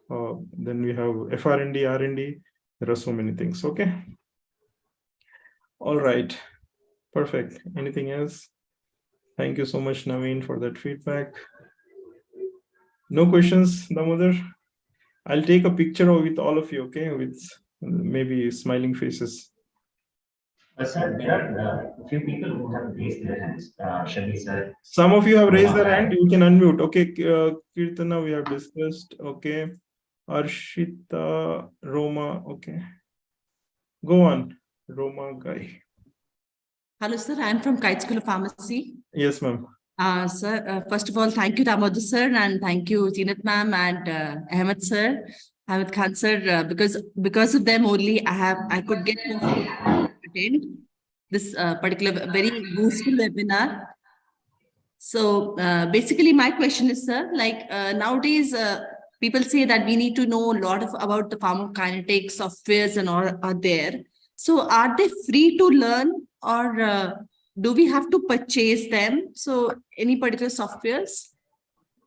then we have FR&D, R&D. There are so many things. Okay. All right. Perfect. Anything else? Thank you so much, Naveen, for that feedback. No questions, Damodar? I'll take a picture with all of you, okay? With maybe smiling faces. Sir, there are a few people who have raised their hands. Shabi sir. Some of you have raised their hand. You can unmute. Okay, Kirtana, we have discussed. Okay, Arshita, Roma. Okay, go on, Roma guy. Hello, sir. I'm from Kite School of Pharmacy. Yes, ma'am. Sir, first of all, thank you, Damodar sir, and thank you, Teenat ma'am and Ahmed sir, Ahmed Khan sir, because of them only I could get to attend this particular very useful webinar. So basically, my question is, sir, nowadays people say that we need to know a lot about the pharmacokinetic softwares and all are there. So are they free to learn, or do we have to purchase them? So any particular softwares?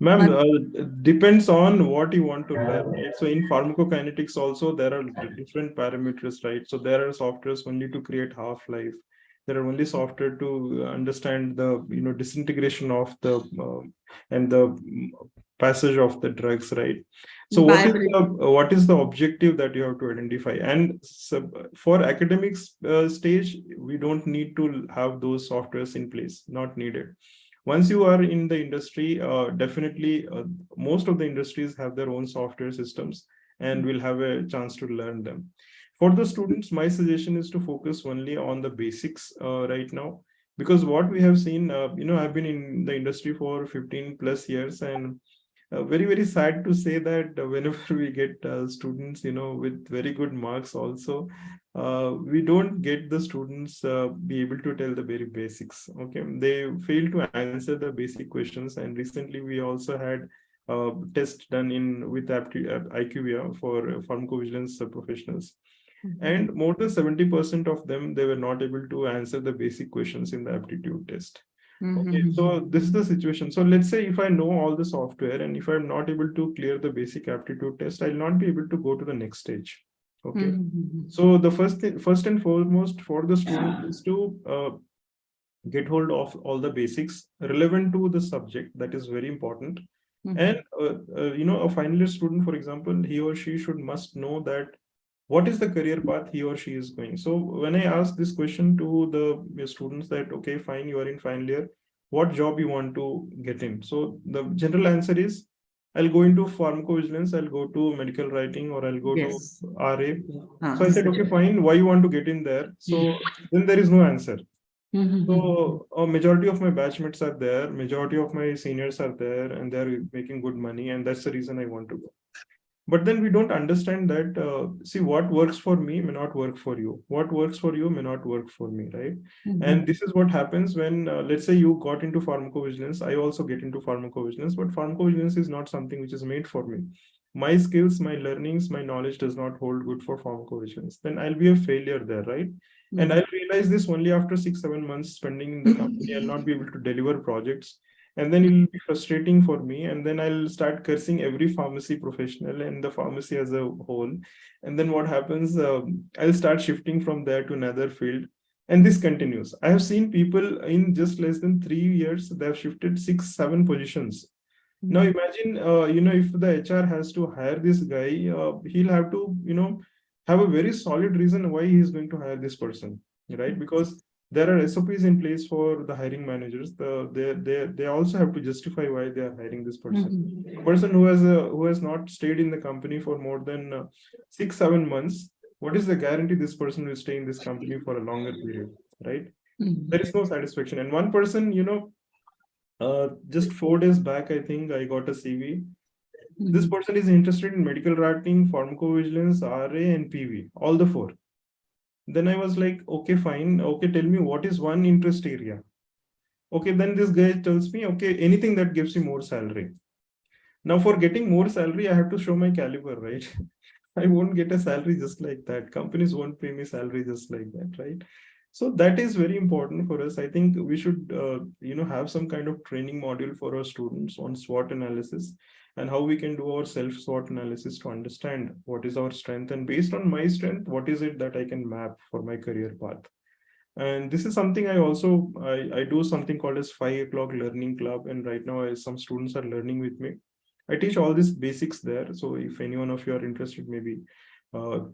Ma'am, depends on what you want to learn, right? So in pharmacokinetics also, there are different parameters, right? So there are softwares only to create half-life. There are only software to understand the, disintegration of the, and the passage of the drugs, right? So what is the objective that you have to identify? And so for academics stage, we don't need to have those softwares in place, not needed. Once you are in the industry, definitely most of the industries have their own software systems and will have a chance to learn them. For the students, my suggestion is to focus only on the basics right now, because what we have seen, I've been in the industry for 15 plus years, and very, very sad to say that whenever we get students, with very good marks also, we don't get the students be able to tell the very basics. Okay, they fail to answer the basic questions. And recently we also had a test done with IQVIA for pharmacovigilance professionals. And more than 70% of them, they were not able to answer the basic questions in the aptitude test. Okay, so this is the situation. So let's say if I know all the software and if I'm not able to clear the basic aptitude test, I'll not be able to go to the next stage. Okay, so the first and foremost for the student is to get hold of all the basics relevant to the subject. That is very important. And a final year student, for example, he or she must know that what is the career path he or she is going. So when I ask this question to the students that, okay, fine, you are in final year, what job you want to get in? So the general answer is, I'll go into pharmacovigilance, I'll go to medical writing, or I'll go to RA. So I said, okay, fine, why you want to get in there? So then there is no answer. So a majority of my batchmates are there, majority of my seniors are there, and they're making good money, and that's the reason I want to go. But then we don't understand that, see, what works for me may not work for you. What works for you may not work for me, right? And this is what happens when, let's say you got into pharmacovigilance. I also get into pharmacovigilance, but pharmacovigilance is not something which is made for me. my skills, my learnings, my knowledge does not hold good for pharmacovigilance, then I'll be a failure there, right? And I'll realize this only after 6-7 months spending in the company. I'll not be able to deliver projects. And then it'll be frustrating for me. And then I'll start cursing every pharmacy professional and the pharmacy as a whole. And then what happens, I'll start shifting from there to another field. And this continues. I have seen people in just less than 3 years, they have shifted 6-7 positions. Now imagine, if the HR has to hire this guy, he'll have to, have a very solid reason why he is going to hire this person, right? Because there are SOPs in place for the hiring managers. They also have to justify why they are hiring this person. A person who has not stayed in the company for more than 6-7 months, what is the guarantee this person will stay in this company for a longer period, right? There is no satisfaction. And one person, just 4 days back, I think I got a CV. This person is interested in medical writing, pharmacovigilance, RA, and PV, all the 4. Then I was like, okay, fine. Okay, tell me what is one interest area. Okay, then this guy tells me, okay, anything that gives you more salary. Now, for getting more salary, I have to show my caliber, right? I won't get a salary just like that. Companies won't pay me salary just like that, right? So that is very important for us. I think we should, have some kind of training module for our students on SWOT analysis and how we can do our self-SWOT analysis to understand what is our strength, and based on my strength, what is it that I can map for my career path. And this is something I do something called as 5 o'clock learning club. And right now some students are learning with me. I teach all these basics there. So if any one of you are interested, maybe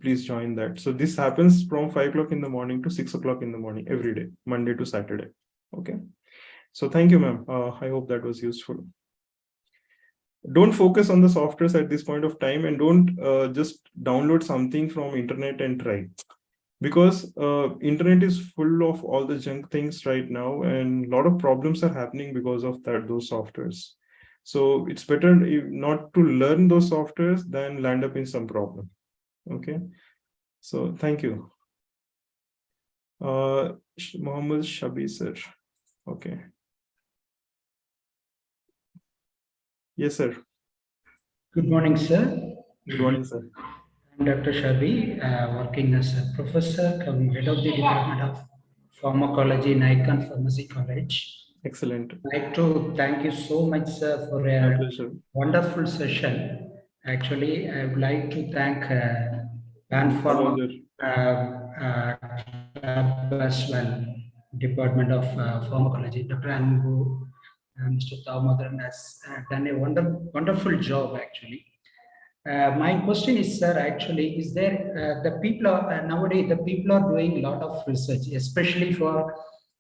please join that. So this happens from 5 o'clock in the morning to 6 o'clock in the morning every day, Monday to Saturday. Okay. So thank you, ma'am. I hope that was useful. Don't focus on the softwares at this point of time, and don't just download something from internet and try. Because internet is full of all the junk things right now, and a lot of problems are happening because of those softwares. So it's better not to learn those softwares than land up in some problem. Okay. So thank you. Mohammed Shabi sir. Okay. Yes, sir. Good morning, sir. Good morning, sir. I'm Dr. Shabi, working as a professor, head of the Department of Pharmacology in Icon Pharmacy College. Excellent. I'd like to thank you so much, sir, for a wonderful session. Actually, I would like to thank Pharma as well, Department of Pharmacology. Dr. Anbu, Mr. Taumadran has done a wonderful job, actually. My question is, sir, actually, is there the people are nowadays the people are doing a lot of research, especially for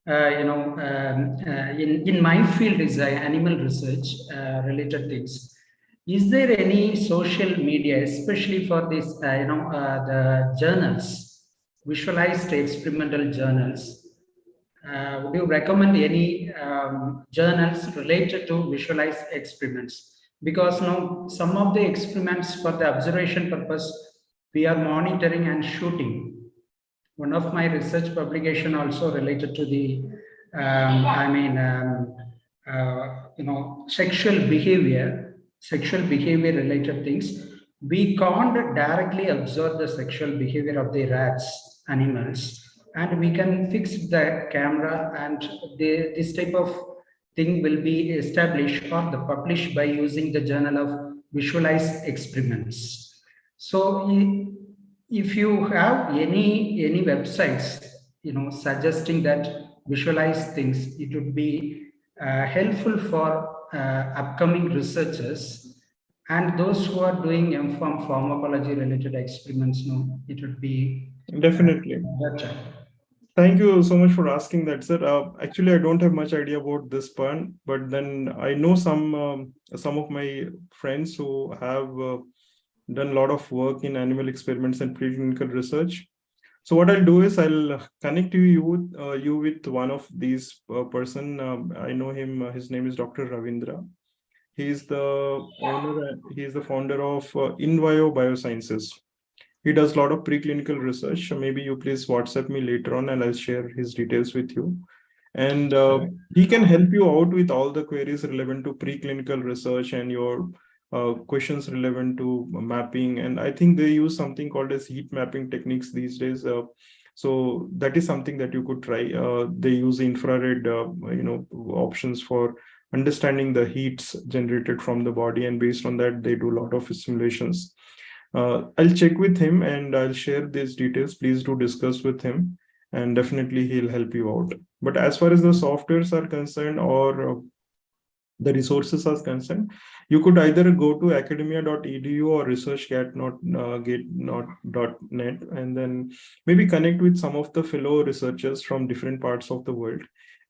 in my field is animal research related things. Is there any social media, especially for this the journals, visualized experimental journals? Would you recommend any journals related to visualized experiments? Because now some of the experiments for the observation purpose, we are monitoring and shooting. One of my research publication also related to the, sexual behavior related things. We can't directly observe the sexual behavior of the rats, animals, and we can fix the camera, and this type of thing will be established or the published by using the journal of visualized experiments. So if you have any websites, suggesting that visualize things, it would be helpful for upcoming researchers and those who are doing MPharm pharmacology related experiments. It would be definitely better. Thank you so much for asking that, sir. Actually, I don't have much idea about this part, but then I know some of my friends who have done a lot of work in animal experiments and preclinical research. So what I'll do is I'll connect you with one of these person. I know him. His name is Dr. Ravindra. He's the owner. He is the founder of InVio Biosciences. He does a lot of preclinical research. So maybe you please WhatsApp me later on and I'll share his details with you. And he can help you out with all the queries relevant to preclinical research and your questions relevant to mapping. And I think they use something called as heat mapping techniques these days. So that is something that you could try. They use infrared, options for understanding the heats generated from the body, and based on that, they do a lot of simulations. I'll check with him and I'll share these details. Please do discuss with him, and definitely he'll help you out. But as far as the softwares are concerned, or the resources are concerned, you could either go to academia.edu or researchgate.net, and then maybe connect with some of the fellow researchers from different parts of the world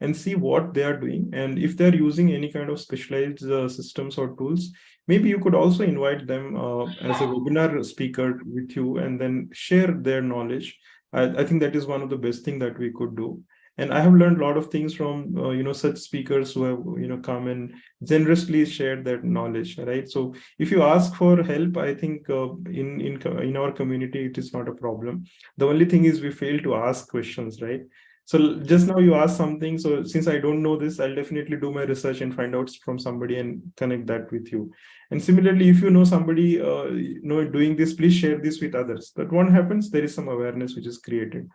and see what they are doing. And if they're using any kind of specialized systems or tools, maybe you could also invite them as a webinar speaker with you, and then share their knowledge. I think that is one of the best things that we could do. And I have learned a lot of things from such speakers who have come and generously shared that knowledge, right? So if you ask for help, I think in our community it is not a problem. The only thing is we fail to ask questions, right? So just now you asked something. So since I don't know this, I'll definitely do my research and find out from somebody and connect that with you. And similarly, if you know somebody doing this, please share this with others. That what happens, there is some awareness which is created.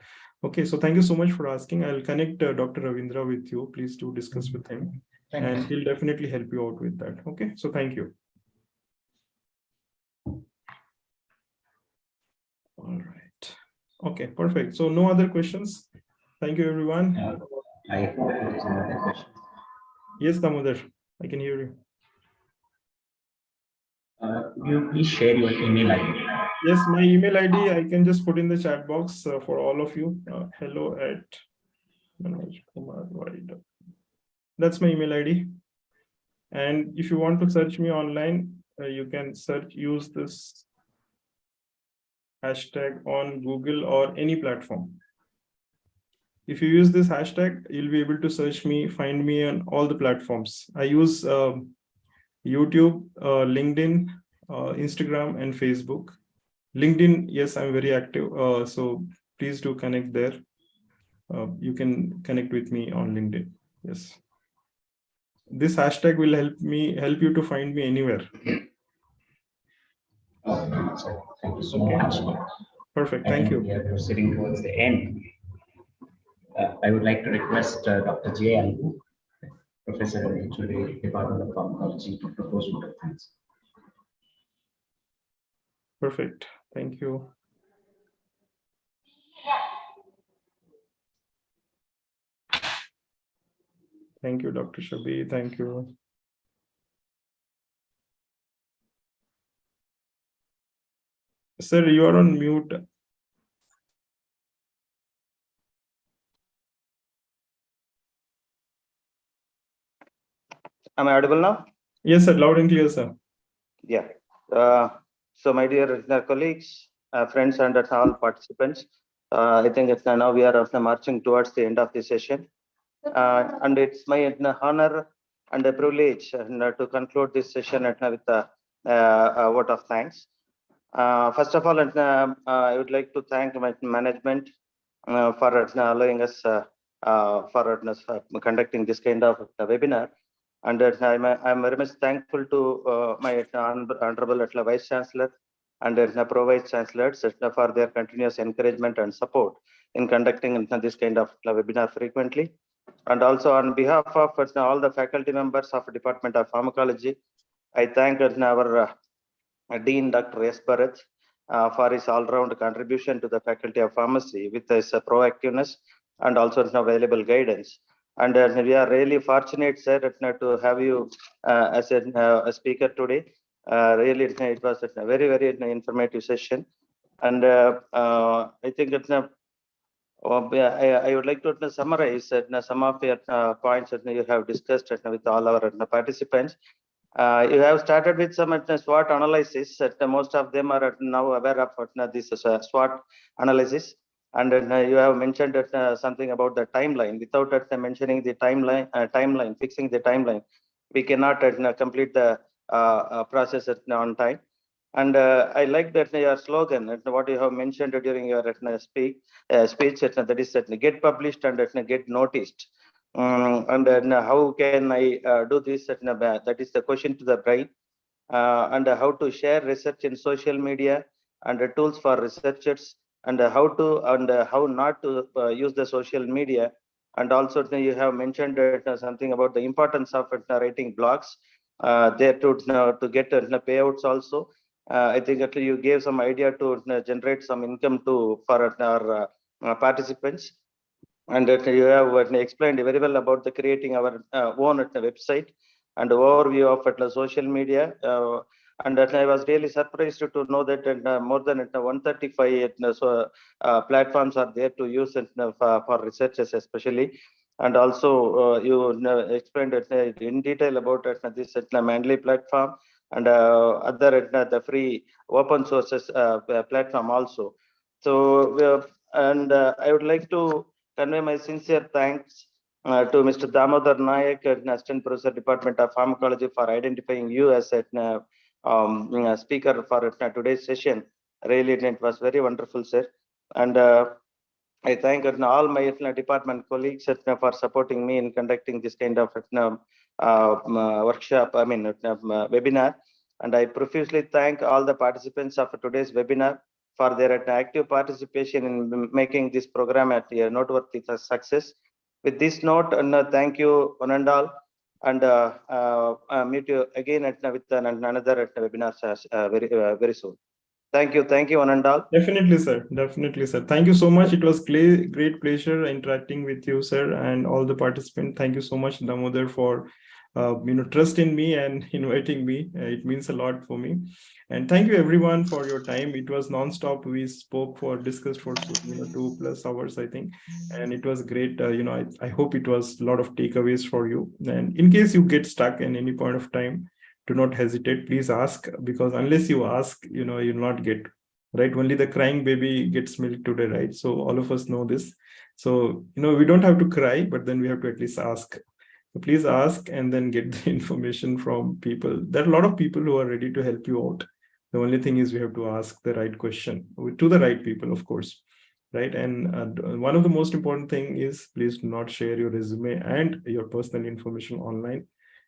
Okay, so thank you so much for asking. I'll connect Dr. Ravindra with you. Please do discuss with him, and he'll definitely help you out with that. Okay, so thank you. All right. Okay, perfect. So no other questions. Thank you, everyone. I hope there is another question. Yes, Damodar, I can hear you. Could you please share your email ID? Yes, my email ID, I can just put in the chat box for all of you. hello@Manoj Kumar. That's my email ID. And if you want to search me online, you can use this hashtag on Google or any platform. If you use this hashtag, you'll be able to search me, find me on all the platforms. I use YouTube, LinkedIn, Instagram, and Facebook. LinkedIn, yes, I'm very active. So please do connect there. You can connect with me on LinkedIn. Yes. This hashtag will help you to find me anywhere. Thank you so much. Perfect. Thank you. We are proceeding towards the end. I would like to request Dr. J. Albu, Professor in the Department of Pharmacology, to propose vote of thanks. Perfect. Thank you. Thank you, Dr. Shabi. Thank you. Sir, you are on mute. Am I audible now? Yes, sir. Loud and clear, sir. Yeah. So my dear colleagues, friends, and all participants, I think it's now we are marching towards the end of the session. And it's my honor and a privilege to conclude this session with a vote of thanks. First of all, I would like to thank my management for allowing us for conducting this kind of webinar. And I'm very much thankful to my Honorable Vice Chancellor and Pro Vice Chancellors for their continuous encouragement and support in conducting this kind of webinar frequently. And also on behalf of all the faculty members of Department of Pharmacology, I thank our Dean Dr. S. Bharat for his all-round contribution to the Faculty of Pharmacy with his proactiveness and also available guidance. And we are really fortunate, sir, to have you as a speaker today. Really, it was a very, very informative session. And I think I would like to summarize some of your points that you have discussed with all our participants. You have started with some SWOT analysis. Most of them are now aware of this SWOT analysis. And you have mentioned something about the timeline. Without mentioning the timeline, fixing the timeline, we cannot complete the process on time. And I like that your slogan, what you have mentioned during your speech, that is get published and get noticed. And how can I do this? That is the question to the brain. and how to share research in social media, and tools for researchers, and how to and how not to use the social media. And also you have mentioned something about the importance of writing blogs there to get payouts also. I think actually you gave some idea to generate some income for our participants. And you have explained very well about the creating our own website and overview of social media. And I was really surprised to know that more than 135 platforms are there to use for researchers especially. And also you explained in detail about this Manly platform and other the free open sources platform also. So I would like to convey my sincere thanks to Mr. Damodar Nayak, Assistant Professor, Department of Pharmacology, for identifying you as a speaker for today's session. Really, it was very wonderful, sir. And I thank all my department colleagues for supporting me in conducting this kind of workshop, webinar. And I profusely thank all the participants of today's webinar for their active participation in making this program a noteworthy success. With this note, thank you one and all, and meet you again with another webinar very soon. Thank you one and all. Definitely, sir. Definitely, sir. Thank you so much. It was great pleasure interacting with you, sir, and all the participants. Thank you so much, Damodar, for trust in me and inviting me. It means a lot for me. And thank you everyone for your time. It was non-stop. We discussed for 2+ hours, I think, and it was great. I hope it was a lot of takeaways for you. And in case you get stuck in any point of time, do not hesitate. Please ask, because unless you ask, you'll not get. Right, only the crying baby gets milk today, right? So all of us know this. So we don't have to cry, but then we have to at least ask. So please ask and then get the information from people. There are a lot of people who are ready to help you out. The only thing is we have to ask the right question to the right people, of course, right? And one of the most important thing is, please do not share your resume and your personal information online.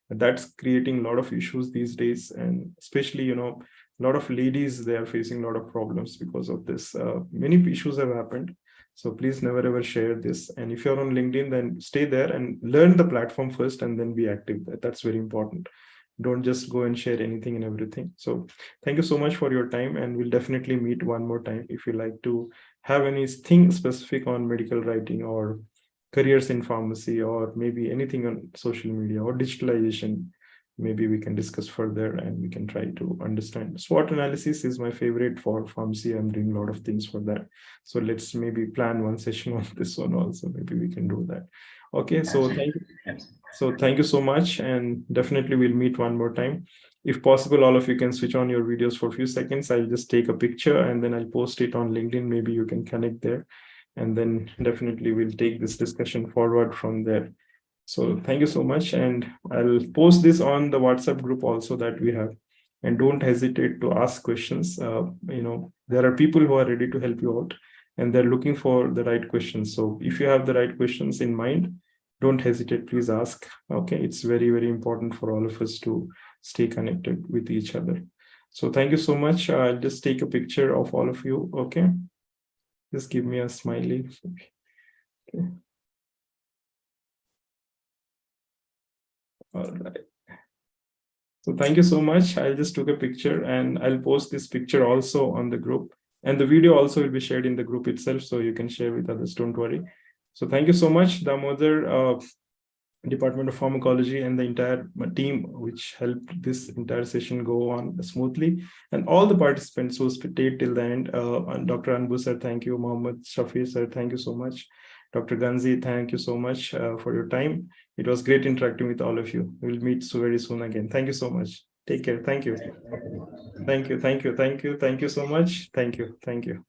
That's creating a lot of issues these days, and especially a lot of ladies, they are facing a lot of problems because of this. Many issues have happened. So please never ever share this. And if you're on LinkedIn, then stay there and learn the platform first and then be active. That's very important. Don't just go and share anything and everything. So thank you so much for your time, and we'll definitely meet one more time. If you like to have anything specific on medical writing or careers in pharmacy, or maybe anything on social media or digitalization, maybe we can discuss further and we can try to understand. SWOT analysis is my favorite for pharmacy. I'm doing a lot of things for that. So let's maybe plan one session on this one also. Maybe we can do that. Okay, so thank you. So thank you so much, and definitely we'll meet one more time. If possible, all of you can switch on your videos for a few seconds. I'll just take a picture and then I'll post it on LinkedIn. Maybe you can connect there, and then definitely we'll take this discussion forward from there. So thank you so much, and I'll post this on the WhatsApp group also that we have. And don't hesitate to ask questions. There are people who are ready to help you out, and they're looking for the right questions. So if you have the right questions in mind, don't hesitate, please ask. Okay, it's very, very important for all of us to stay connected with each other. So thank you so much. I'll just take a picture of all of you. Okay, just give me a smiley. Okay. All right. So thank you so much. I just took a picture and I'll post this picture also on the group, and the video also will be shared in the group itself, so you can share with others, don't worry. So thank you so much, Damodar, Department of Pharmacology, and the entire team which helped this entire session go on smoothly, and all the participants who stayed till the end. And Dr. Anbu sir, thank you. Mohammed Shafi sir, thank you so much. Dr. Gandhi, thank you so much for your time. It was great interacting with all of you. We'll meet so very soon again. Thank you so much. Take care. Thank you. Thank you. Thank you. Thank you. Thank you so much. Thank you. Thank you.